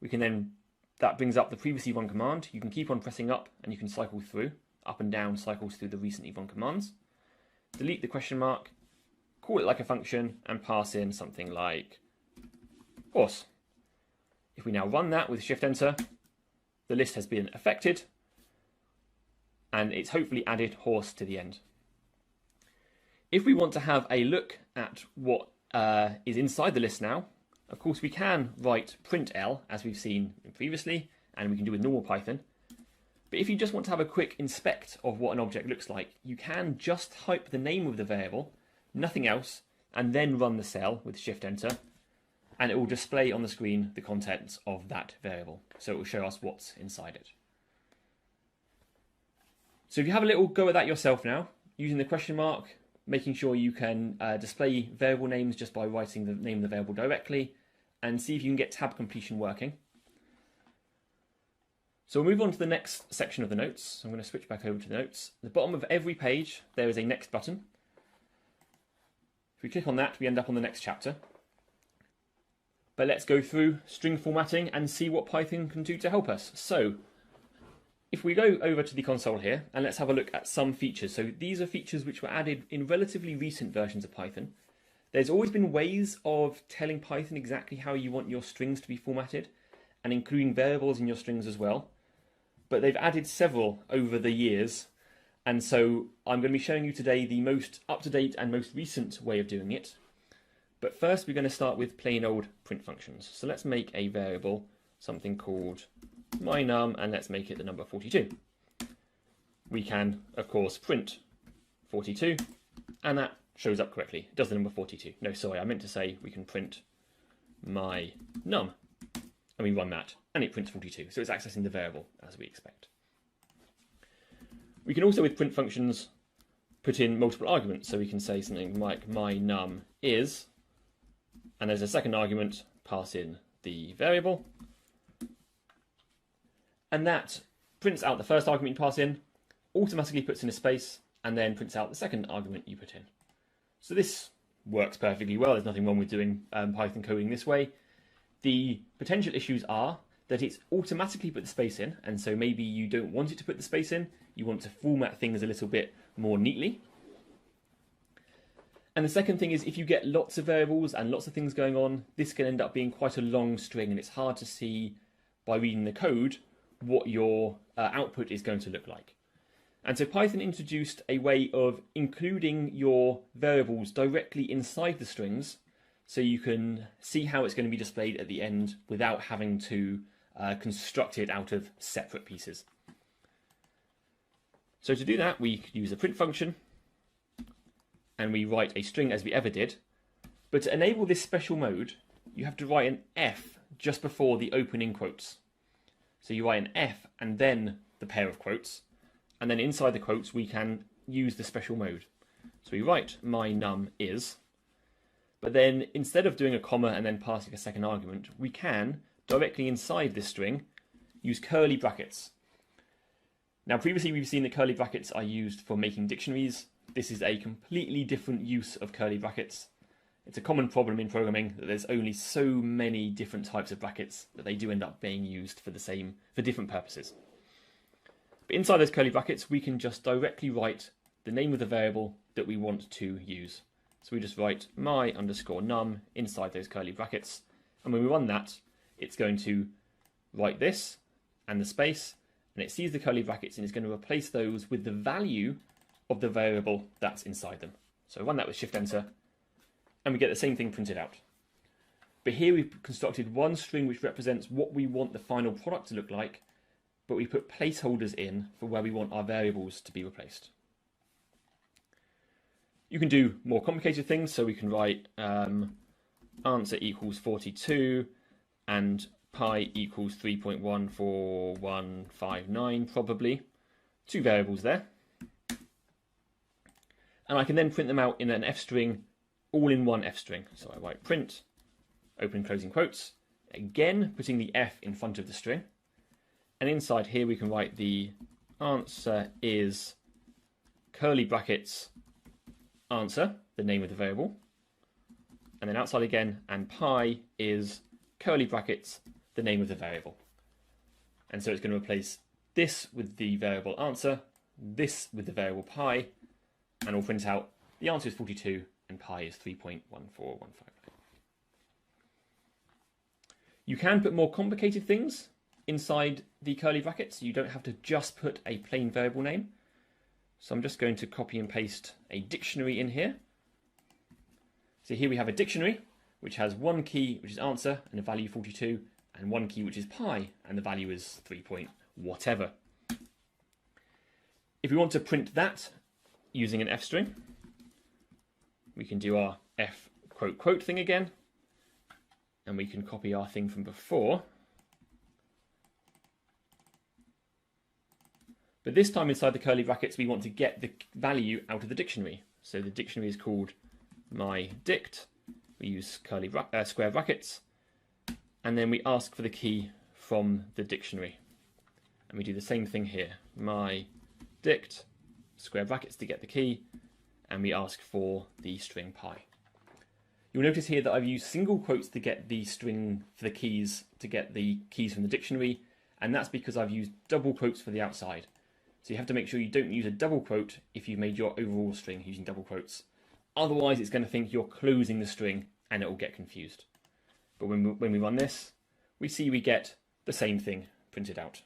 we can then, that brings up the previously run command. You can keep on pressing up and you can cycle through. Up and down cycles through the recently run commands. Delete the question mark, call it like a function, and pass in something like horse. If we now run that with Shift Enter, the list has been affected, and it's hopefully added horse to the end. If we want to have a look at what is inside the list now, of course we can write print L, as we've seen previously, and we can do with normal Python. But if you just want to have a quick inspect of what an object looks like, you can just type the name of the variable, nothing else, and then run the cell with Shift Enter, and it will display on the screen the contents of that variable. So it will show us what's inside it. So if you have a little go at that yourself now, using the question mark, making sure you can display variable names just by writing the name of the variable directly, and see if you can get tab completion working. So we'll move on to the next section of the notes. I'm going to switch back over to the notes. At the bottom of every page, there is a next button. If we click on that, we end up on the next chapter. But let's go through string formatting and see what Python can do to help us. So if we go over to the console here, and let's have a look at some features. So these are features which were added in relatively recent versions of Python. There's always been ways of telling Python exactly how you want your strings to be formatted, and including variables in your strings as well. But they've added several over the years, and so I'm going to be showing you today the most up-to-date and most recent way of doing it. But first we're going to start with plain old print functions. So let's make a variable, something called mynum, and let's make it the number 42. We can, of course, print 42, and that shows up correctly. It does the number 42. No, sorry, I meant to say we can print mynum, and we run that, and it prints 42. So it's accessing the variable as we expect. We can also, with print functions, put in multiple arguments. So we can say something like mynum is, and as a second argument, pass in the variable. And that prints out the first argument you pass in, automatically puts in a space, and then prints out the second argument you put in. So this works perfectly well. There's nothing wrong with doing Python coding this way. The potential issues are that it's automatically put the space in, and so maybe you don't want it to put the space in. You want to format things a little bit more neatly. And the second thing is, if you get lots of variables and lots of things going on, this can end up being quite a long string, and it's hard to see by reading the code what your output is going to look like. And so Python introduced a way of including your variables directly inside the strings, so you can see how it's going to be displayed at the end without having to construct it out of separate pieces. So to do that, we use a print function, and we write a string as we ever did. But to enable this special mode, you have to write an F just before the opening quotes. So you write an F and then the pair of quotes, and then inside the quotes we can use the special mode. So we write mynum is, but then instead of doing a comma and then passing a second argument, we can, directly inside this string, use curly brackets. Now previously we've seen that curly brackets are used for making dictionaries. This is a completely different use of curly brackets. It's a common problem in programming that there's only so many different types of brackets that they do end up being used for different purposes. But inside those curly brackets, we can just directly write the name of the variable that we want to use. So we just write my_num inside those curly brackets, and when we run that, it's going to write this and the space, and it sees the curly brackets and it's going to replace those with the value of the variable that's inside them. So run that with Shift Enter, and we get the same thing printed out. But here we've constructed one string which represents what we want the final product to look like, but we put placeholders in for where we want our variables to be replaced. You can do more complicated things, so we can write answer equals 42 and pi equals 3.14159 probably. Two variables there. And I can then print them out in an F string, all in one F string. So I write print, open closing quotes, again putting the F in front of the string. And inside here we can write the answer is curly brackets answer, the name of the variable. And then outside again, and pi is curly brackets, the name of the variable. And so it's going to replace this with the variable answer, this with the variable pi, and we'll print out the answer is 42 and pi is 3.14159. You can put more complicated things inside the curly brackets. You don't have to just put a plain variable name. So I'm just going to copy and paste a dictionary in here. So here we have a dictionary which has one key, which is answer, and a value 42, and one key which is pi, and the value is 3 point whatever. If we want to print that using an F string, we can do our F quote quote thing again, and we can copy our thing from before. But this time inside the curly brackets, we want to get the value out of the dictionary. So the dictionary is called myDict. We use square brackets, and then we ask for the key from the dictionary. And we do the same thing here. myDict, square brackets to get the key, and we ask for the string pi. You'll notice here that I've used single quotes to get the string for the keys, to get the keys from the dictionary, and that's because I've used double quotes for the outside. So you have to make sure you don't use a double quote if you've made your overall string using double quotes. Otherwise, it's going to think you're closing the string and it will get confused. But when we run this, we see we get the same thing printed out.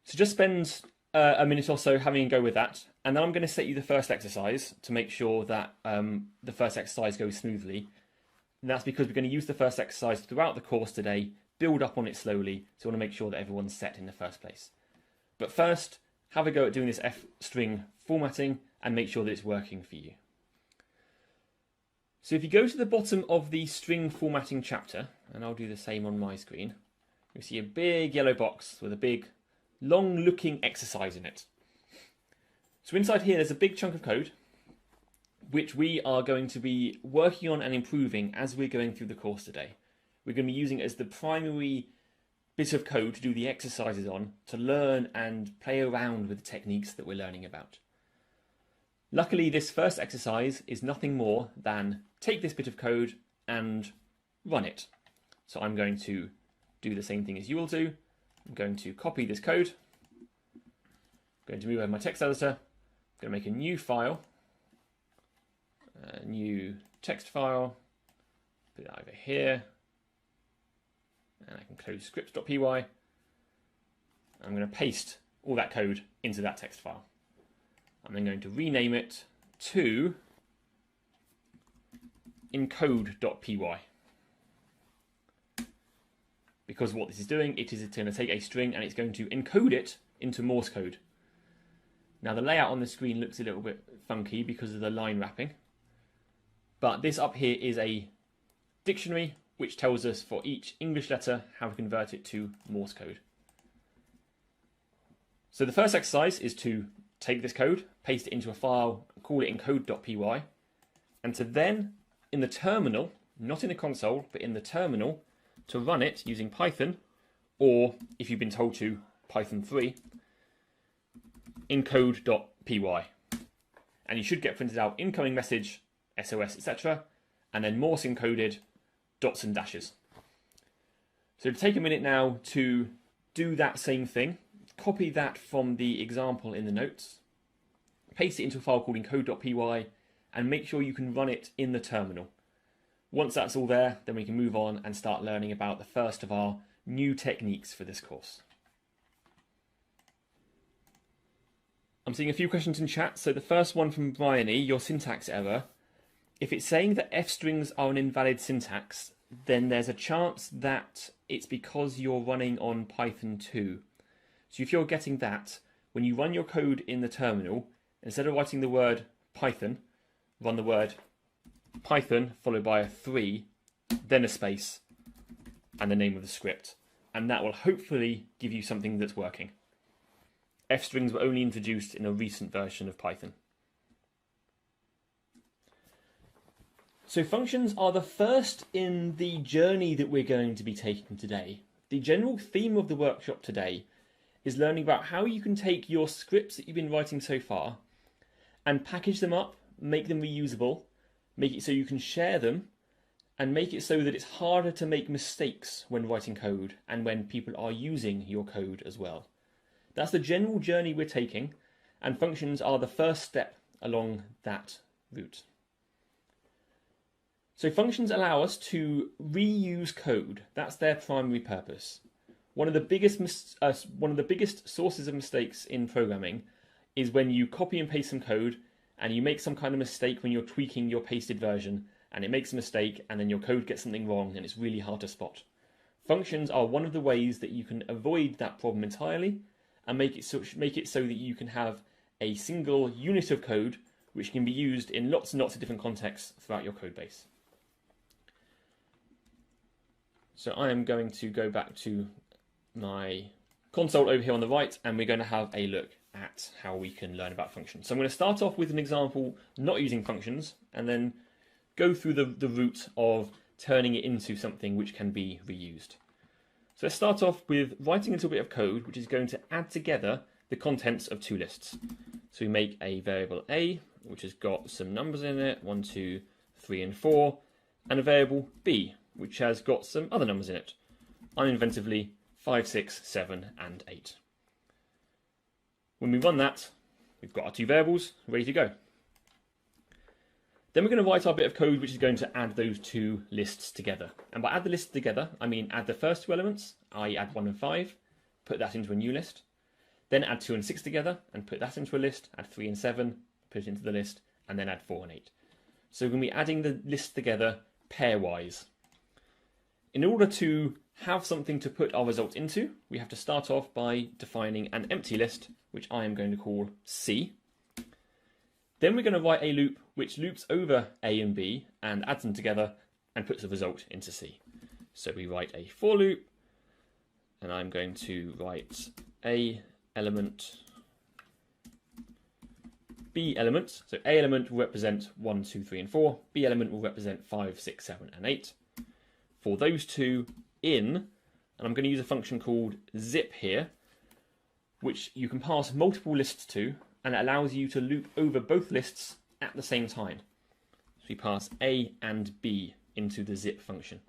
So just spend a minute or so having a go with that, and then I'm going to set you the first exercise to make sure that the first exercise goes smoothly. And that's because we're going to use the first exercise throughout the course today, build up on it slowly, so we want to make sure that everyone's set in the first place. But first, have a go at doing this F string formatting and make sure that it's working for you. So if you go to the bottom of the string formatting chapter, and I'll do the same on my screen, you'll see a big yellow box with a big long looking exercise in it. So inside here there's a big chunk of code which we are going to be working on and improving as we're going through the course today. We're going to be using it as the primary bit of code to do the exercises on, to learn and play around with the techniques that we're learning about. Luckily, this first exercise is nothing more than take this bit of code and run it. So I'm going to do the same thing as you will do. I'm going to copy this code. I'm going to move over my text editor. I'm going to make a new file, a new text file, put it over here, and I can close scripts.py. I'm going to paste all that code into that text file. I'm then going to rename it to encode.py. Because what this is doing, it is going to take a string and it's going to encode it into Morse code. Now the layout on the screen looks a little bit funky because of the line wrapping. But this up here is a dictionary which tells us for each English letter how to convert it to Morse code. So the first exercise is to take this code, paste it into a file, call it encode.py, and to then, in the terminal, not in the console, but in the terminal, to run it using Python, or if you've been told to, Python 3, encode.py. And you should get printed out incoming message, SOS, etc., and then Morse encoded dots and dashes. So take a minute now to do that same thing. Copy that from the example in the notes, paste it into a file called encode.py, and make sure you can run it in the terminal. Once that's all there, then we can move on and start learning about the first of our new techniques for this course. I'm seeing a few questions in chat. So the first one from Bryony, your syntax error. If it's saying that F strings are an invalid syntax, then there's a chance that it's because you're running on Python 2. So if you're getting that, when you run your code in the terminal, instead of writing the word Python, run the word Python followed by a 3, then a space, and the name of the script. And that will hopefully give you something that's working. F strings were only introduced in a recent version of Python. So functions are the first in the journey that we're going to be taking today. The general theme of the workshop today is learning about how you can take your scripts that you've been writing so far and package them up, make them reusable, make it so you can share them, and make it so that it's harder to make mistakes when writing code and when people are using your code as well. That's the general journey we're taking, and functions are the first step along that route. So functions allow us to reuse code. That's their primary purpose. One of the biggest sources of mistakes in programming is when you copy and paste some code and you make some kind of mistake when you're tweaking your pasted version, and it makes a mistake and then your code gets something wrong and it's really hard to spot. Functions are one of the ways that you can avoid that problem entirely and make it so that you can have a single unit of code which can be used in lots and lots of different contexts throughout your code base. So I am going to go back to my console over here on the right, and we're going to have a look at how we can learn about functions. So I'm going to start off with an example not using functions, and then go through the route of turning it into something which can be reused. So let's start off with writing a little bit of code which is going to add together the contents of two lists. So we make a variable A which has got some numbers in it, 1, 2, 3, and 4, and a variable b, which has got some other numbers in it, uninventively 5, 6, 7, and 8. When we run that, we've got our two variables ready to go. Then we're going to write our bit of code which is going to add those two lists together. And by add the lists together, I mean add the first two elements, i.e. add 1 and 5, put that into a new list. Then add 2 and 6 together and put that into a list, add 3 and 7, put it into the list, and then add 4 and 8. So we're going to be adding the lists together pairwise. In order to have something to put our result into, we have to start off by defining an empty list, which I am going to call C. Then we're going to write a loop which loops over A and B and adds them together and puts the result into C. So we write a for loop, and I'm going to write A element, B element. So A element will represent 1, 2, 3, and 4. B element will represent 5, 6, 7, and 8. For those two in, and I'm going to use a function called zip here, which you can pass multiple lists to, and it allows you to loop over both lists at the same time. So we pass A and B into the zip function.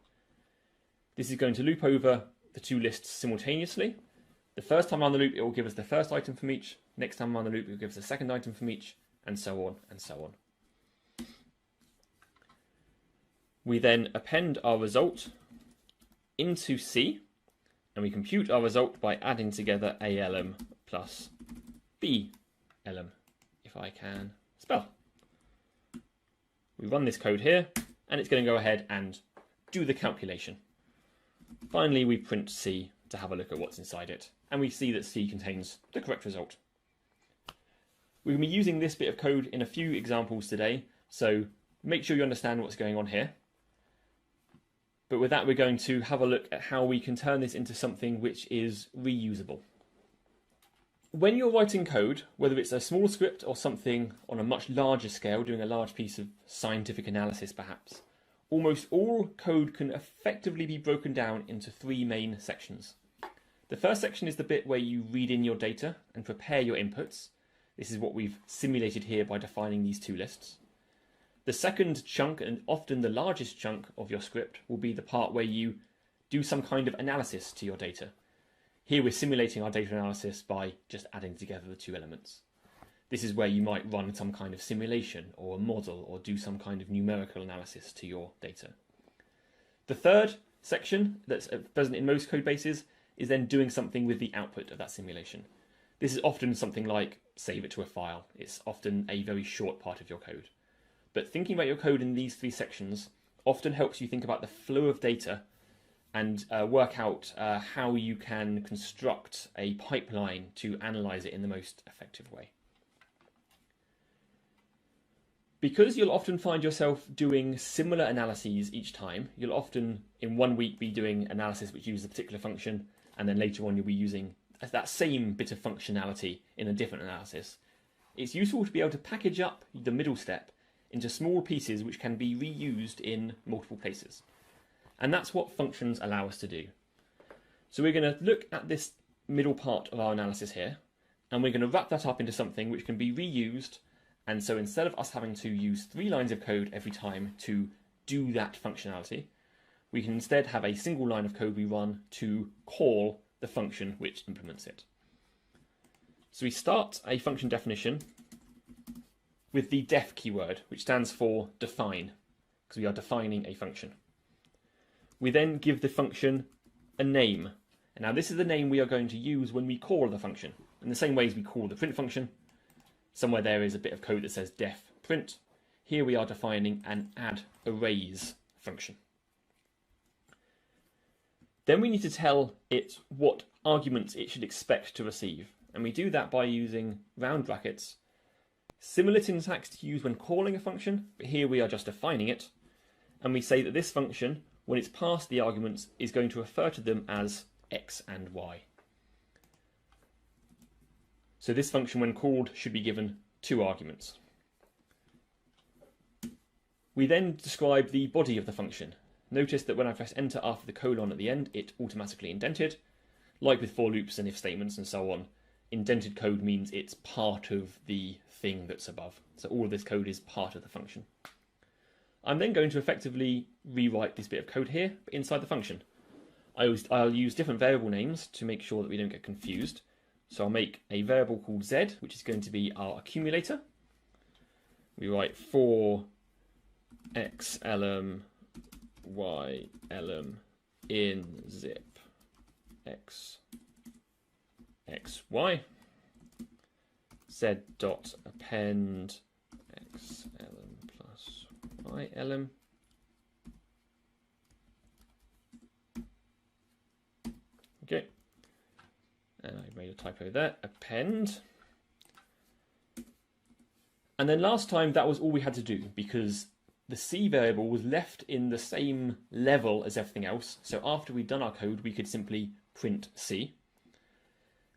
This is going to loop over the two lists simultaneously. The first time around the loop, it will give us the first item from each. Next time around the loop, it will give us the second item from each, and so on and so on. We then append our result into C, and we compute our result by adding together ALM plus BLM, if I can spell. We run this code here, and it's going to go ahead and do the calculation. Finally, we print C to have a look at what's inside it, and we see that C contains the correct result. We're going to be using this bit of code in a few examples today, so make sure you understand what's going on here. But with that, we're going to have a look at how we can turn this into something which is reusable. When you're writing code, whether it's a small script or something on a much larger scale, doing a large piece of scientific analysis perhaps, almost all code can effectively be broken down into three main sections. The first section is the bit where you read in your data and prepare your inputs. This is what we've simulated here by defining these two lists. The second chunk, and often the largest chunk of your script, will be the part where you do some kind of analysis to your data. Here we're simulating our data analysis by just adding together the two elements. This is where you might run some kind of simulation or a model or do some kind of numerical analysis to your data. The third section that's present in most code bases is then doing something with the output of that simulation. This is often something like save it to a file. It's often a very short part of your code. But thinking about your code in these three sections often helps you think about the flow of data and work out how you can construct a pipeline to analyze it in the most effective way. Because you'll often find yourself doing similar analyses each time, you'll often in 1 week be doing analysis which uses a particular function, and then later on you'll be using that same bit of functionality in a different analysis. It's useful to be able to package up the middle step into small pieces which can be reused in multiple places. And that's what functions allow us to do. So we're going to look at this middle part of our analysis here, and we're going to wrap that up into something which can be reused. And so instead of us having to use 3 lines of code every time to do that functionality, we can instead have a single line of code we run to call the function which implements it. So we start a function definition with the def keyword, which stands for define, because we are defining a function. We then give the function a name. And now this is the name we are going to use when we call the function. In the same way as we call the print function, somewhere there is a bit of code that says def print. Here we are defining an add arrays function. Then we need to tell it what arguments it should expect to receive. And we do that by using round brackets. Similar syntax to use when calling a function, but here we are just defining it. And we say that this function, when it's passed the arguments, is going to refer to them as x and y. So this function, when called, should be given 2 arguments. We then describe the body of the function. Notice that when I press enter after the colon at the end, it automatically indented. Like with for loops and if statements and so on, Indented code means it's part of the thing that's above. So all of this code is part of the function. I'm then going to effectively rewrite this bit of code here, but inside the function. I'll use different variable names to make sure that we don't get confused. So I'll make a variable called z, which is going to be our accumulator. We write for x elem y elem in zip x y z dot append x elem plus y elem. Okay, and I made a typo there, append. And then last time that was all we had to do because the C variable was left in the same level as everything else. So after we'd done our code, we could simply print C.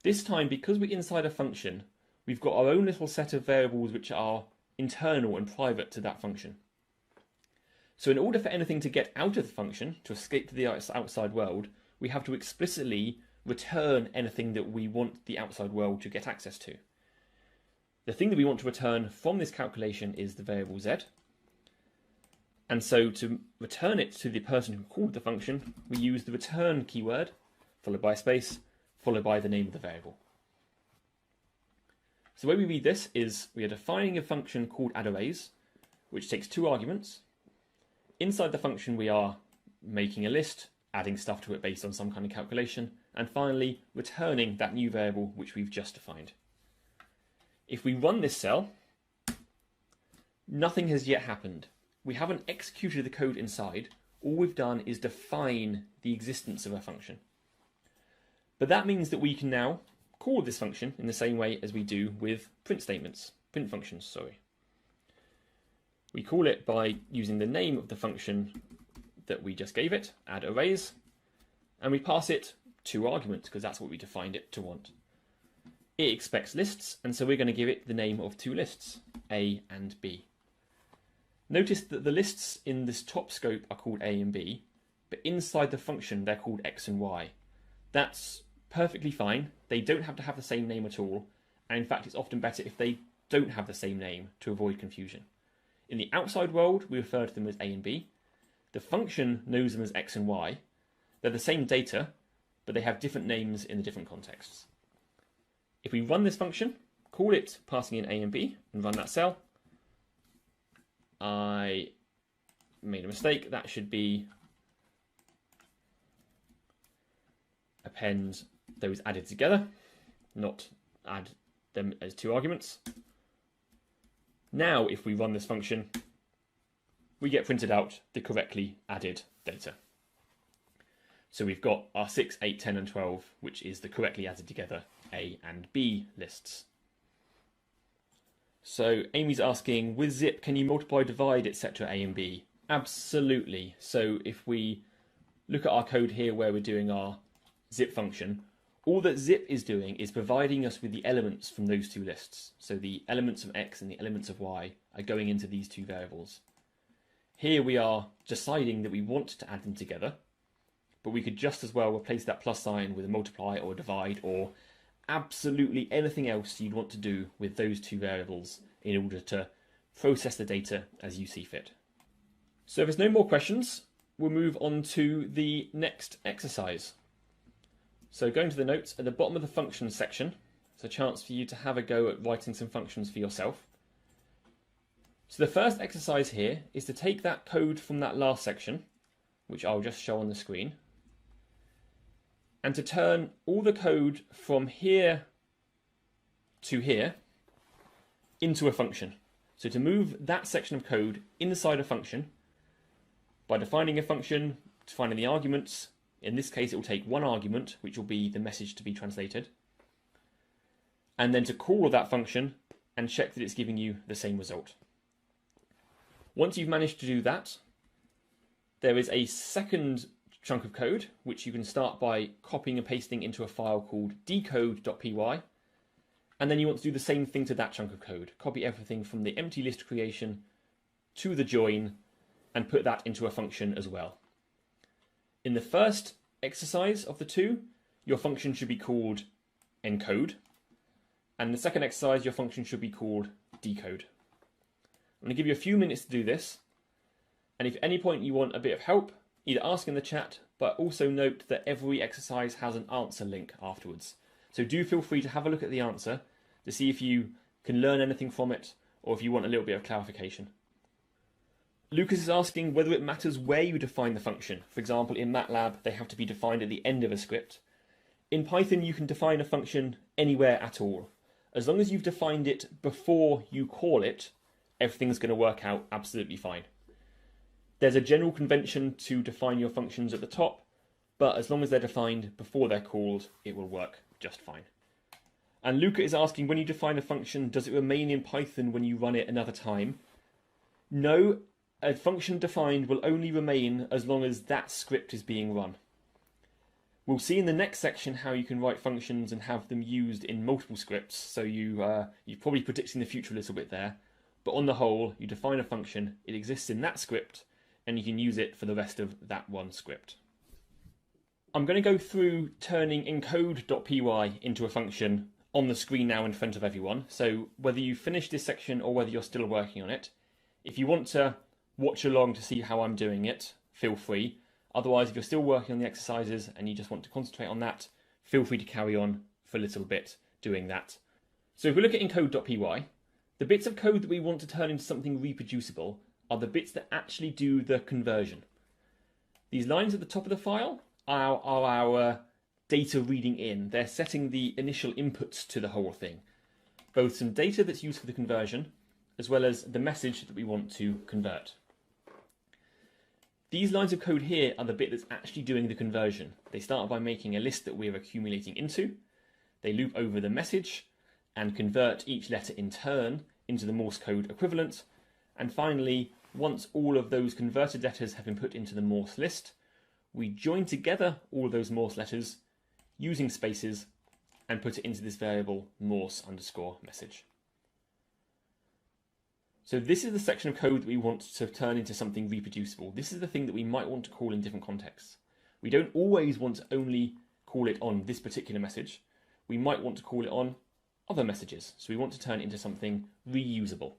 This time, because we're inside a function, we've got our own little set of variables which are internal and private to that function. So in order for anything to get out of the function, to escape to the outside world, we have to explicitly return anything that we want the outside world to get access to. The thing that we want to return from this calculation is the variable z. And so to return it to the person who called the function, we use the return keyword, followed by a space, followed by the name of the variable. So the way we read this is we are defining a function called addArrays, which takes 2 arguments. Inside the function we are making a list, adding stuff to it based on some kind of calculation, and finally returning that new variable which we've just defined. If we run this cell, nothing has yet happened. We haven't executed the code inside. All we've done is define the existence of a function. But that means that we can now call this function in the same way as we do with print functions, sorry. We call it by using the name of the function that we just gave it, addArrays, and we pass it 2 arguments because that's what we defined it to want. It expects lists, and so we're going to give it the name of 2 lists, A and B. Notice that the lists in this top scope are called A and B, but inside the function they're called X and Y. That's perfectly fine. They don't have to have the same name at all, and in fact it's often better if they don't have the same name to avoid confusion. In the outside world we refer to them as A and B. The function knows them as X and Y. They're the same data, but they have different names in the different contexts. If we run this function, call it passing in A and B, and run that cell, I made a mistake. That should be append those added together, not add them as 2 arguments. Now, if we run this function, we get printed out the correctly added data. So we've got our 6, 8, 10 and 12, which is the correctly added together A and B lists. So Amy's asking, with zip, can you multiply, divide, etc. A and B? Absolutely. So if we look at our code here where we're doing our zip function, all that zip is doing is providing us with the elements from those 2 lists. So the elements of X and the elements of Y are going into these 2 variables. Here we are deciding that we want to add them together, but we could just as well replace that plus sign with a multiply or a divide or absolutely anything else you'd want to do with those 2 variables in order to process the data as you see fit. So if there's no more questions, we'll move on to the next exercise. So going to the notes at the bottom of the functions section, it's a chance for you to have a go at writing some functions for yourself. So the first exercise here is to take that code from that last section, which I'll just show on the screen, and to turn all the code from here to here into a function. So to move that section of code inside a function by defining a function, defining the arguments. In this case, it will take 1 argument, which will be the message to be translated, and then to call that function and check that it's giving you the same result. Once you've managed to do that, there is a second chunk of code which you can start by copying and pasting into a file called decode.py, and then you want to do the same thing to that chunk of code. Copy everything from the empty list creation to the join and put that into a function as well. In the first exercise of the 2, your function should be called encode, And the second exercise, your function should be called decode. I'm going to give you a few minutes to do this. And if at any point you want a bit of help, either ask in the chat, but also note that every exercise has an answer link afterwards. So do feel free to have a look at the answer to see if you can learn anything from it, or if you want a little bit of clarification. Lucas is asking whether it matters where you define the function. For example, in MATLAB, they have to be defined at the end of a script. In Python, you can define a function anywhere at all. As long as you've defined it before you call it, everything's going to work out absolutely fine. There's a general convention to define your functions at the top, but as long as they're defined before they're called, it will work just fine. And Luca is asking, when you define a function, does it remain in Python when you run it another time? No, a function defined will only remain as long as that script is being run. We'll see in the next section how you can write functions and have them used in multiple scripts, so you're probably predicting the future a little bit there. But on the whole, you define a function, it exists in that script, and you can use it for the rest of that one script. I'm going to go through turning encode.py into a function on the screen now in front of everyone. So whether you finish this section or whether you're still working on it, if you want to watch along to see how I'm doing it, feel free. Otherwise, if you're still working on the exercises and you just want to concentrate on that, feel free to carry on for a little bit doing that. So if we look at encode.py, the bits of code that we want to turn into something reproducible are the bits that actually do the conversion. These lines at the top of the file are our data reading in. They're setting the initial inputs to the whole thing. Both some data that's used for the conversion, as well as the message that we want to convert. These lines of code here are the bit that's actually doing the conversion. They start by making a list that we're accumulating into. They loop over the message and convert each letter in turn into the Morse code equivalent. And finally, once all of those converted letters have been put into the Morse list, we join together all of those Morse letters using spaces and put it into this variable Morse_message. So this is the section of code that we want to turn into something reproducible. This is the thing that we might want to call in different contexts. We don't always want to only call it on this particular message. We might want to call it on other messages. So we want to turn it into something reusable.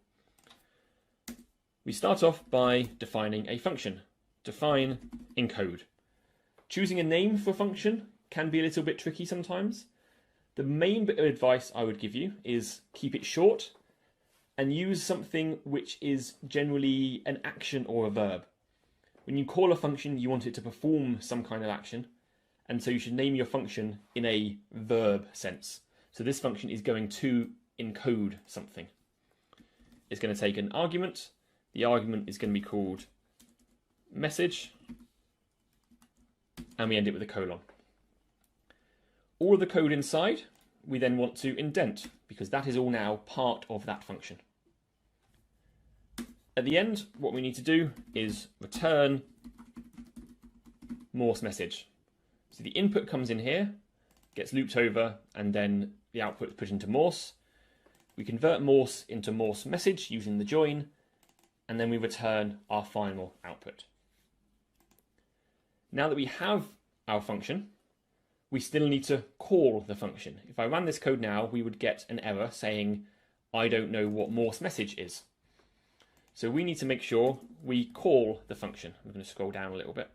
We start off by defining a function. Define encode. Choosing a name for a function can be a little bit tricky sometimes. The main bit of advice I would give you is keep it short and use something which is generally an action or a verb. When you call a function, you want it to perform some kind of action, and so you should name your function in a verb sense. So this function is going to encode something. It's going to take an argument. The argument is going to be called message, and we end it with a colon. All of the code inside, we then want to indent, because that is all now part of that function. At the end, what we need to do is return Morse message. So the input comes in here, gets looped over, and then the output is put into Morse. We convert Morse into Morse message using the join, and then we return our final output. Now that we have our function, we still need to call the function. If I ran this code now, we would get an error saying, I don't know what Morse message is. So we need to make sure we call the function. I'm going to scroll down a little bit.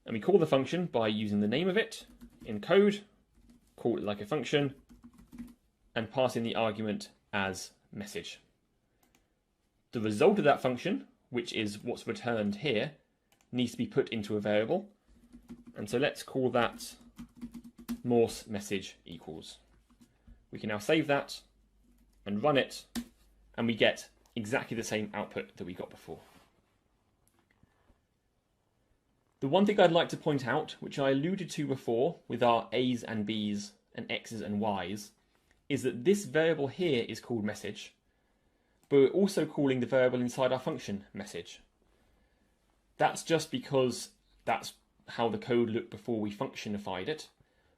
And we call the function by using the name of it in code, call it like a function, and pass in the argument as message. The result of that function, which is what's returned here, needs to be put into a variable. And so let's call that Morse message equals. We can now save that and run it, and we get exactly the same output that we got before. The one thing I'd like to point out, which I alluded to before with our A's and B's and X's and Y's, is that this variable here is called message, but we're also calling the variable inside our function message. That's just because that's how the code looked before we functionified it,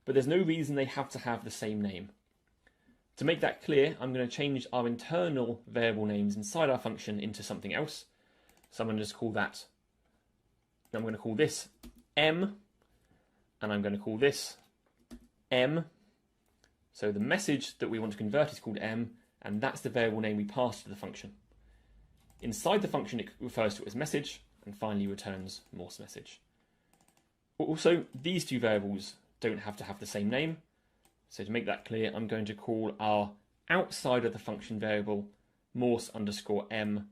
but there's no reason they have to have the same name. To make that clear, I'm going to change our internal variable names inside our function into something else. So I'm going to just call that, I'm going to call this M, and I'm going to call this M, So the message that we want to convert is called m, and that's the variable name we pass to the function. Inside the function, it refers to it as message, and finally returns Morse message. Also, these two variables don't have to have the same name. So to make that clear, I'm going to call our outside of the function variable Morse underscore m,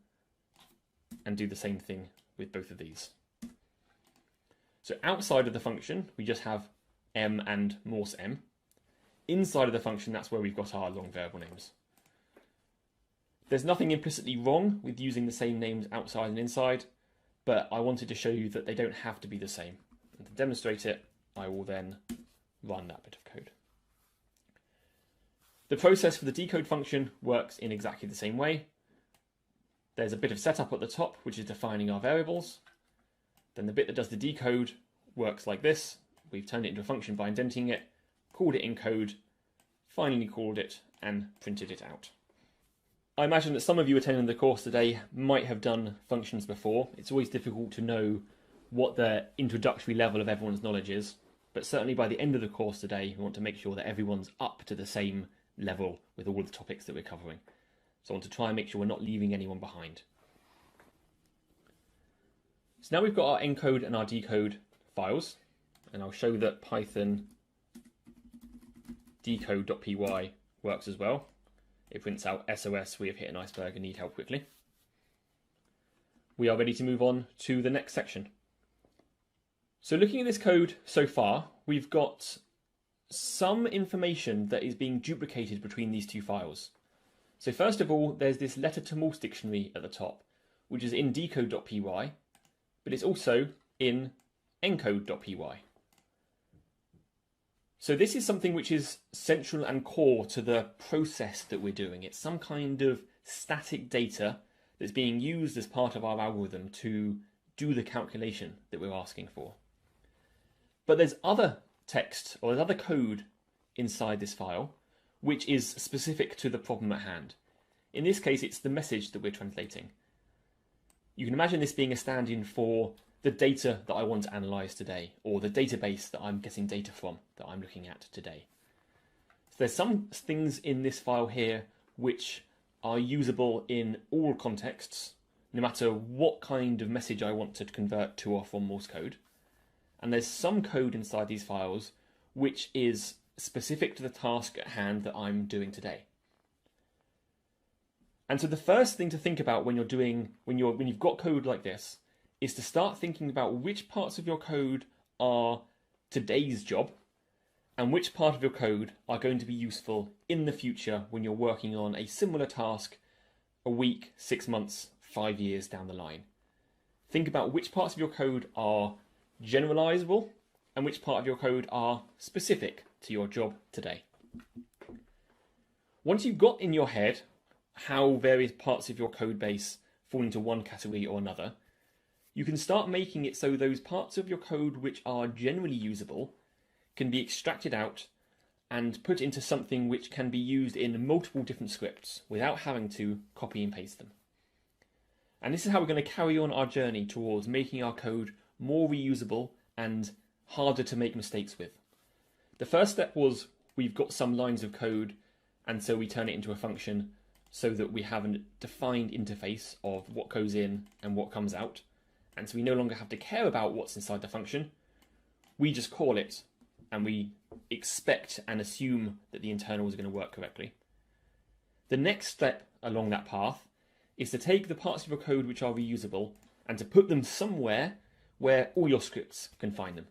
and do the same thing with both of these. So outside of the function, we just have m and Morse m. Inside of the function, that's where we've got our long variable names. There's nothing implicitly wrong with using the same names outside and inside, but I wanted to show you that they don't have to be the same. And to demonstrate it, I will then run that bit of code. The process for the decode function works in exactly the same way. There's a bit of setup at the top, which is defining our variables. Then the bit that does the decode works like this. We've turned it into a function by indenting it, called it in code, finally called it, and printed it out. I imagine that some of you attending the course today might have done functions before. It's always difficult to know what the introductory level of everyone's knowledge is, but certainly by the end of the course today, we want to make sure that everyone's up to the same level with all of the topics that we're covering. So I want to try and make sure we're not leaving anyone behind. So now we've got our encode and our decode files, and I'll show that Python decode.py works as well. It prints out SOS, we have hit an iceberg and need help quickly. We are ready to move on to the next section. So looking at this code so far, we've got some information that is being duplicated between these two files. So first of all, there's this letter to Morse dictionary at the top, which is in decode.py, but it's also in encode.py. So this is something which is central and core to the process that we're doing. It's some kind of static data that's being used as part of our algorithm to do the calculation that we're asking for. But there's other text or there's other code inside this file which is specific to the problem at hand. In this case, it's the message that we're translating. You can imagine this being a stand-in for the data that I want to analyze today, or the database that I'm getting data from that I'm looking at today. So there's some things in this file here which are usable in all contexts, no matter what kind of message I want to convert to or from Morse code. And there's some code inside these files which is specific to the task at hand that I'm doing today. And so the first thing to think about when you've got code like this is to start thinking about which parts of your code are today's job and which part of your code are going to be useful in the future when you're working on a similar task a week, 6 months, 5 years down the line. Think about which parts of your code are generalizable and which part of your code are specific to your job today. Once you've got in your head how various parts of your code base fall into one category or another, you can start making it so those parts of your code which are generally usable can be extracted out and put into something which can be used in multiple different scripts without having to copy and paste them. And this is how we're going to carry on our journey towards making our code more reusable and harder to make mistakes with. The first step was we've got some lines of code, and so we turn it into a function so that we have a defined interface of what goes in and what comes out. And so we no longer have to care about what's inside the function. We just call it and we expect and assume that the internals are going to work correctly. The next step along that path is to take the parts of your code which are reusable and to put them somewhere where all your scripts can find them.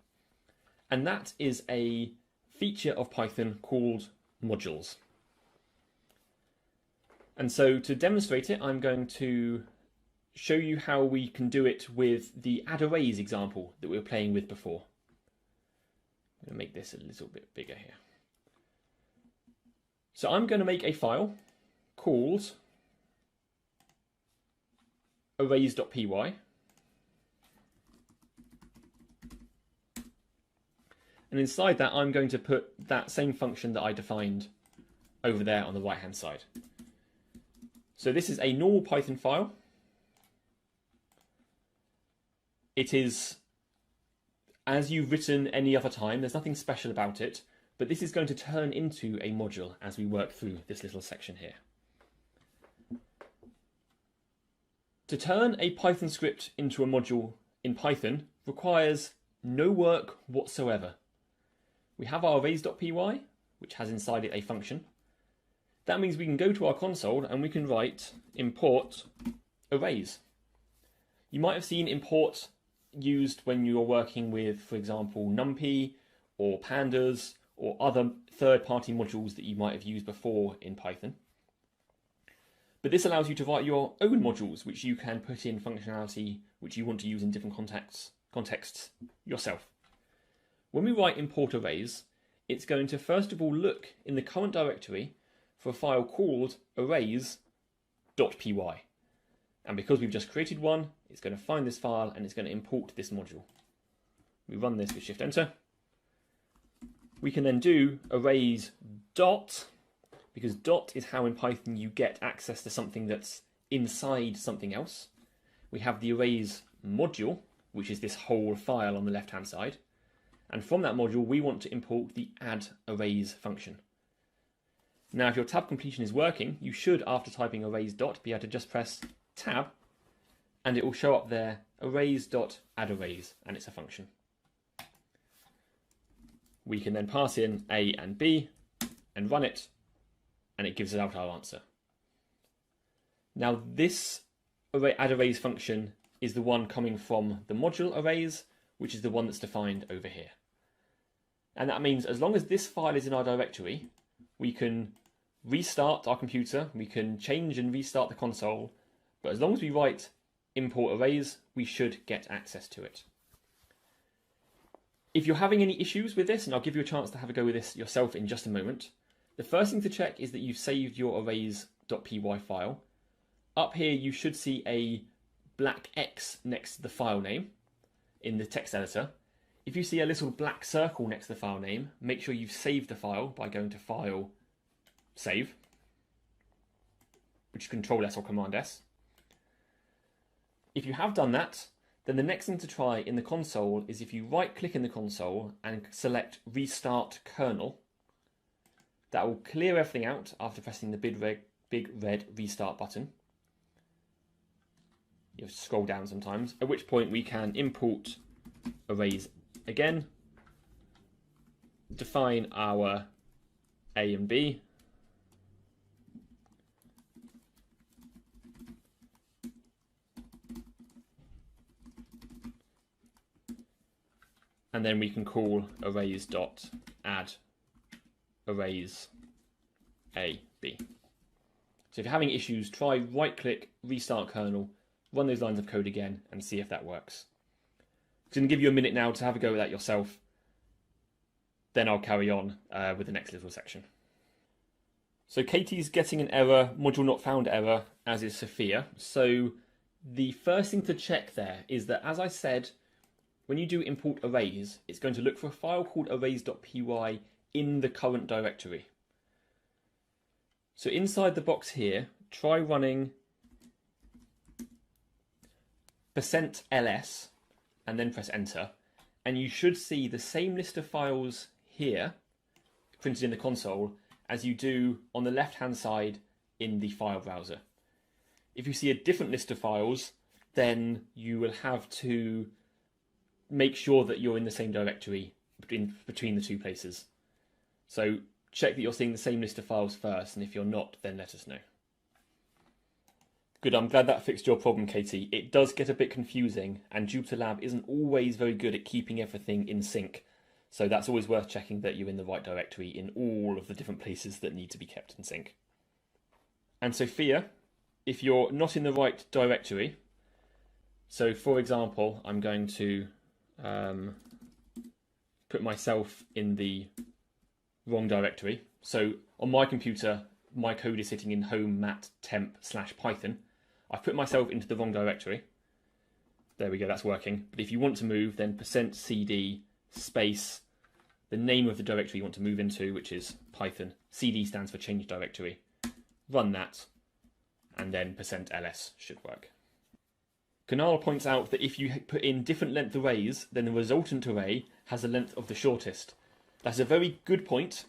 And that is a feature of Python called modules. And so to demonstrate it, I'm going to show you how we can do it with the add arrays example that we were playing with before. I'm going to make this a little bit bigger here. So I'm going to make a file called arrays.py. And inside that, I'm going to put that same function that I defined over there on the right-hand side. So this is a normal Python file. It is as you've written any other time. There's nothing special about it. but this is going to turn into a module as we work through this little section here. To turn a Python script into a module in Python requires no work whatsoever. We have our arrays.py, which has inside it a function. That means we can go to our console and we can write import arrays. You might have seen import used when you're working with, for example, NumPy or Pandas or other third-party modules that you might have used before in Python. But this allows you to write your own modules, which you can put in functionality which you want to use in different contexts yourself. When we write import arrays, it's going to first of all look in the current directory for a file called arrays.py. And because we've just created one, it's going to find this file and it's going to import this module. We run this with Shift-Enter. We can then do arrays dot, because dot is how in Python you get access to something that's inside something else. We have the arrays module, which is this whole file on the left-hand side. And from that module, we want to import the add arrays function. Now, if your tab completion is working, you should, after typing arrays dot, be able to just press tab, and it will show up there arrays.addArrays, and it's a function. We can then pass in A and B and run it, and it gives us out our answer. Now, this addArrays function is the one coming from the module arrays, which is the one that's defined over here. And that means as long as this file is in our directory, we can restart our computer, we can change and restart the console, but as long as we write import arrays, we should get access to it. If you're having any issues with this, and I'll give you a chance to have a go with this yourself in just a moment, the first thing to check is that you've saved your arrays.py file. Up here you should see a black X next to the file name in the text editor. If you see a little black circle next to the file name, make sure you've saved the file by going to File, Save, which is Control S or Command S. If you have done that, then the next thing to try in the console is if you right click in the console and select Restart Kernel, that will clear everything out after pressing the big red restart button. You have to scroll down sometimes, at which point we can import arrays again, define our A and B, and then we can call arrays.add arrays A, B. So if you're having issues, try right click, restart kernel, run those lines of code again and see if that works. I'm going to give you a minute now to have a go at that yourself. Then I'll carry on with the next little section. So Katie's getting an error, module not found error, as is Sophia. So the first thing to check there is that, as I said, when you do import arrays, it's going to look for a file called arrays.py in the current directory. So inside the box here, try running %ls and then press enter, and you should see the same list of files here printed in the console as you do on the left hand side in the file browser. If you see a different list of files, then you will have to make sure that you're in the same directory between the two places. So check that you're seeing the same list of files first, and if you're not, then let us know. Good, I'm glad that fixed your problem, Katie. It does get a bit confusing, and JupyterLab isn't always very good at keeping everything in sync. So that's always worth checking that you're in the right directory in all of the different places that need to be kept in sync. And Sophia, if you're not in the right directory, so for example, I'm going to put myself in the wrong directory. So on my computer, my code is sitting in home mat temp/python. I've put myself into the wrong directory. There we go, that's working. But if you want to move, then %cd space the name of the directory you want to move into, which is Python. CD stands for change directory. Run that, and then %ls should work. Kunal points out that if you put in different length arrays, then the resultant array has the length of the shortest. That's a very good point,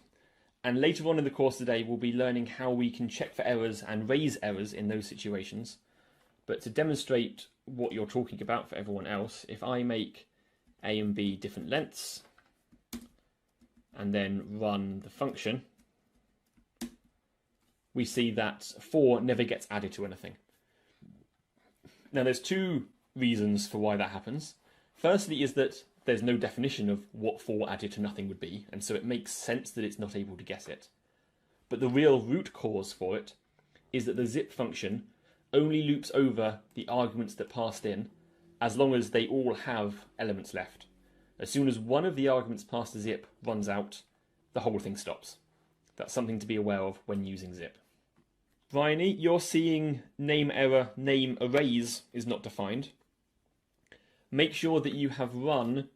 and later on in the course today we'll be learning how we can check for errors and raise errors in those situations. But to demonstrate what you're talking about for everyone else, if I make A and B different lengths and then run the function, we see that 4 never gets added to anything. Now there's two reasons for why that happens. Firstly is that there's no definition of what 4 added to nothing would be, and so it makes sense that it's not able to guess it. But the real root cause for it is that the zip function only loops over the arguments that passed in as long as they all have elements left. As soon as one of the arguments passed to zip runs out, the whole thing stops. That's something to be aware of when using zip. Bryony, you're seeing name error, name arrays is not defined. Make sure that you have run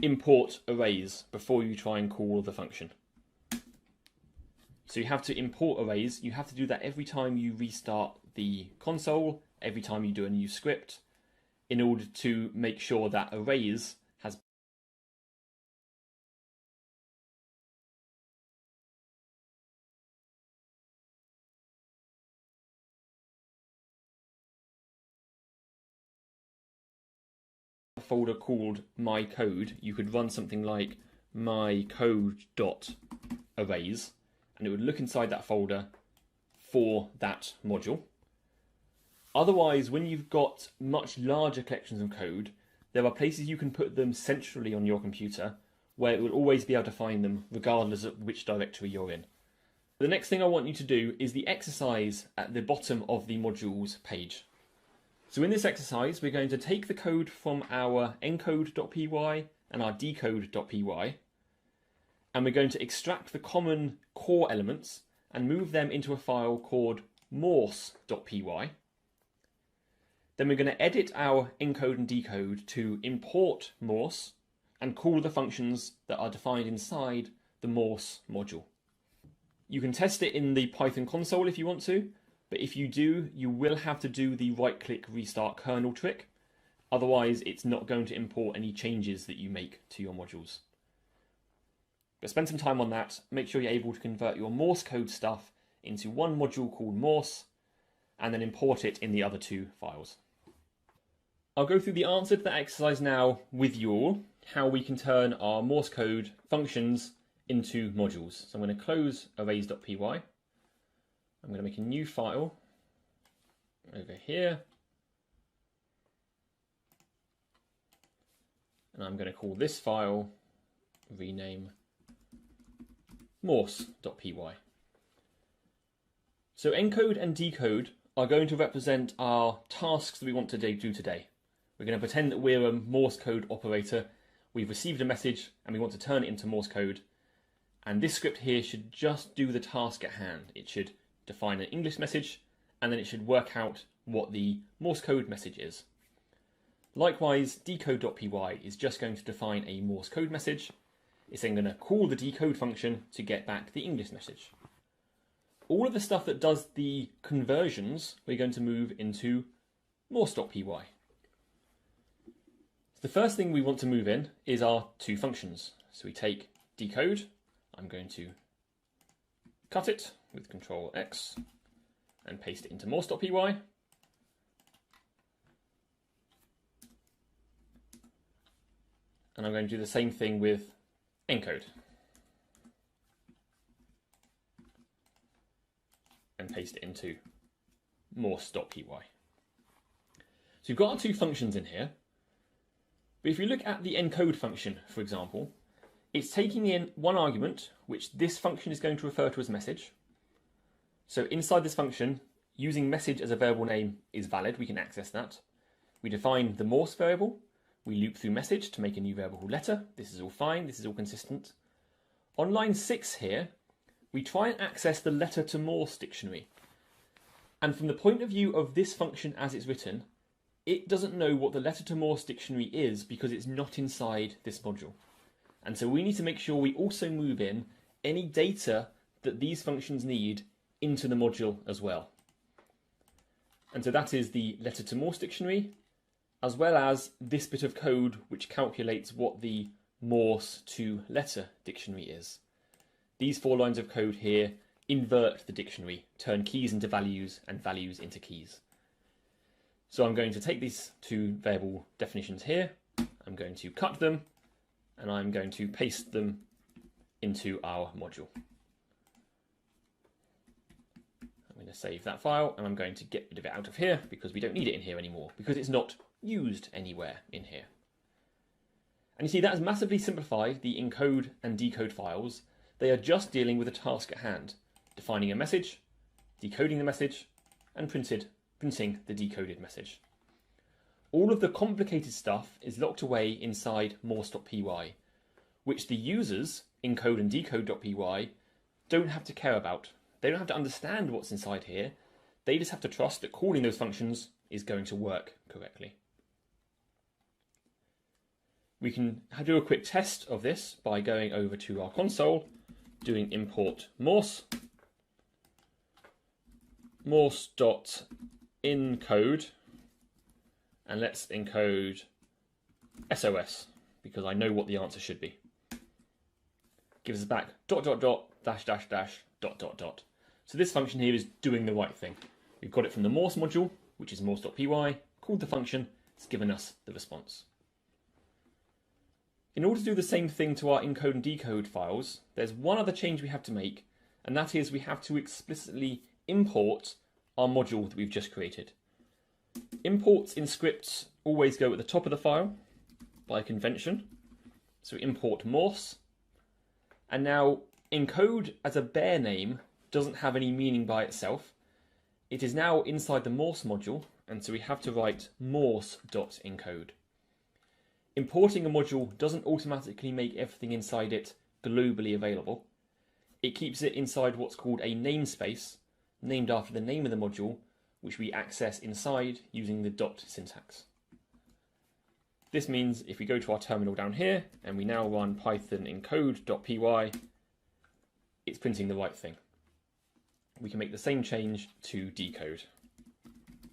import arrays before you try and call the function. So you have to import arrays. You have to do that every time you restart the console, every time you do a new script, in order to make sure that arrays has a folder called my code. You could run something like mycode.arrays, and it would look inside that folder for that module. Otherwise, when you've got much larger collections of code, there are places you can put them centrally on your computer where it will always be able to find them regardless of which directory you're in. The next thing I want you to do is the exercise at the bottom of the modules page. So in this exercise, we're going to take the code from our encode.py and our decode.py, and we're going to extract the common core elements and move them into a file called morse.py. Then we're going to edit our encode and decode to import Morse and call the functions that are defined inside the Morse module. You can test it in the Python console if you want to, but if you do, you will have to do the right-click restart kernel trick. Otherwise, it's not going to import any changes that you make to your modules. But spend some time on that. Make sure you're able to convert your Morse code stuff into one module called Morse, and then import it in the other two files. I'll go through the answer to that exercise now with you all, how we can turn our Morse code functions into modules. So I'm going to close arrays.py. I'm going to make a new file over here. And I'm going to call this file, rename morse.py. So encode and decode are going to represent our tasks that we want to do today. We're going to pretend that we're a Morse code operator. We've received a message and we want to turn it into Morse code. And this script here should just do the task at hand. It should define an English message, and then it should work out what the Morse code message is. Likewise, decode.py is just going to define a Morse code message. It's then going to call the decode function to get back the English message. All of the stuff that does the conversions, we're going to move into morse.py. The first thing we want to move in is our two functions. So we take decode, I'm going to cut it with Control X and paste it into morse.py. And I'm going to do the same thing with encode. And paste it into morse.py. So you've got our two functions in here. But if you look at the encode function, for example, it's taking in one argument, which this function is going to refer to as message. So inside this function, using message as a variable name is valid. We can access that. We define the Morse variable. We loop through message to make a new variable called letter. This is all fine. This is all consistent. On line 6 here, we try and access the letter to Morse dictionary. And from the point of view of this function as it's written, it doesn't know what the letter to Morse dictionary is because it's not inside this module. And so we need to make sure we also move in any data that these functions need into the module as well. And so that is the letter to Morse dictionary, as well as this bit of code which calculates what the Morse to letter dictionary is. These 4 lines of code here invert the dictionary, turn keys into values and values into keys. So I'm going to take these 2 variable definitions here, I'm going to cut them, and I'm going to paste them into our module. I'm going to save that file, and I'm going to get rid of it out of here because we don't need it in here anymore, because it's not used anywhere in here. And you see that has massively simplified the encode and decode files. They are just dealing with a task at hand, defining a message, decoding the message, and printing the decoded message. All of the complicated stuff is locked away inside morse.py, which the users, encode and decode.py, don't have to care about. They don't have to understand what's inside here. They just have to trust that calling those functions is going to work correctly. We can do a quick test of this by going over to our console, doing import Morse, morse.encode, and let's encode SOS because I know what the answer should be. Gives us back ... .. So this function here is doing the right thing. We've got it from the Morse module, which is morse.py, called the function, it's given us the response. In order to do the same thing to our encode and decode files, there's one other change we have to make, and that is we have to explicitly import our module that we've just created. Imports in scripts always go at the top of the file by convention. So import Morse, and now encode as a bare name doesn't have any meaning by itself. It is now inside the Morse module, and so we have to write morse.encode. Importing a module doesn't automatically make everything inside it globally available. It keeps it inside what's called a namespace, named after the name of the module, which we access inside using the dot syntax. This means if we go to our terminal down here and we now run python encode.py, it's printing the right thing. We can make the same change to decode.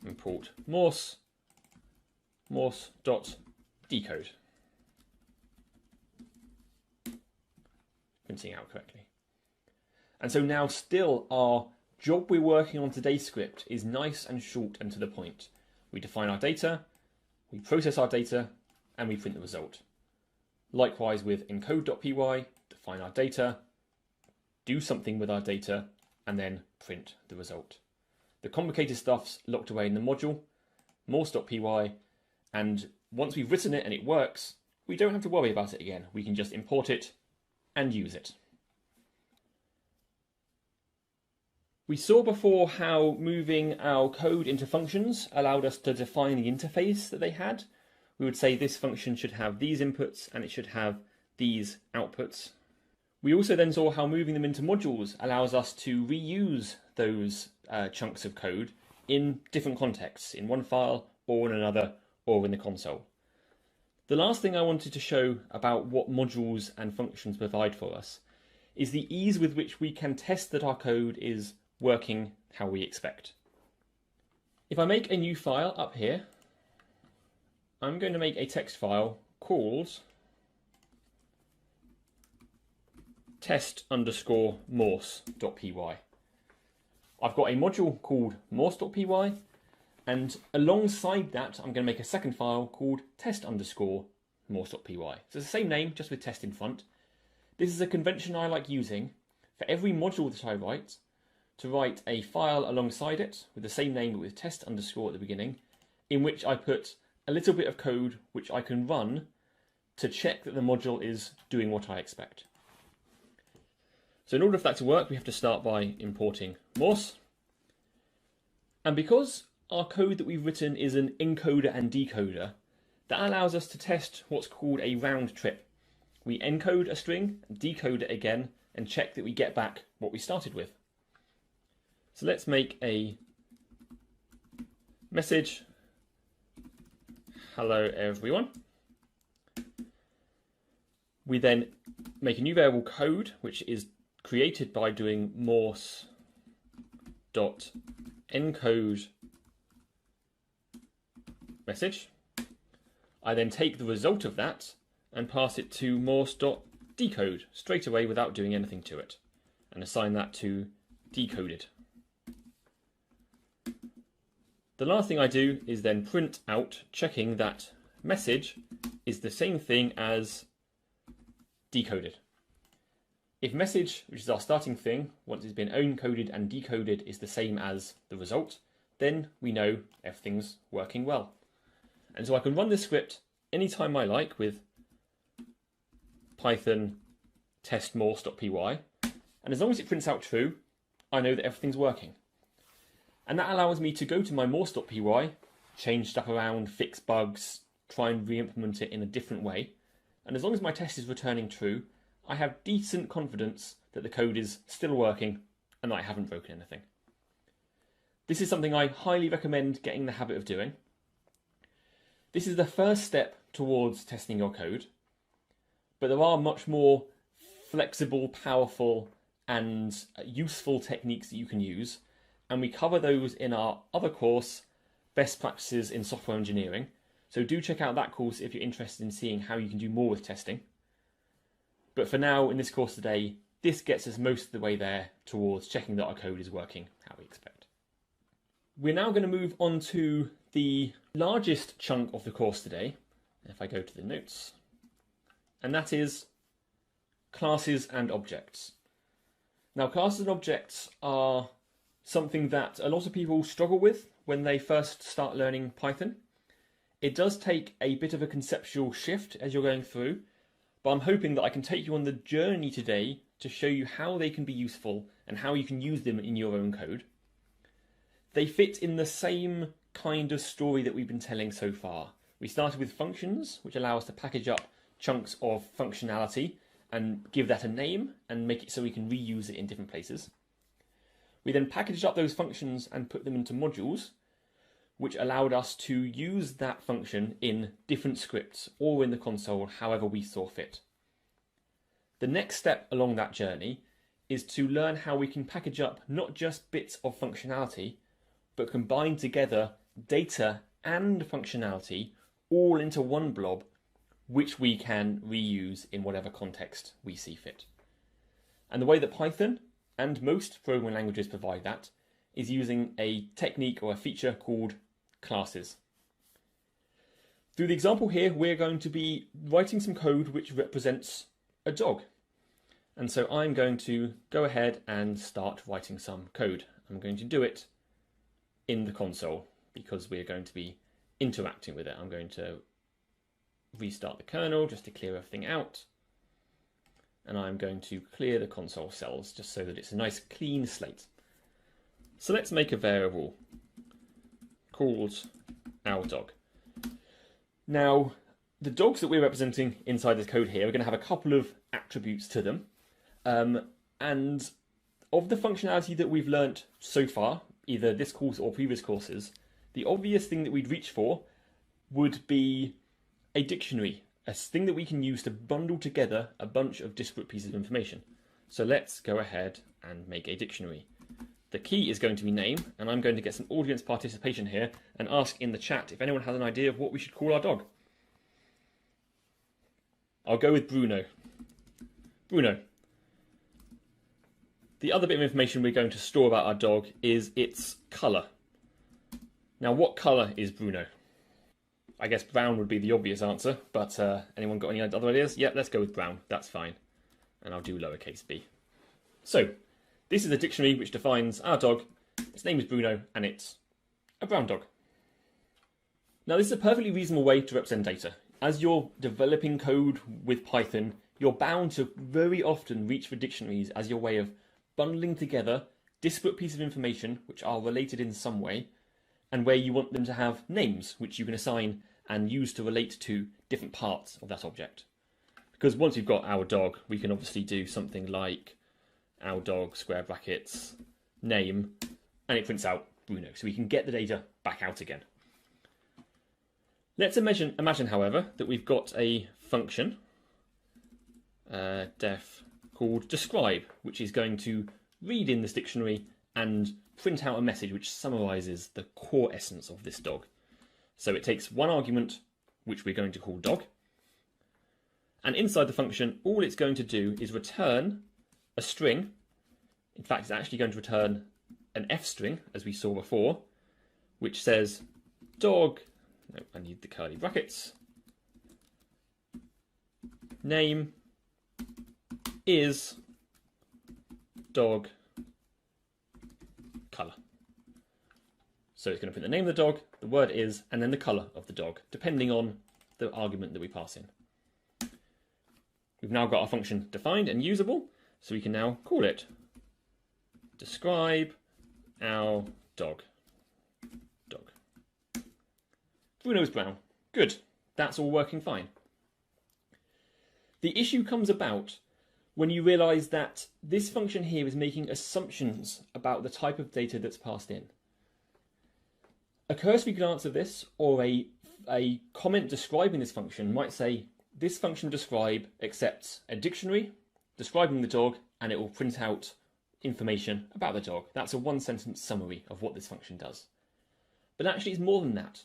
Import morse, morse.decode. Printing out correctly. And so now still our job we're working on today's script is nice and short and to the point. We define our data, we process our data, and we print the result. Likewise with encode.py, define our data, do something with our data, and then print the result. The complicated stuff's locked away in the module, morse.py, and once we've written it and it works, we don't have to worry about it again. We can just import it and use it. We saw before how moving our code into functions allowed us to define the interface that they had. We would say this function should have these inputs and it should have these outputs. We also then saw how moving them into modules allows us to reuse those chunks of code in different contexts, in one file or in another or in the console. The last thing I wanted to show about what modules and functions provide for us is the ease with which we can test that our code is working how we expect. If I make a new file up here, I'm going to make a text file called test_morse.py. I've got a module called morse.py, and alongside that I'm going to make a second file called test_morse.py. So it's the same name, just with test in front. This is a convention I like using for every module that I write, to write a file alongside it with the same name but with test_ at the beginning, in which I put a little bit of code which I can run to check that the module is doing what I expect. So in order for that to work, we have to start by importing Morse. And because our code that we've written is an encoder and decoder, that allows us to test what's called a round trip. We encode a string, decode it again, and check that we get back what we started with. So let's make a message, hello everyone. We then make a new variable code, which is created by doing morse.encode message. I then take the result of that and pass it to morse.decode straight away without doing anything to it, and assign that to decoded. The last thing I do is then print out, checking that message is the same thing as decoded. If message, which is our starting thing, once it's been encoded and decoded, is the same as the result, then we know everything's working well. And so I can run this script anytime I like with Python test morse.py, and as long as it prints out true, I know that everything's working. And that allows me to go to my morse.py, change stuff around, fix bugs, try and re-implement it in a different way. And as long as my test is returning true, I have decent confidence that the code is still working and that I haven't broken anything. This is something I highly recommend getting the habit of doing. This is the first step towards testing your code, but there are much more flexible, powerful, and useful techniques that you can use, and we cover those in our other course, Best Practices in Software Engineering. So do check out that course if you're interested in seeing how you can do more with testing. But for now, in this course today, this gets us most of the way there towards checking that our code is working how we expect. We're now going to move on to the largest chunk of the course today, if I go to the notes, and that is classes and objects. Now, classes and objects are something that a lot of people struggle with when they first start learning Python. It does take a bit of a conceptual shift as you're going through, but I'm hoping that I can take you on the journey today to show you how they can be useful and how you can use them in your own code. They fit in the same kind of story that we've been telling so far. We started with functions, which allow us to package up chunks of functionality and give that a name and make it so we can reuse it in different places. We then packaged up those functions and put them into modules, which allowed us to use that function in different scripts or in the console, however we saw fit. The next step along that journey is to learn how we can package up not just bits of functionality, but combine together data and functionality all into one blob, which we can reuse in whatever context we see fit. And the way that Python and most programming languages provide that is using a technique or a feature called classes. Through the example here, we're going to be writing some code which represents a dog. And so I'm going to go ahead and start writing some code. I'm going to do it in the console because we're going to be interacting with it. I'm going to restart the kernel just to clear everything out. And I'm going to clear the console cells just so that it's a nice clean slate. So let's make a variable called our dog. Now, the dogs that we're representing inside this code here are going to have a couple of attributes to them. And of the functionality that we've learnt so far, either this course or previous courses, the obvious thing that we'd reach for would be a dictionary, a thing that we can use to bundle together a bunch of disparate pieces of information. So let's go ahead and make a dictionary. The key is going to be name, and I'm going to get some audience participation here and ask in the chat if anyone has an idea of what we should call our dog. I'll go with Bruno. Bruno. The other bit of information we're going to store about our dog is its colour. Now, what colour is Bruno? I guess brown would be the obvious answer, but anyone got any other ideas? Yep, let's go with brown. That's fine. And I'll do lowercase b. So, this is a dictionary which defines our dog. Its name is Bruno, and it's a brown dog. Now, this is a perfectly reasonable way to represent data. As you're developing code with Python, you're bound to very often reach for dictionaries as your way of bundling together disparate pieces of information which are related in some way, and where you want them to have names which you can assign and use to relate to different parts of that object. Because once we've got our dog, we can obviously do something like our dog square brackets name, and it prints out Bruno, so we can get the data back out again. Let's imagine, however, that we've got a function def called describe, which is going to read in this dictionary and print out a message which summarises the core essence of this dog. So it takes one argument, which we're going to call dog, And inside the function, all it's going to do is return a string. In fact, it's actually going to return an F string, as we saw before, which says dog, no, I need the curly brackets, name is dog colour. So it's going to print the name of the dog, the word is, and then the colour of the dog, depending on the argument that we pass in. We've now got our function defined and usable, so we can now call it describe our dog. Bruno's brown. Good. That's all working fine. The issue comes about when you realise that this function here is making assumptions about the type of data that's passed in. A cursory glance of this, or a comment describing this function, might say this function describe accepts a dictionary describing the dog, and it will print out information about the dog. That's a one-sentence summary of what this function does. But actually it's more than that.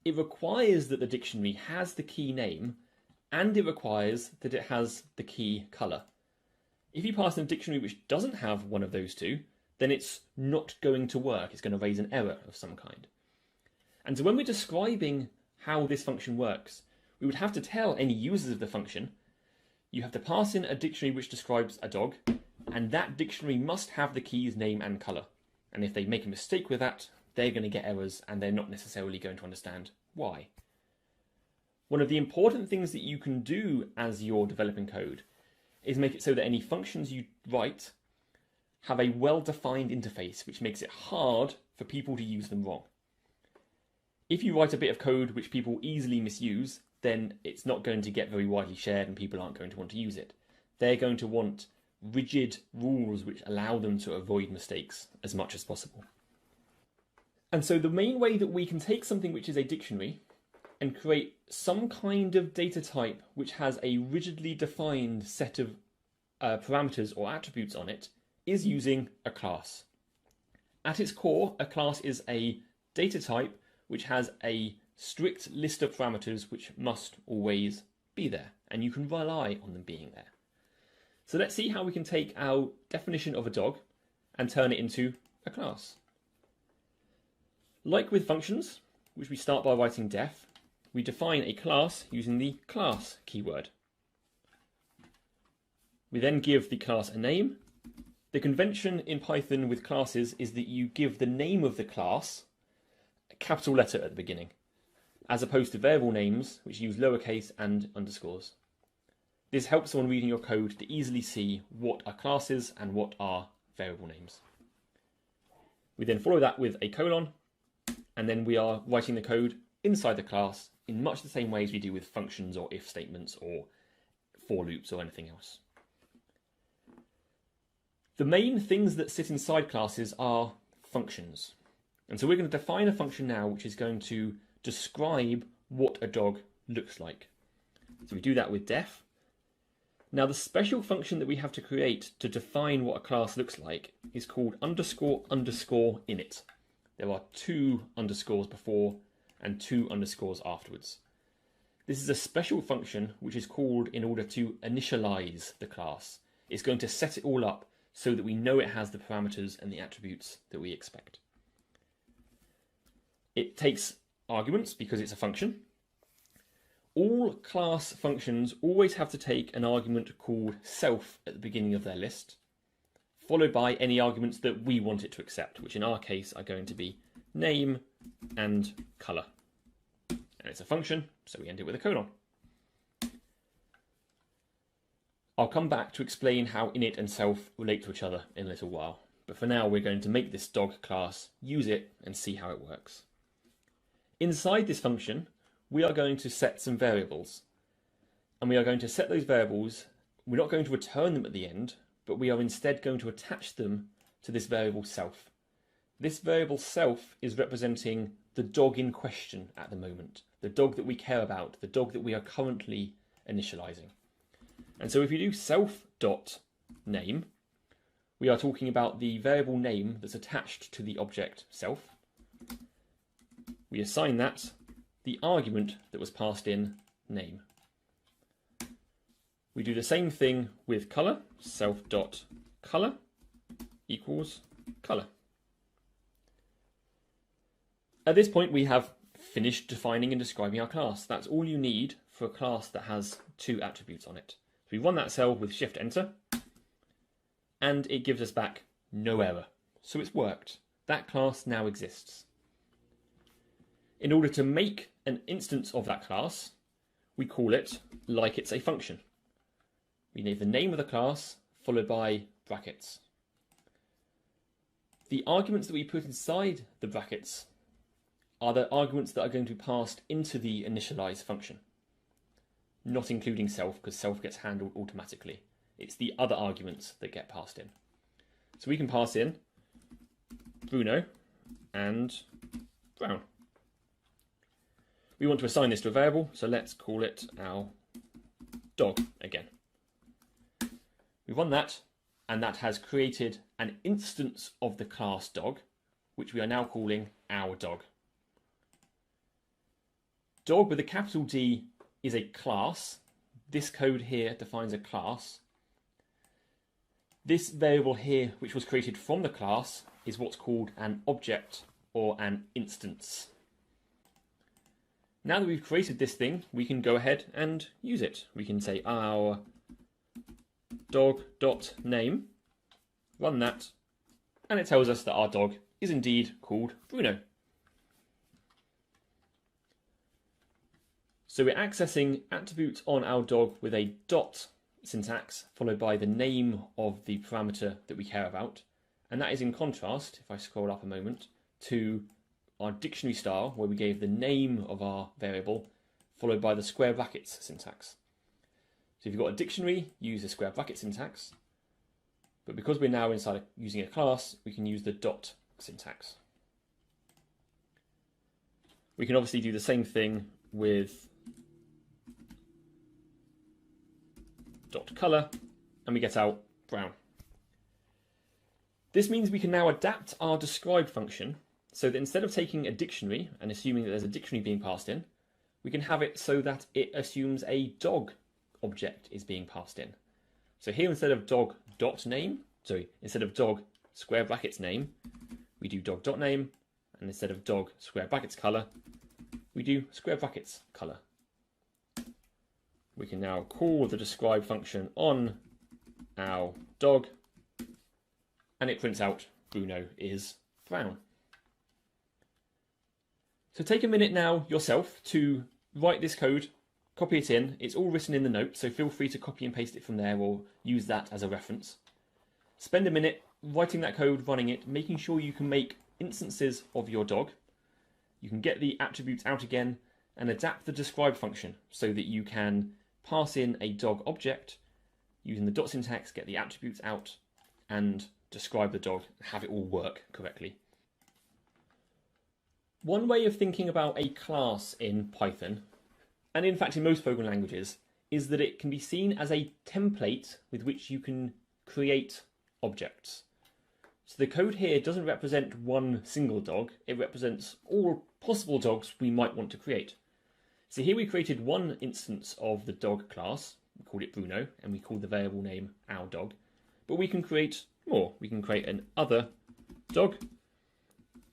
It requires that the dictionary has the key name, and it requires that it has the key colour. If you pass in a dictionary which doesn't have one of those two, then it's not going to work. It's going to raise an error of some kind. And so when we're describing how this function works, we would have to tell any users of the function, you have to pass in a dictionary which describes a dog, and that dictionary must have the keys name and colour. And if they make a mistake with that, they're going to get errors, and they're not necessarily going to understand why. One of the important things that you can do as you're developing code is make it so that any functions you write have a well-defined interface, which makes it hard for people to use them wrong. If you write a bit of code which people easily misuse, then it's not going to get very widely shared and people aren't going to want to use it. They're going to want rigid rules which allow them to avoid mistakes as much as possible. And so the main way that we can take something which is a dictionary and create some kind of data type which has a rigidly defined set of parameters or attributes on it is using a class. At its core, a class is a data type which has a strict list of parameters which must always be there, and you can rely on them being there. So let's see how we can take our definition of a dog and turn it into a class. Like with functions, which we start by writing def, we define a class using the class keyword. We then give the class a name. The convention in Python with classes is that you give the name of the class a capital letter at the beginning, as opposed to variable names which use lowercase and underscores. This helps someone reading your code to easily see what are classes and what are variable names. We then follow that with a colon, and then we are writing the code inside the class in much the same way as we do with functions or if statements or for loops or anything else. The main things that sit inside classes are functions. And so we're going to define a function now which is going to describe what a dog looks like. So we do that with def. Now the special function that we have to create to define what a class looks like is called underscore underscore init. There are 2 underscores before and 2 underscores afterwards. This is a special function which is called in order to initialize the class. It's going to set it all up so that we know it has the parameters and the attributes that we expect. It takes arguments because it's a function. All class functions always have to take an argument called self at the beginning of their list, followed by any arguments that we want it to accept, which in our case are going to be name and colour. And it's a function, so we end it with a colon. I'll come back to explain how init and self relate to each other in a little while, but for now we're going to make this dog class, use it, and see how it works. Inside this function, we are going to set some variables, and we are going to set those variables. We're not going to return them at the end, but we are instead going to attach them to this variable self. This variable self is representing the dog in question at the moment, the dog that we care about, the dog that we are currently initializing. And so if you do self.name, we are talking about the variable name that's attached to the object self. We assign that the argument that was passed in, name. We do the same thing with colour, self.color equals colour. At this point we have finished defining and describing our class. That's all you need for a class that has two attributes on it. So we run that cell with Shift Enter and it gives us back no error. So it's worked. That class now exists. In order to make an instance of that class, we call it like it's a function. We need the name of the class followed by brackets. The arguments that we put inside the brackets are the arguments that are going to be passed into the initialize function, not including self, because self gets handled automatically. It's the other arguments that get passed in. So we can pass in Bruno and Brown. We want to assign this to a variable, so let's call it our dog again. We run that, and that has created an instance of the class dog, which we are now calling our dog. Dog with a capital D is a class. This code here defines a class. This variable here, which was created from the class, is what's called an object or an instance. Now that we've created this thing, we can go ahead and use it. We can say our dog.name, run that, and it tells us that our dog is indeed called Bruno. So we're accessing attributes on our dog with a dot syntax followed by the name of the parameter that we care about. And that is in contrast, if I scroll up a moment, to our dictionary style where we gave the name of our variable followed by the square brackets syntax. So if you've got a dictionary, use the square bracket syntax. But because we're now inside using a class, we can use the dot syntax. We can obviously do the same thing with dot color, and we get out brown. This means we can now adapt our describe function so that instead of taking a dictionary and assuming that there's a dictionary being passed in, we can have it so that it assumes a dog object is being passed in. So here instead of instead of dog square brackets name, we do dog.name, and instead of dog square brackets color, we do square brackets color. We can now call the describe function on our dog, and it prints out Bruno is brown. So take a minute now yourself to write this code, copy it in. It's all written in the notes, so feel free to copy and paste it from there or use that as a reference. Spend a minute writing that code, running it, making sure you can make instances of your dog. You can get the attributes out again and adapt the describe function so that you can pass in a dog object using the dot syntax, get the attributes out and describe the dog and have it all work correctly. One way of thinking about a class in Python, and in fact in most programming languages, is that it can be seen as a template with which you can create objects. So the code here doesn't represent one single dog, it represents all possible dogs we might want to create. So here we created one instance of the dog class, we called it Bruno, and we called the variable name our dog, but we can create more. We can create an other dog,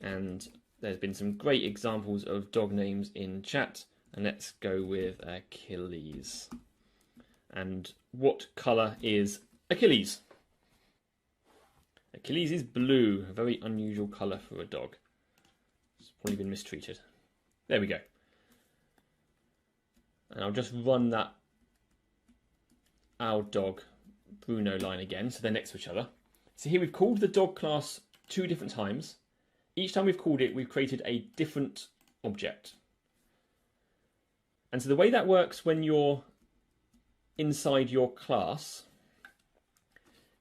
and there's been some great examples of dog names in chat, and let's go with Achilles. And what colour is Achilles? Achilles is blue, a very unusual colour for a dog. It's probably been mistreated. There we go. And I'll just run that our dog Bruno line again, so they're next to each other. So here we've called the dog class 2 different times. Each time we've called it, we've created a different object. And so the way that works when you're inside your class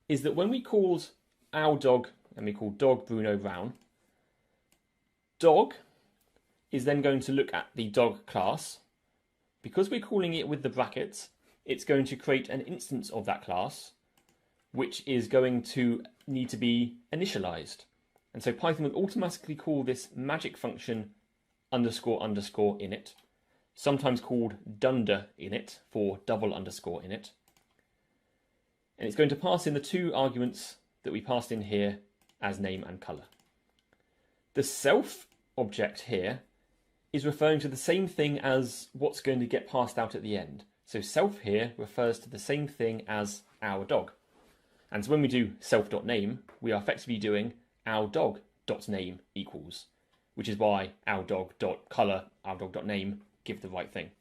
is that when we called our dog, and we call dog Bruno Brown, dog is then going to look at the dog class. Because we're calling it with the brackets, it's going to create an instance of that class, which is going to need to be initialized. And so Python will automatically call this magic function underscore underscore init, sometimes called dunder init for double underscore init. And it's going to pass in the two arguments that we passed in here as name and colour. The self object here is referring to the same thing as what's going to get passed out at the end. So self here refers to the same thing as our dog. And so when we do self.name, we are effectively doing our dog.name equals, which is why our dog.colour, our dog.name give the right thing.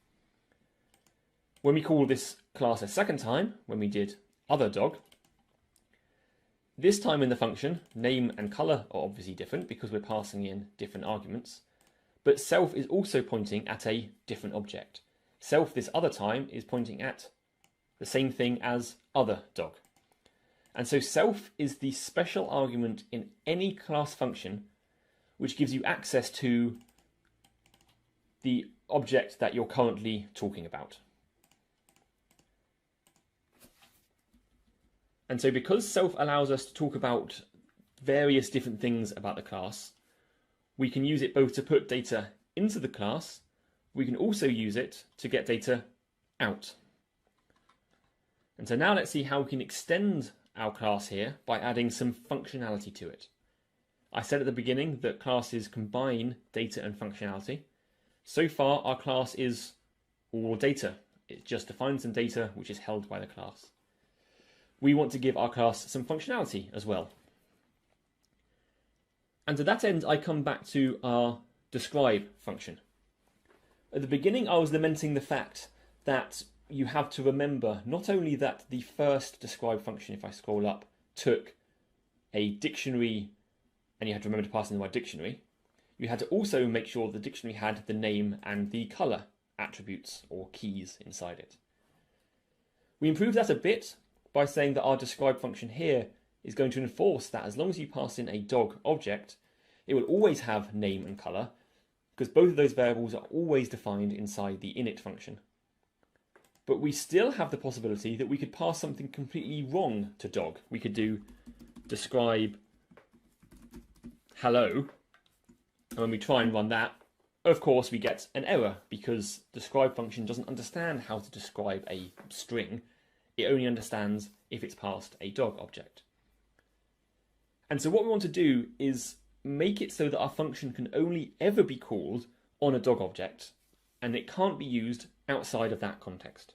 When we call this class a second time, when we did other dog, this time in the function, name and colour are obviously different because we're passing in different arguments, but self is also pointing at a different object. Self this other time is pointing at the same thing as other dog. And so self is the special argument in any class function which gives you access to the object that you're currently talking about. And so because self allows us to talk about various different things about the class, we can use it both to put data into the class, we can also use it to get data out. And so now let's see how we can extend our class here by adding some functionality to it. I said at the beginning that classes combine data and functionality. So far our class is all data. It just defines some data which is held by the class. We want to give our class some functionality as well. And to that end, I come back to our describe function. At the beginning, I was lamenting the fact that you have to remember not only that the first describe function, if I scroll up, took a dictionary and you had to remember to pass in the right dictionary, you had to also make sure the dictionary had the name and the colour attributes or keys inside it. We improved that a bit by saying that our describe function here is going to enforce that as long as you pass in a dog object, it will always have name and colour, because both of those variables are always defined inside the init function. But we still have the possibility that we could pass something completely wrong to dog. We could do describe hello, and when we try and run that, of course we get an error because describe function doesn't understand how to describe a string. It only understands if it's passed a dog object. And so what we want to do is make it so that our function can only ever be called on a dog object, and it can't be used outside of that context.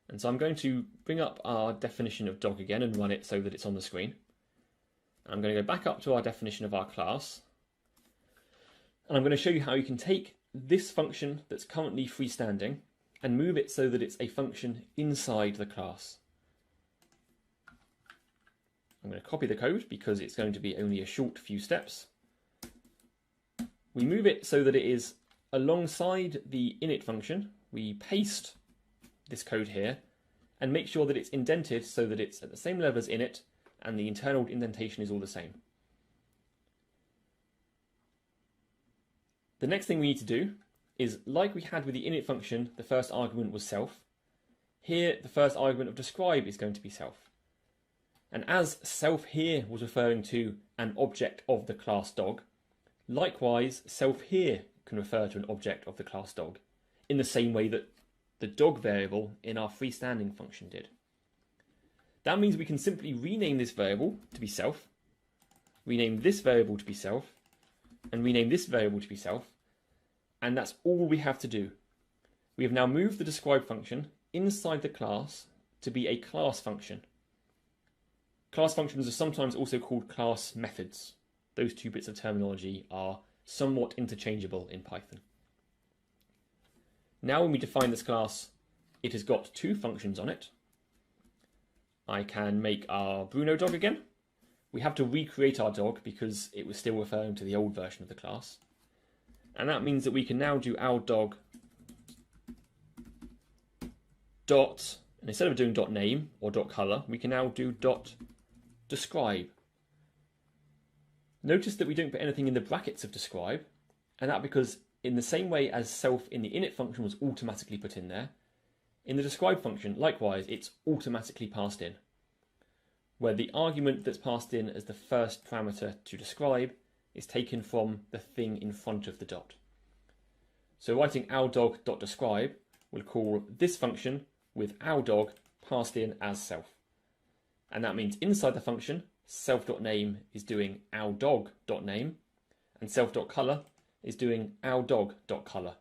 And so I'm going to bring up our definition of dog again and run it so that it's on the screen. And I'm going to go back up to our definition of our class. And I'm going to show you how you can take this function that's currently freestanding and move it so that it's a function inside the class. I'm going to copy the code because it's going to be only a short few steps. We move it so that it is alongside the init function. We paste this code here and make sure that it's indented so that it's at the same level as init and the internal indentation is all the same. The next thing we need to do is, like we had with the init function, the first argument was self. Here, the first argument of describe is going to be self. And as self here was referring to an object of the class dog, likewise, self here can refer to an object of the class dog in the same way that the dog variable in our freestanding function did. That means we can simply rename this variable to be self, rename this variable to be self, and rename this variable to be self, and that's all we have to do. We have now moved the describe function inside the class to be a class function. Class functions are sometimes also called class methods. Those two bits of terminology are somewhat interchangeable in Python. Now when we define this class, it has got two functions on it. I can make our Bruno dog again. We have to recreate our dog because it was still referring to the old version of the class. And that means that we can now do our dog dot, and instead of doing dot name or dot color, we can now do dot describe. Notice that we don't put anything in the brackets of describe, and that because in the same way as self in the init function was automatically put in there, in the describe function, likewise, it's automatically passed in, where the argument that's passed in as the first parameter to describe is taken from the thing in front of the dot. So writing our dog.describe will call this function with our dog passed in as self. And that means inside the function, self.name is doing ourDog.name, and self.color is doing ourDog.color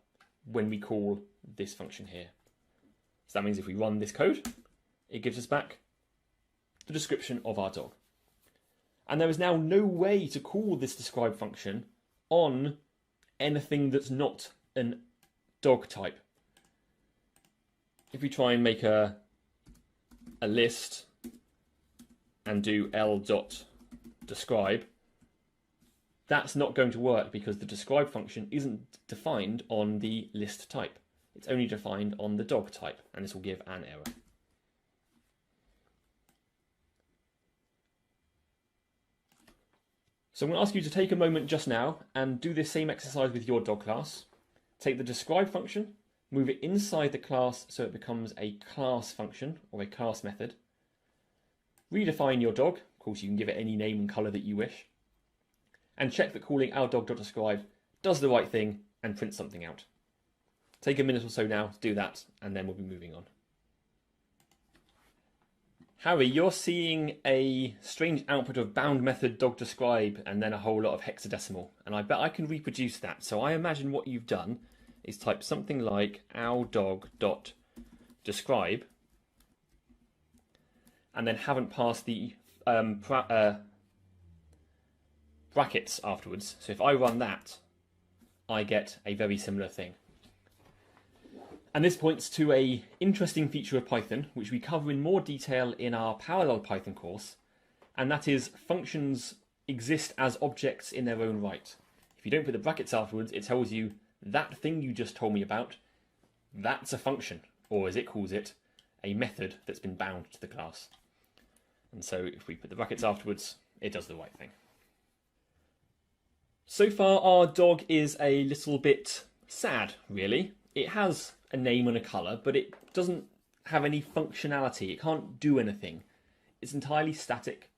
when we call this function here. So that means if we run this code, it gives us back the description of our dog. And there is now no way to call this describe function on anything that's not an dog type. If we try and make a list and do l.describe, that's not going to work because the describe function isn't defined on the list type. It's only defined on the dog type, and this will give an error. So I'm going to ask you to take a moment just now and do this same exercise with your dog class. Take the describe function, move it inside the class so it becomes a class function or a class method. Redefine your dog. Of course, you can give it any name and colour that you wish. And check that calling ourDog.describe does the right thing and prints something out. Take a minute or so now to do that, and then we'll be moving on. Harry, you're seeing a strange output of bound method dog describe and then a whole lot of hexadecimal, and I bet I can reproduce that. So I imagine what you've done is type something like ourDog.describe and then haven't passed the brackets afterwards. So if I run that, I get a very similar thing. And this points to an interesting feature of Python, which we cover in more detail in our Parallel Python course, and that is functions exist as objects in their own right. If you don't put the brackets afterwards, it tells you that thing you just told me about, that's a function, or as it calls it, a method that's been bound to the class. And so if we put the brackets afterwards, it does the right thing. So far, our dog is a little bit sad, really. It has a name and a colour, but it doesn't have any functionality. It can't do anything. It's entirely static.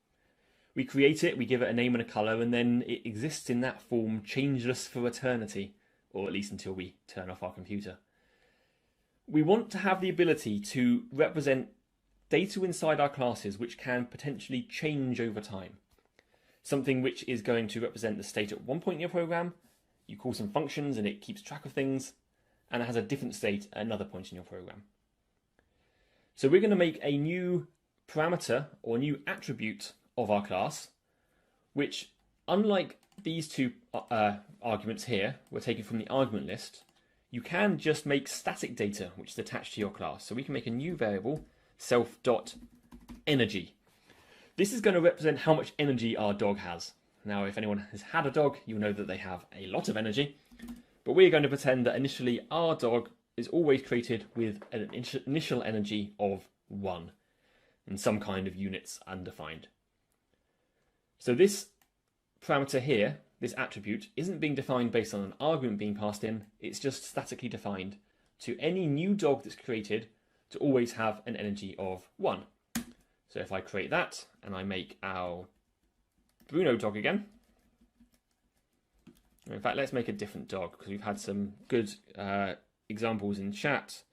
We create it, we give it a name and a colour, and then it exists in that form, changeless for eternity, or at least until we turn off our computer. We want to have the ability to represent data inside our classes which can potentially change over time. Something which is going to represent the state at one point in your program, you call some functions and it keeps track of things, and it has a different state at another point in your program. So we're going to make a new parameter or new attribute of our class, which, unlike these two arguments here, we're taken from the argument list, you can just make static data which is attached to your class. So we can make a new variable, self.energy. This is going to represent how much energy our dog has. Now, if anyone has had a dog, you'll know that they have a lot of energy. But we're going to pretend that initially our dog is always created with an initial energy of 1 in some kind of units undefined. So this parameter here, this attribute, isn't being defined based on an argument being passed in, it's just statically defined to any new dog that's created to always have an energy of 1. So if I create that and I make our Bruno dog again, in fact, let's make a different dog because we've had some good examples in chat.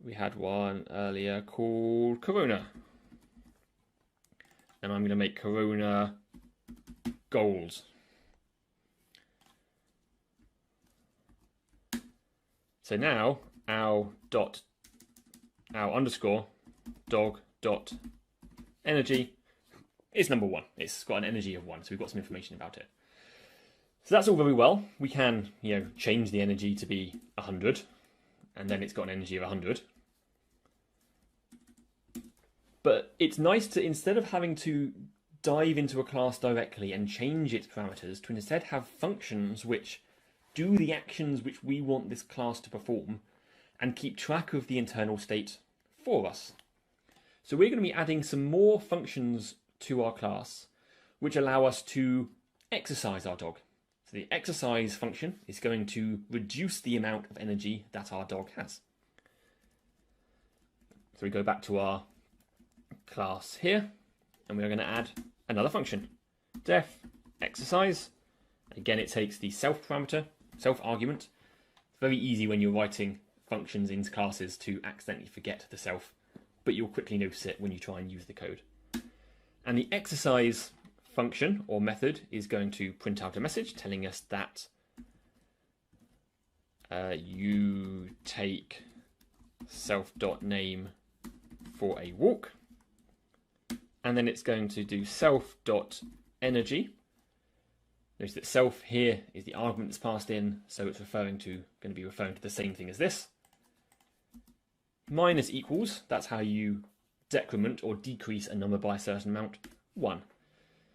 We had one earlier called Corona. And I'm going to make Corona gold. So now our underscore dog dot energy is number 1. It's got an energy of 1, so we've got some information about it. So that's all very well. We can, change the energy to be 100, and then it's got an energy of 100. But it's nice to, instead of having to dive into a class directly and change its parameters, to instead have functions which do the actions which we want this class to perform and keep track of the internal state for us. So we're going to be adding some more functions to our class which allow us to exercise our dog. So the exercise function is going to reduce the amount of energy that our dog has. So we go back to our class here, and we're going to add another function, def exercise. Again, it takes the self parameter, self argument. It's very easy when you're writing functions into classes to accidentally forget the self but you'll quickly notice it when you try and use the code. And the exercise function or method is going to print out a message telling us that you take self.name for a walk. And then it's going to do self.energy. Notice that self here is the argument that's passed in, so it's going to be referring to the same thing as this. Minus equals, that's how you decrement or decrease a number by a certain amount, 1.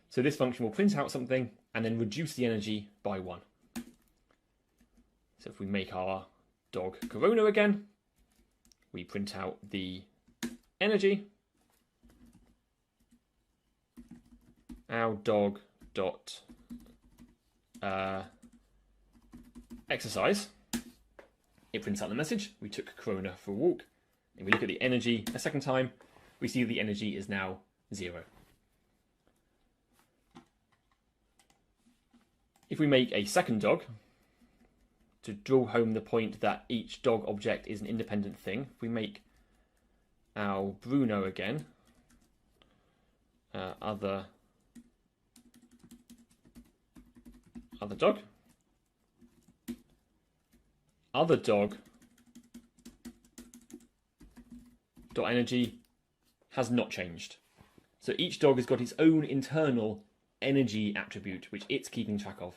So this function will print out something and then reduce the energy by 1. So if we make our dog Corona again, we print out the energy. Our dog dot exercise. It prints out the message. We took Corona for a walk. If we look at the energy a second time, we see the energy is now 0. If we make a second dog, to drill home the point that each dog object is an independent thing, if we make our Bruno again, other dog, dot energy has not changed. So each dog has got its own internal energy attribute which it's keeping track of.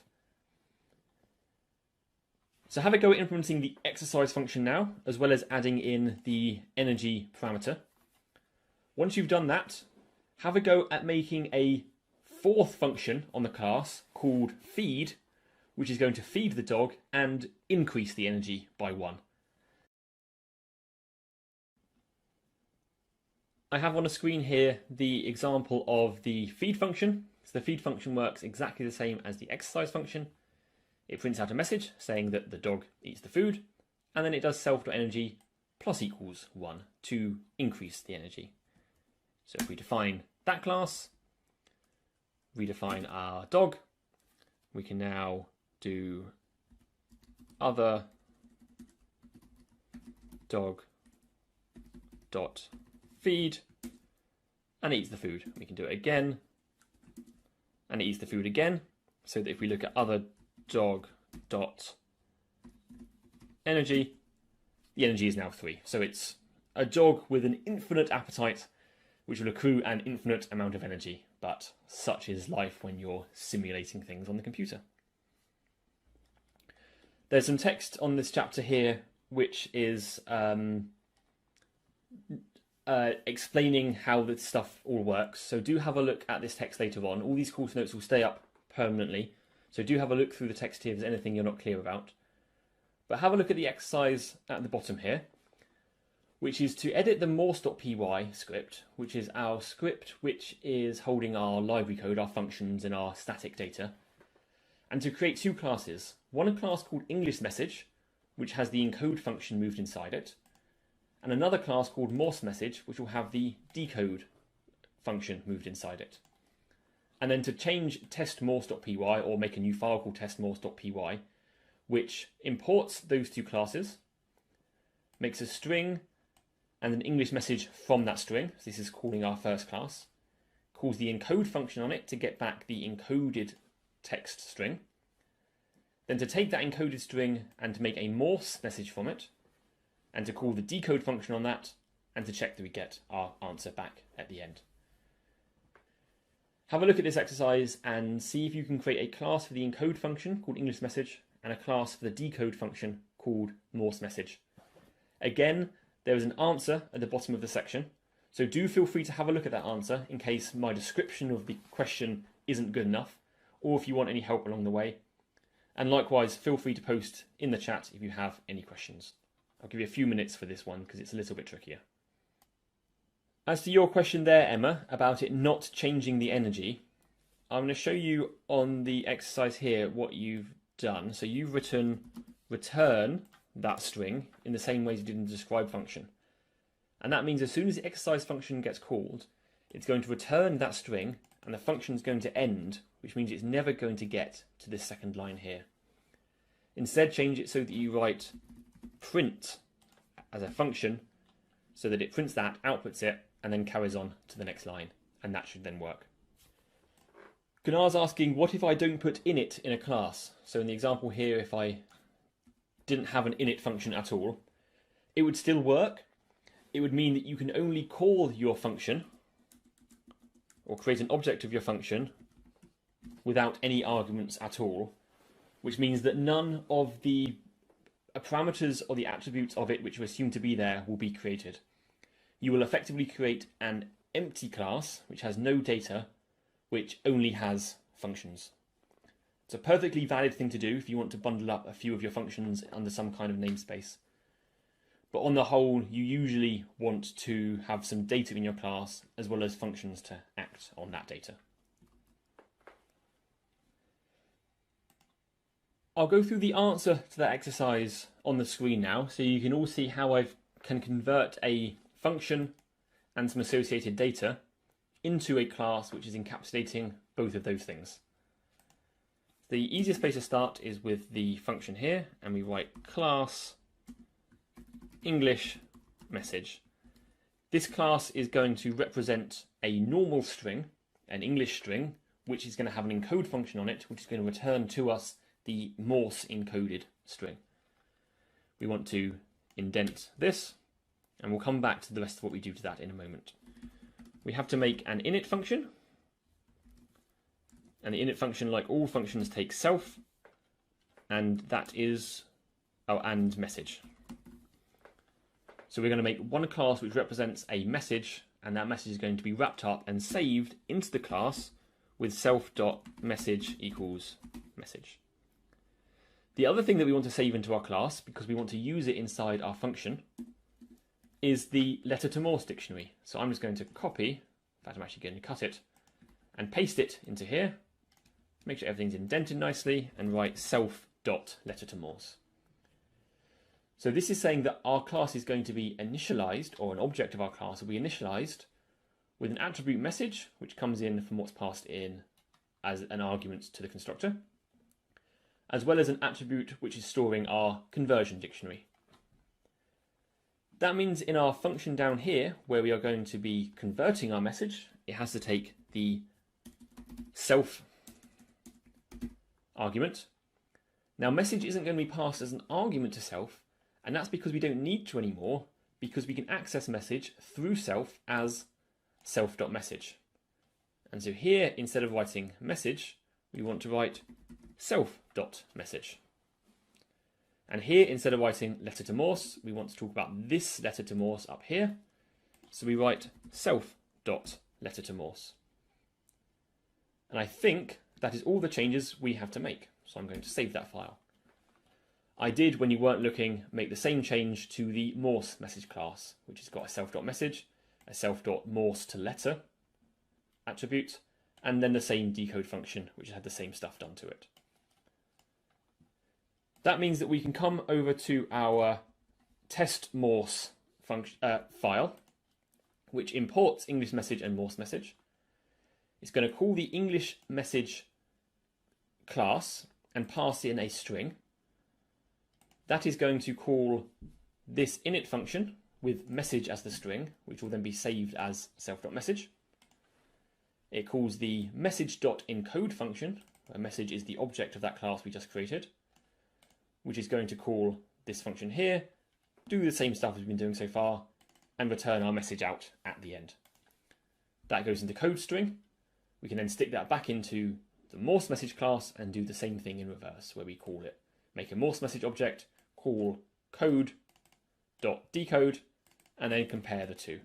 So have a go at implementing the exercise function now, as well as adding in the energy parameter. Once you've done that, have a go at making a fourth function on the class called feed, which is going to feed the dog and increase the energy by 1. I have on the screen here the example of the feed function. So the feed function works exactly the same as the exercise function. It prints out a message saying that the dog eats the food, and then it does self.energy plus equals 1 to increase the energy. So if we define that class, redefine our dog, we can now do other dog dot feed, and it eats the food. We can do it again, and it eats the food again, so that if we look at other dog dot energy, the energy is now 3. So it's a dog with an infinite appetite, which will accrue an infinite amount of energy. But such is life when you're simulating things on the computer. There's some text on this chapter here, which is explaining how this stuff all works. So do have a look at this text later on. All these course notes will stay up permanently. So do have a look through the text here if there's anything you're not clear about. But have a look at the exercise at the bottom here, which is to edit the morse.py script, which is our script which is holding our library code, our functions and our static data, and to create 2 classes. One class called English message, which has the encode function moved inside it, and another class called Morse message, which will have the decode function moved inside it. And then to change testmorse.py or make a new file called testmorse.py, which imports those 2 classes, makes a string and an English message from that string. So this is calling our first class. Calls the encode function on it to get back the encoded text string. Then to take that encoded string and to make a Morse message from it, and to call the decode function on that, and to check that we get our answer back at the end. Have a look at this exercise and see if you can create a class for the encode function called English message and a class for the decode function called Morse message. Again, there is an answer at the bottom of the section, so do feel free to have a look at that answer in case my description of the question isn't good enough, or if you want any help along the way. And likewise, feel free to post in the chat if you have any questions. I'll give you a few minutes for this one because it's a little bit trickier. As to your question there, Emma, about it not changing the energy, I'm going to show you on the exercise here what you've done. So you've written return that string in the same way as you did in the describe function. And that means as soon as the exercise function gets called, it's going to return that string and the function is going to end, which means it's never going to get to this second line here. Instead, change it so that you write print as a function so that it prints that, outputs it, and then carries on to the next line, and that should then work. Gunar's asking, what if I don't put init in a class? So in the example here, if I didn't have an init function at all, it would still work. It would mean that you can only call your function or create an object of your function without any arguments at all, which means that none of the parameters or the attributes of it which are assumed to be there will be created. You will effectively create an empty class which has no data, which only has functions. It's a perfectly valid thing to do if you want to bundle up a few of your functions under some kind of namespace. But on the whole, you usually want to have some data in your class as well as functions to act on that data. I'll go through the answer to that exercise on the screen now, so you can all see how I can convert a function and some associated data into a class which is encapsulating both of those things. The easiest place to start is with the function here, and we write class English message. This class is going to represent a normal string, an English string, which is going to have an encode function on it, which is going to return to us the Morse encoded string. We want to indent this, and we'll come back to the rest of what we do to that in a moment. We have to make an init function, and the init function, like all functions, takes self, and that is and message. So we're going to make one class which represents a message, and that message is going to be wrapped up and saved into the class with self.message equals message. The other thing that we want to save into our class, because we want to use it inside our function, is the letter to Morse dictionary. So I'm just going to copy, in fact I'm actually going to cut it, and paste it into here, make sure everything's indented nicely, and write self.letter to Morse. So this is saying that our class is going to be initialized, or an object of our class will be initialized with an attribute message, which comes in from what's passed in as an argument to the constructor, as well as an attribute which is storing our conversion dictionary. That means in our function down here, where we are going to be converting our message, it has to take the self argument. Now message isn't going to be passed as an argument to self, and that's because we don't need to anymore, because we can access message through self as self.message. And so here, instead of writing message, we want to write self.message. And here, instead of writing letter to Morse, we want to talk about this letter to Morse up here. So we write self.letter to Morse. And I think that is all the changes we have to make. So I'm going to save that file. I did, when you weren't looking, make the same change to the Morse message class, which has got a self.message, a self.morse to letter attribute, and then the same decode function, which had the same stuff done to it. That means that we can come over to our test Morse file, which imports English message and Morse message. It's going to call the English message class and pass in a string. That is going to call this init function with message as the string, which will then be saved as self.message. It calls the message.encode function, where message is the object of that class we just created, which is going to call this function here, do the same stuff as we've been doing so far, and return our message out at the end. That goes into code string. We can then stick that back into the Morse message class and do the same thing in reverse, where we call it, make a Morse message object, call code.decode, and then compare the two.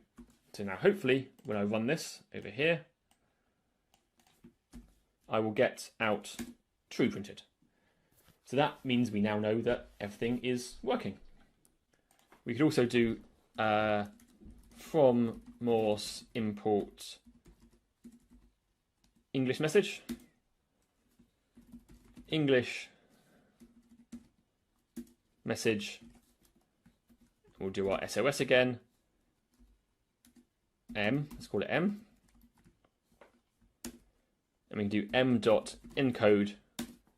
So now hopefully when I run this over here, I will get out true printed. So that means we now know that everything is working. We could also do from Morse import English message, English message, we'll do our SOS again, M, let's call it M, and we can do m.encode,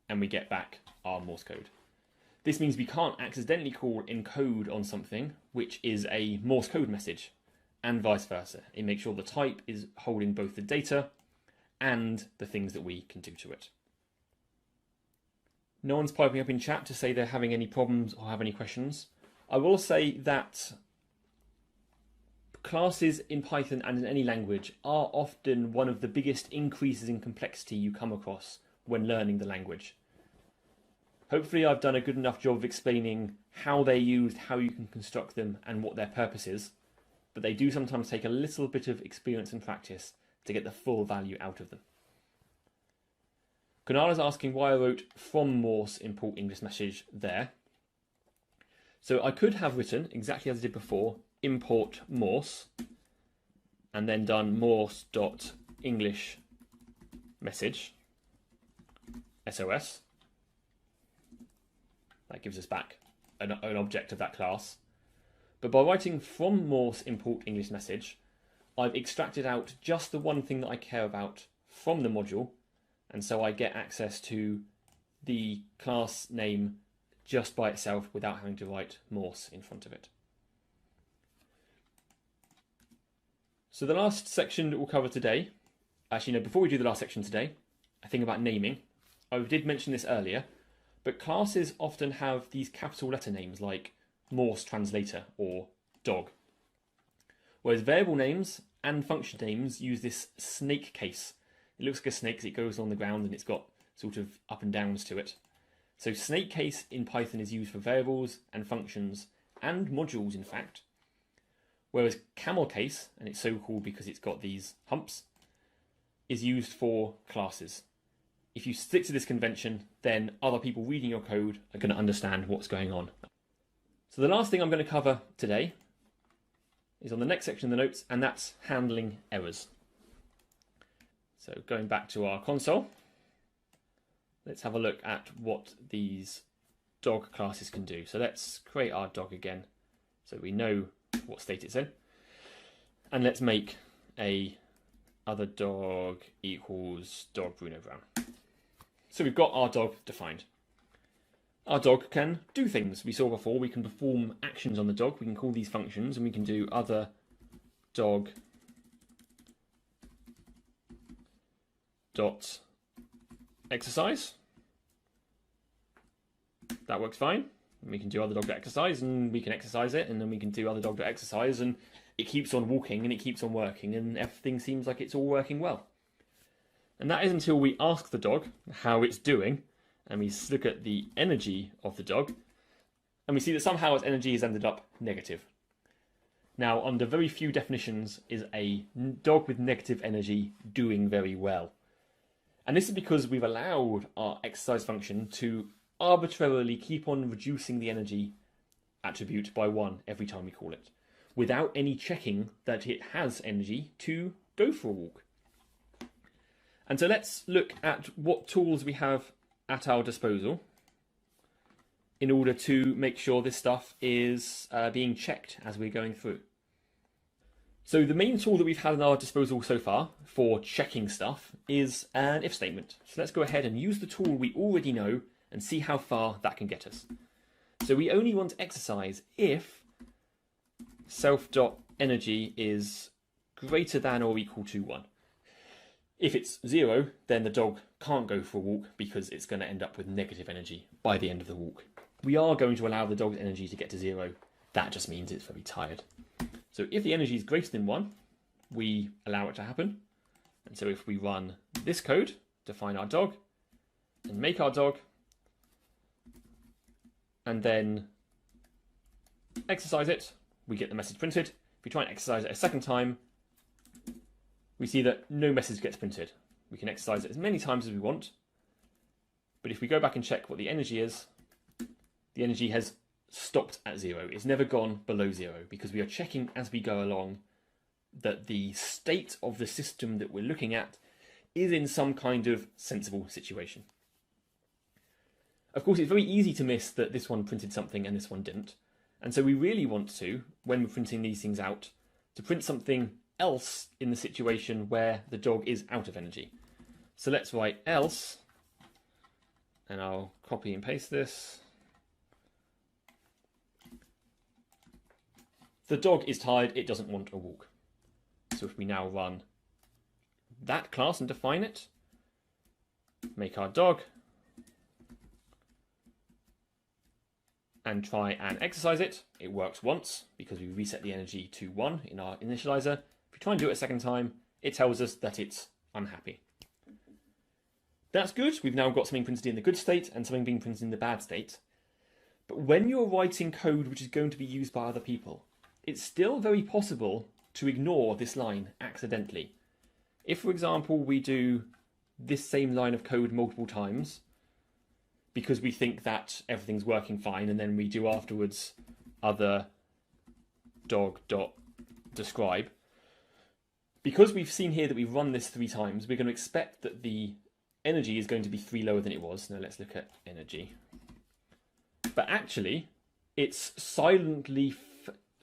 and we get back our Morse code. This means we can't accidentally call encode on something which is a Morse code message, and vice versa. It makes sure the type is holding both the data and the things that we can do to it. No one's piping up in chat to say they're having any problems or have any questions. I will say that classes in Python and in any language are often one of the biggest increases in complexity you come across when learning the language. Hopefully I've done a good enough job of explaining how they're used, how you can construct them, and what their purpose is, but they do sometimes take a little bit of experience and practice to get the full value out of them. Kunal is asking why I wrote from Morse import English message there. So I could have written, exactly as I did before, import Morse, and then done Morse.English message, SOS. That gives us back an object of that class. But by writing from Morse import English message, I've extracted out just the one thing that I care about from the module, and so I get access to the class name just by itself without having to write Morse in front of it. So the last section that we'll cover today, actually no, before we do the last section today, a thing about naming. I did mention this earlier, but classes often have these capital letter names like Morse translator or dog. Whereas variable names and function names use this snake case. It looks like a snake because it goes on the ground and it's got sort of up and downs to it. So snake case in Python is used for variables and functions and modules, in fact. Whereas camel case, and it's so called because it's got these humps, is used for classes. If you stick to this convention, then other people reading your code are going to understand what's going on. So the last thing I'm going to cover today is on the next section of the notes, and that's handling errors. So going back to our console, let's have a look at what these dog classes can do. So let's create our dog again so we know what state it's in. And let's make a other dog equals dog Bruno Brown. So we've got our dog defined. Our dog can do things. We saw before, we can perform actions on the dog. We can call these functions and we can do other dog dot exercise. That works fine. And we can do other dog dot exercise and we can exercise it, and then we can do other dog dot exercise, and it keeps on walking and it keeps on working, and everything seems like it's all working well. And that is until we ask the dog how it's doing, and we look at the energy of the dog, and we see that somehow its energy has ended up negative. Now, under very few definitions is a dog with negative energy doing very well. And this is because we've allowed our exercise function to arbitrarily keep on reducing the energy attribute by 1 every time we call it, without any checking that it has energy to go for a walk. And so let's look at what tools we have at our disposal in order to make sure this stuff is being checked as we're going through. So the main tool that we've had at our disposal so far for checking stuff is an if statement. So let's go ahead and use the tool we already know and see how far that can get us. So we only want to exercise if self.energy is greater than or equal to 1. If it's 0, then the dog can't go for a walk because it's going to end up with negative energy by the end of the walk. We are going to allow the dog's energy to get to 0. That just means it's very tired. So if the energy is greater than 1, we allow it to happen. And so if we run this code to find our dog and make our dog, and then exercise it, we get the message printed. If we try and exercise it a second time, we see that no message gets printed. We can exercise it as many times as we want, but if we go back and check what the energy is, the energy has stopped at 0. It's never gone below 0 because we are checking as we go along that the state of the system that we're looking at is in some kind of sensible situation. Of course, it's very easy to miss that this one printed something and this one didn't. And so we really want to, when we're printing these things out, to print something else in the situation where the dog is out of energy. So let's write else, and I'll copy and paste this. The dog is tired, it doesn't want a walk. So if we now run that class and define it, make our dog, and try and exercise it, it works once because we reset the energy to 1 in our initializer. If we try and do it a second time, it tells us that it's unhappy. That's good. We've now got something printed in the good state and something being printed in the bad state. But when you're writing code which is going to be used by other people, it's still very possible to ignore this line accidentally. If, for example, we do this same line of code multiple times because we think that everything's working fine, and then we do afterwards other dog.describe, because we've seen here that we've run this 3 times, we're going to expect that the energy is going to be 3 lower than it was. Now let's look at energy. But actually, it's silently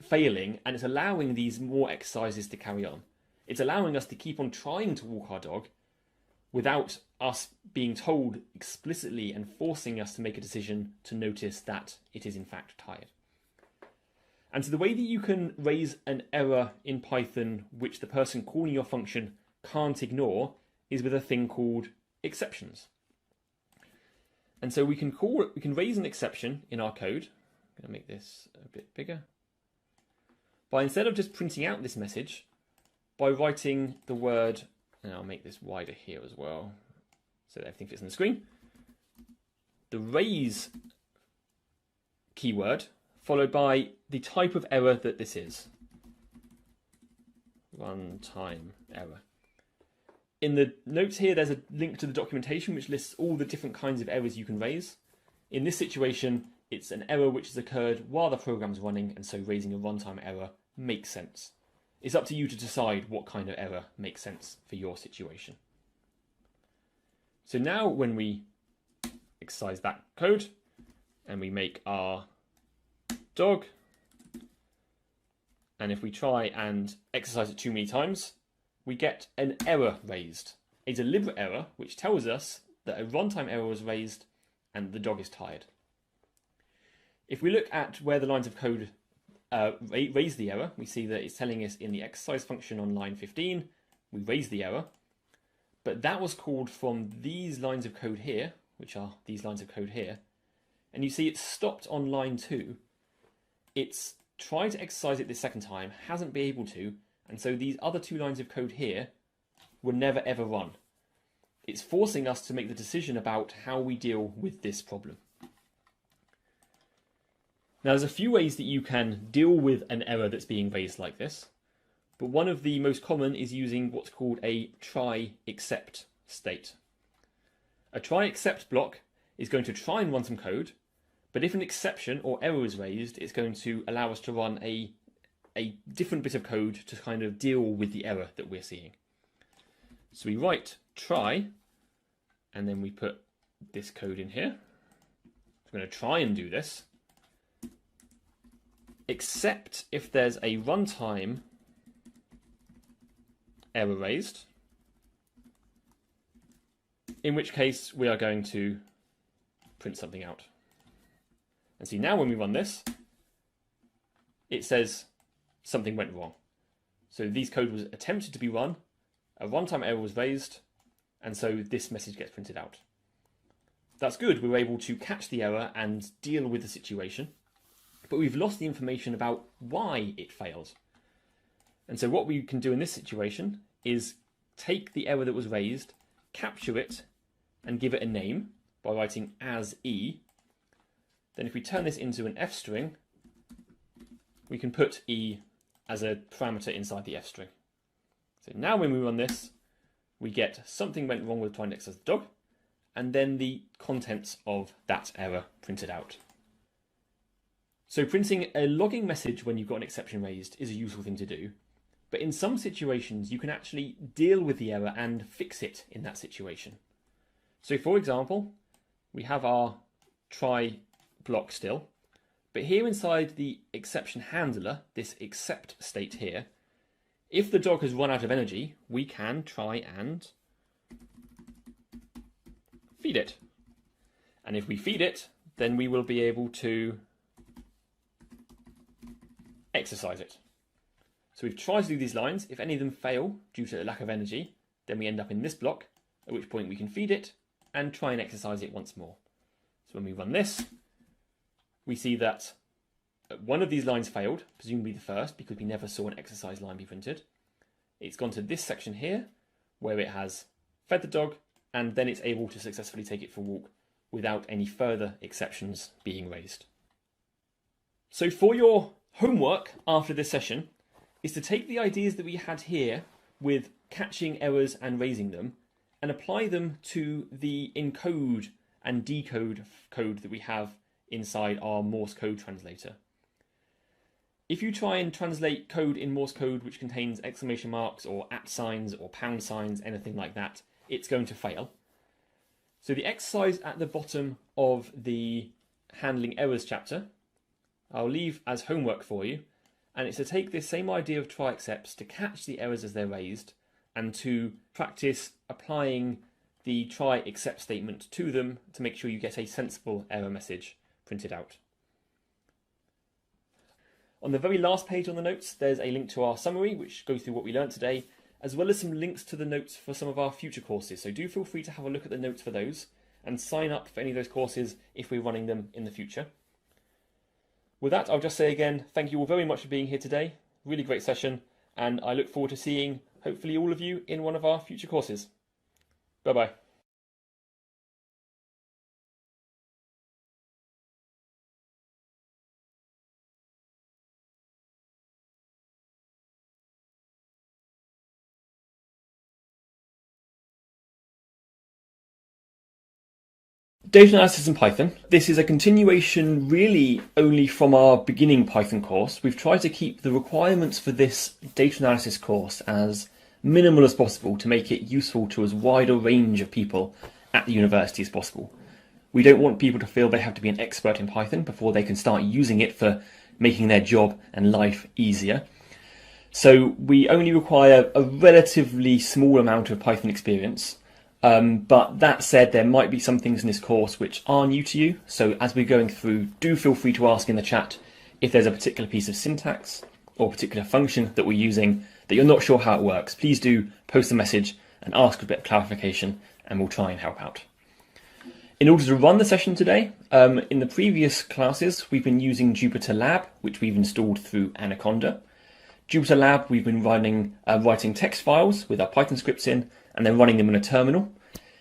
failing, and it's allowing these more exercises to carry on. It's allowing us to keep on trying to walk our dog without us being told explicitly and forcing us to make a decision to notice that it is in fact tired. And so the way that you can raise an error in Python which the person calling your function can't ignore is with a thing called exceptions. And so we can raise an exception in our code. I'm going to make this a bit bigger. By instead of just printing out this message, by writing the word, and I'll make this wider here as well, so that everything fits on the screen, the raise keyword, followed by the type of error that this is. Runtime error. In the notes here, there's a link to the documentation which lists all the different kinds of errors you can raise. In this situation, it's an error which has occurred while the program's running, and so raising a runtime error makes sense. It's up to you to decide what kind of error makes sense for your situation. So now when we exercise that code and we make our dog, and if we try and exercise it too many times, we get an error raised, a deliberate error which tells us that a runtime error was raised and the dog is tired. If we look at where the lines of code raise the error, we see that it's telling us in the exercise function on line 15, we raise the error, but that was called from these lines of code here, which are these lines of code here, and you see it's stopped on line 2. It's tried to exercise it this second time, hasn't been able to, and so these other 2 lines of code here will never ever run. It's forcing us to make the decision about how we deal with this problem. Now, there's a few ways that you can deal with an error that's being raised like this, but one of the most common is using what's called a try except state. A try except block is going to try and run some code, but if an exception or error is raised, it's going to allow us to run a different bit of code to kind of deal with the error that we're seeing. So we write try, and then we put this code in here. I'm going to try and do this, except if there's a runtime error raised, in which case we are going to print something out. And see, now when we run this, it says something went wrong. So this code was attempted to be run, a runtime error was raised, and so this message gets printed out. That's good, we were able to catch the error and deal with the situation, but we've lost the information about why it failed. And so what we can do in this situation is take the error that was raised, capture it, and give it a name by writing as E. Then if we turn this into an F string, we can put E as a parameter inside the F string. So now when we run this, we get something went wrong with trying to access the dog, and then the contents of that error printed out. So printing a logging message when you've got an exception raised is a useful thing to do, but in some situations you can actually deal with the error and fix it in that situation. So for example, we have our try block still, but here inside the exception handler, this except state here, if the dog has run out of energy, we can try and feed it. And if we feed it, then we will be able to exercise it. So we've tried to do these lines. If any of them fail due to a lack of energy, then we end up in this block, at which point we can feed it and try and exercise it once more. So when we run this, we see that one of these lines failed, presumably the first, because we never saw an exercise line be printed. It's gone to this section here, where it has fed the dog, and then it's able to successfully take it for a walk without any further exceptions being raised. So for your homework after this session is to take the ideas that we had here with catching errors and raising them and apply them to the encode and decode code that we have inside our Morse code translator. If you try and translate code in Morse code which contains exclamation marks or @ signs or pound signs, anything like that, it's going to fail. So the exercise at the bottom of the handling errors chapter, I'll leave as homework for you, and it's to take this same idea of try excepts to catch the errors as they're raised and to practice applying the try except statement to them to make sure you get a sensible error message printed out. On the very last page on the notes, there's a link to our summary, which goes through what we learned today, as well as some links to the notes for some of our future courses. So do feel free to have a look at the notes for those and sign up for any of those courses if we're running them in the future. With that, I'll just say again, thank you all very much for being here today. Really great session, and I look forward to seeing hopefully all of you in one of our future courses. Bye-bye. Data analysis in Python. This is a continuation really only from our beginning Python course. We've tried to keep the requirements for this data analysis course as minimal as possible to make it useful to as wide a range of people at the university as possible. We don't want people to feel they have to be an expert in Python before they can start using it for making their job and life easier. So we only require a relatively small amount of Python experience. But that said, there might be some things in this course which are new to you. So as we're going through, do feel free to ask in the chat if there's a particular piece of syntax or particular function that we're using that you're not sure how it works. Please do post a message and ask a bit of clarification, and we'll try and help out. In order to run the session today, in the previous classes, we've been using Jupyter Lab, which we've installed through Anaconda. Jupyter Lab, we've been writing text files with our Python scripts in, and then running them in a terminal.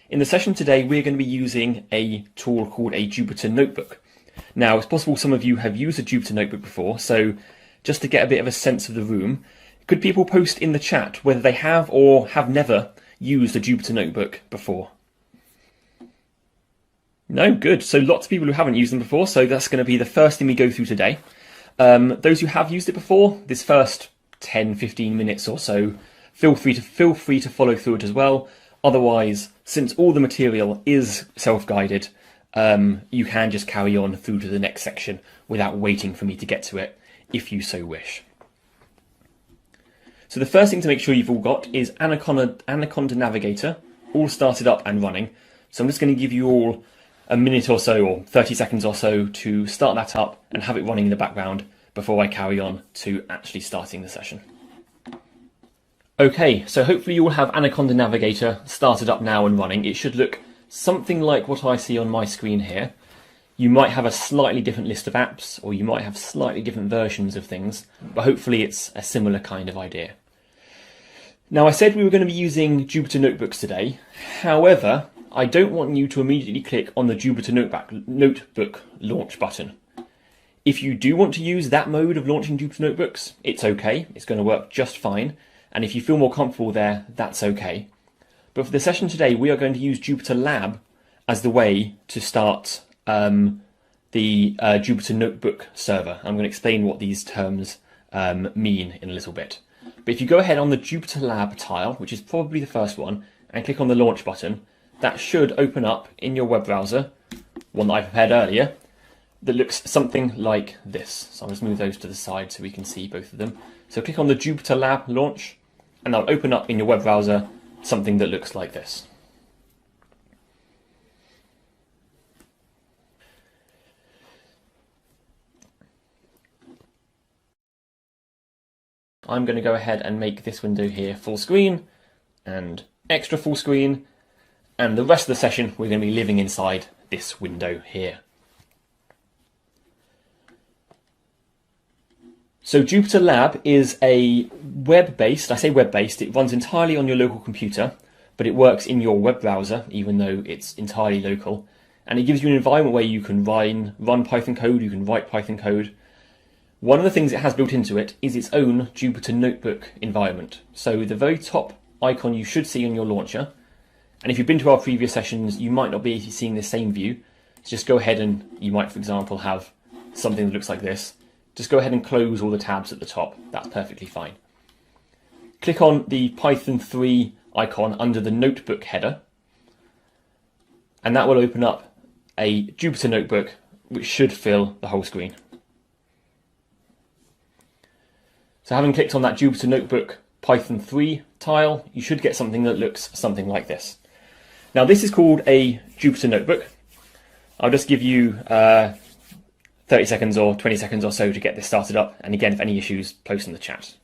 In the session today, we're going to be using a tool called a Jupyter Notebook. Now, it's possible some of you have used a Jupyter Notebook before, so just to get a bit of a sense of the room, could people post in the chat whether they have or have never used a Jupyter Notebook before? No, good. So lots of people who haven't used them before, so that's going to be the first thing we go through today. Those who have used it before, this first 10-15 minutes or so, feel free to follow through it as well. Otherwise, since all the material is self-guided, you can just carry on through to the next section without waiting for me to get to it, if you so wish. So the first thing to make sure you've all got is Anaconda Navigator, all started up and running. So I'm just going to give you all a minute or so, or 30 seconds or so, to start that up and have it running in the background before I carry on to actually starting the session. Okay, so hopefully you will have Anaconda Navigator started up now and running. It should look something like what I see on my screen here. You might have a slightly different list of apps, or you might have slightly different versions of things, but hopefully it's a similar kind of idea. Now, I said we were going to be using Jupyter Notebooks today. However, I don't want you to immediately click on the Jupyter Notebook launch button. If you do want to use that mode of launching Jupyter Notebooks, it's okay. It's going to work just fine. And if you feel more comfortable there, that's okay. But for the session today, we are going to use Jupyter Lab as the way to start the Jupyter Notebook server. I'm going to explain what these terms mean in a little bit. But if you go ahead on the Jupyter Lab tile, which is probably the first one, and click on the launch button, that should open up in your web browser, one that I prepared earlier, that looks something like this. So I'll just move those to the side so we can see both of them. So click on the Jupyter Lab launch, and that'll open up in your web browser something that looks like this. I'm going to go ahead and make this window here full screen and extra full screen, and the rest of the session we're going to be living inside this window here. So Jupyter Lab is a web-based, I say web-based, it runs entirely on your local computer, but it works in your web browser, even though it's entirely local. And it gives you an environment where you can run Python code, you can write Python code. One of the things it has built into it is its own Jupyter Notebook environment. So the very top icon you should see on your launcher, and if you've been to our previous sessions, you might not be seeing the same view. So just go ahead and you might, for example, have something that looks like this. Just go ahead and close all the tabs at the top. That's perfectly fine. Click on the Python 3 icon under the Notebook header, and that will open up a Jupyter Notebook which should fill the whole screen. So having clicked on that Jupyter Notebook Python 3 tile, you should get something that looks something like this. Now this is called a Jupyter Notebook. I'll just give you 30 seconds or 20 seconds or so to get this started up, and again, if any issues, post in the chat.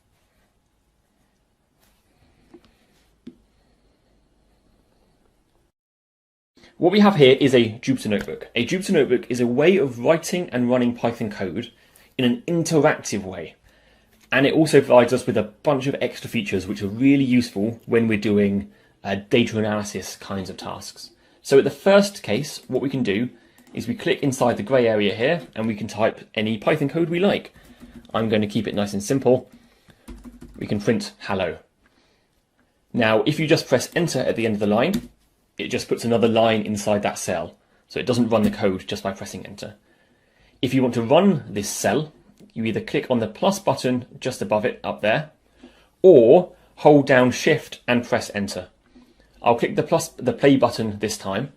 What we have here is a Jupyter Notebook. A Jupyter Notebook is a way of writing and running Python code in an interactive way. And it also provides us with a bunch of extra features which are really useful when we're doing data analysis kinds of tasks. So at the first case, what we can do is we click inside the grey area here and we can type any Python code we like. I'm going to keep it nice and simple. We can print hello. Now, if you just press enter at the end of the line, it just puts another line inside that cell. So it doesn't run the code just by pressing enter. If you want to run this cell, you either click on the plus button just above it up there, or hold down shift and press enter. I'll click the play button this time,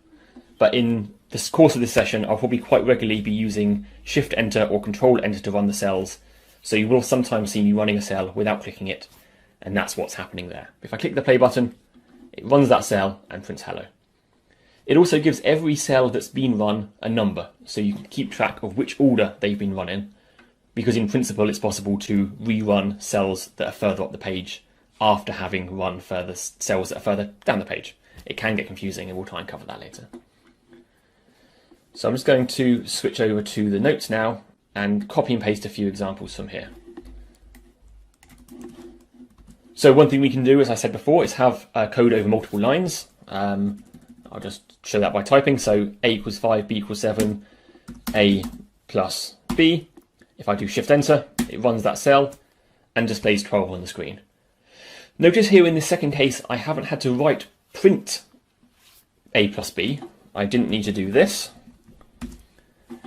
but in the course of this session, I'll probably quite regularly be using shift enter or control enter to run the cells. So you will sometimes see me running a cell without clicking it, and that's what's happening there. If I click the play button, it runs that cell and prints hello. It also gives every cell that's been run a number, so you can keep track of which order they've been run in, because in principle it's possible to rerun cells that are further up the page after having run further cells that are further down the page. It can get confusing, and we'll try and cover that later. So I'm just going to switch over to the notes now and copy and paste a few examples from here. So one thing we can do, as I said before, is have code over multiple lines. I'll just show that by typing. So A equals 5, B equals 7, A plus B. If I do shift enter, it runs that cell and displays 12 on the screen. Notice here in this second case, I haven't had to write print A plus B. I didn't need to do this,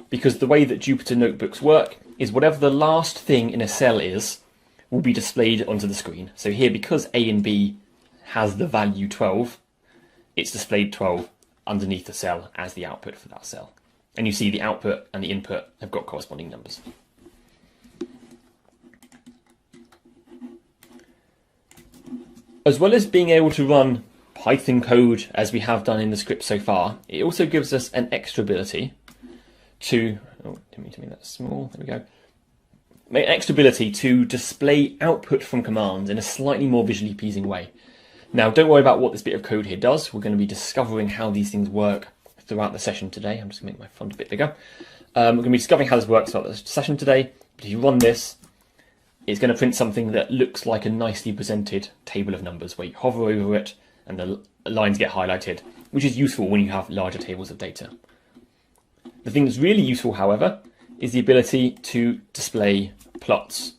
because the way that Jupyter Notebooks work is whatever the last thing in a cell is will be displayed onto the screen. So here, because A and B has the value 12, it's displayed 12 underneath the cell as the output for that cell. And you see the output and the input have got corresponding numbers. As well as being able to run Python code as we have done in the script so far, it also gives us an extra ability to, didn't mean to make that small, there we go. An extra ability to display output from commands in a slightly more visually pleasing way. Now, don't worry about what this bit of code here does. We're going to be discovering how these things work throughout the session today. I'm just going to make my font a bit bigger. We're going to be discovering how this works throughout the session today. But if you run this, it's going to print something that looks like a nicely presented table of numbers where you hover over it and the lines get highlighted, which is useful when you have larger tables of data. The thing that's really useful, however, is the ability to display plots.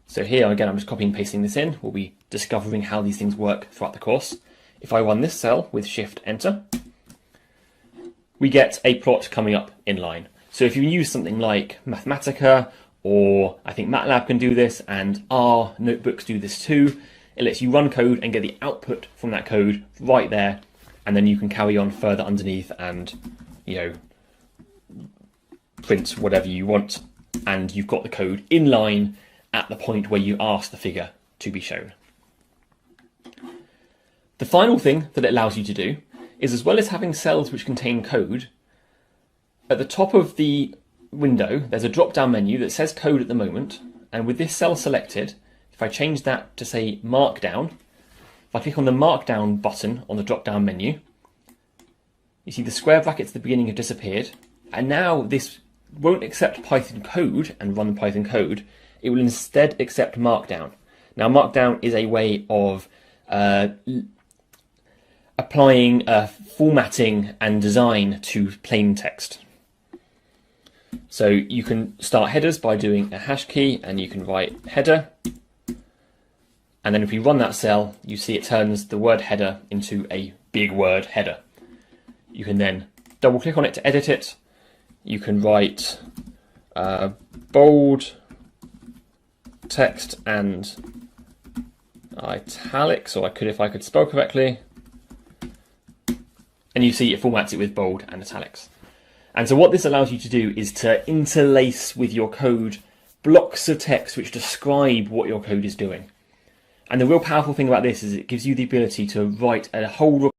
So here, again, I'm just copying and pasting this in. We'll be discovering how these things work throughout the course. If I run this cell with shift enter, we get a plot coming up in line. So if you use something like Mathematica, or I think MATLAB can do this, and R notebooks do this too, it lets you run code and get the output from that code right there, and then you can carry on further underneath and, print whatever you want, and you've got the code in line at the point where you ask the figure to be shown. The final thing that it allows you to do is, as well as having cells which contain code, at the top of the window there's a drop-down menu that says code at the moment, and with this cell selected, If I change that to say Markdown, if I click on the Markdown button on the drop-down menu, you see the square brackets at the beginning have disappeared, and now this won't accept Python code and run Python code. It will instead accept Markdown. Now, Markdown is a way of applying formatting and design to plain text. So you can start headers by doing a hash key, and you can write header. And then if we run that cell, you see it turns the word header into a big word header. You can then double click on it to edit it. You can write bold text and italics, or I could if I could spell correctly. And you see it formats it with bold and italics. And so what this allows you to do is to interlace with your code blocks of text which describe what your code is doing. And the real powerful thing about this is it gives you the ability to write a whole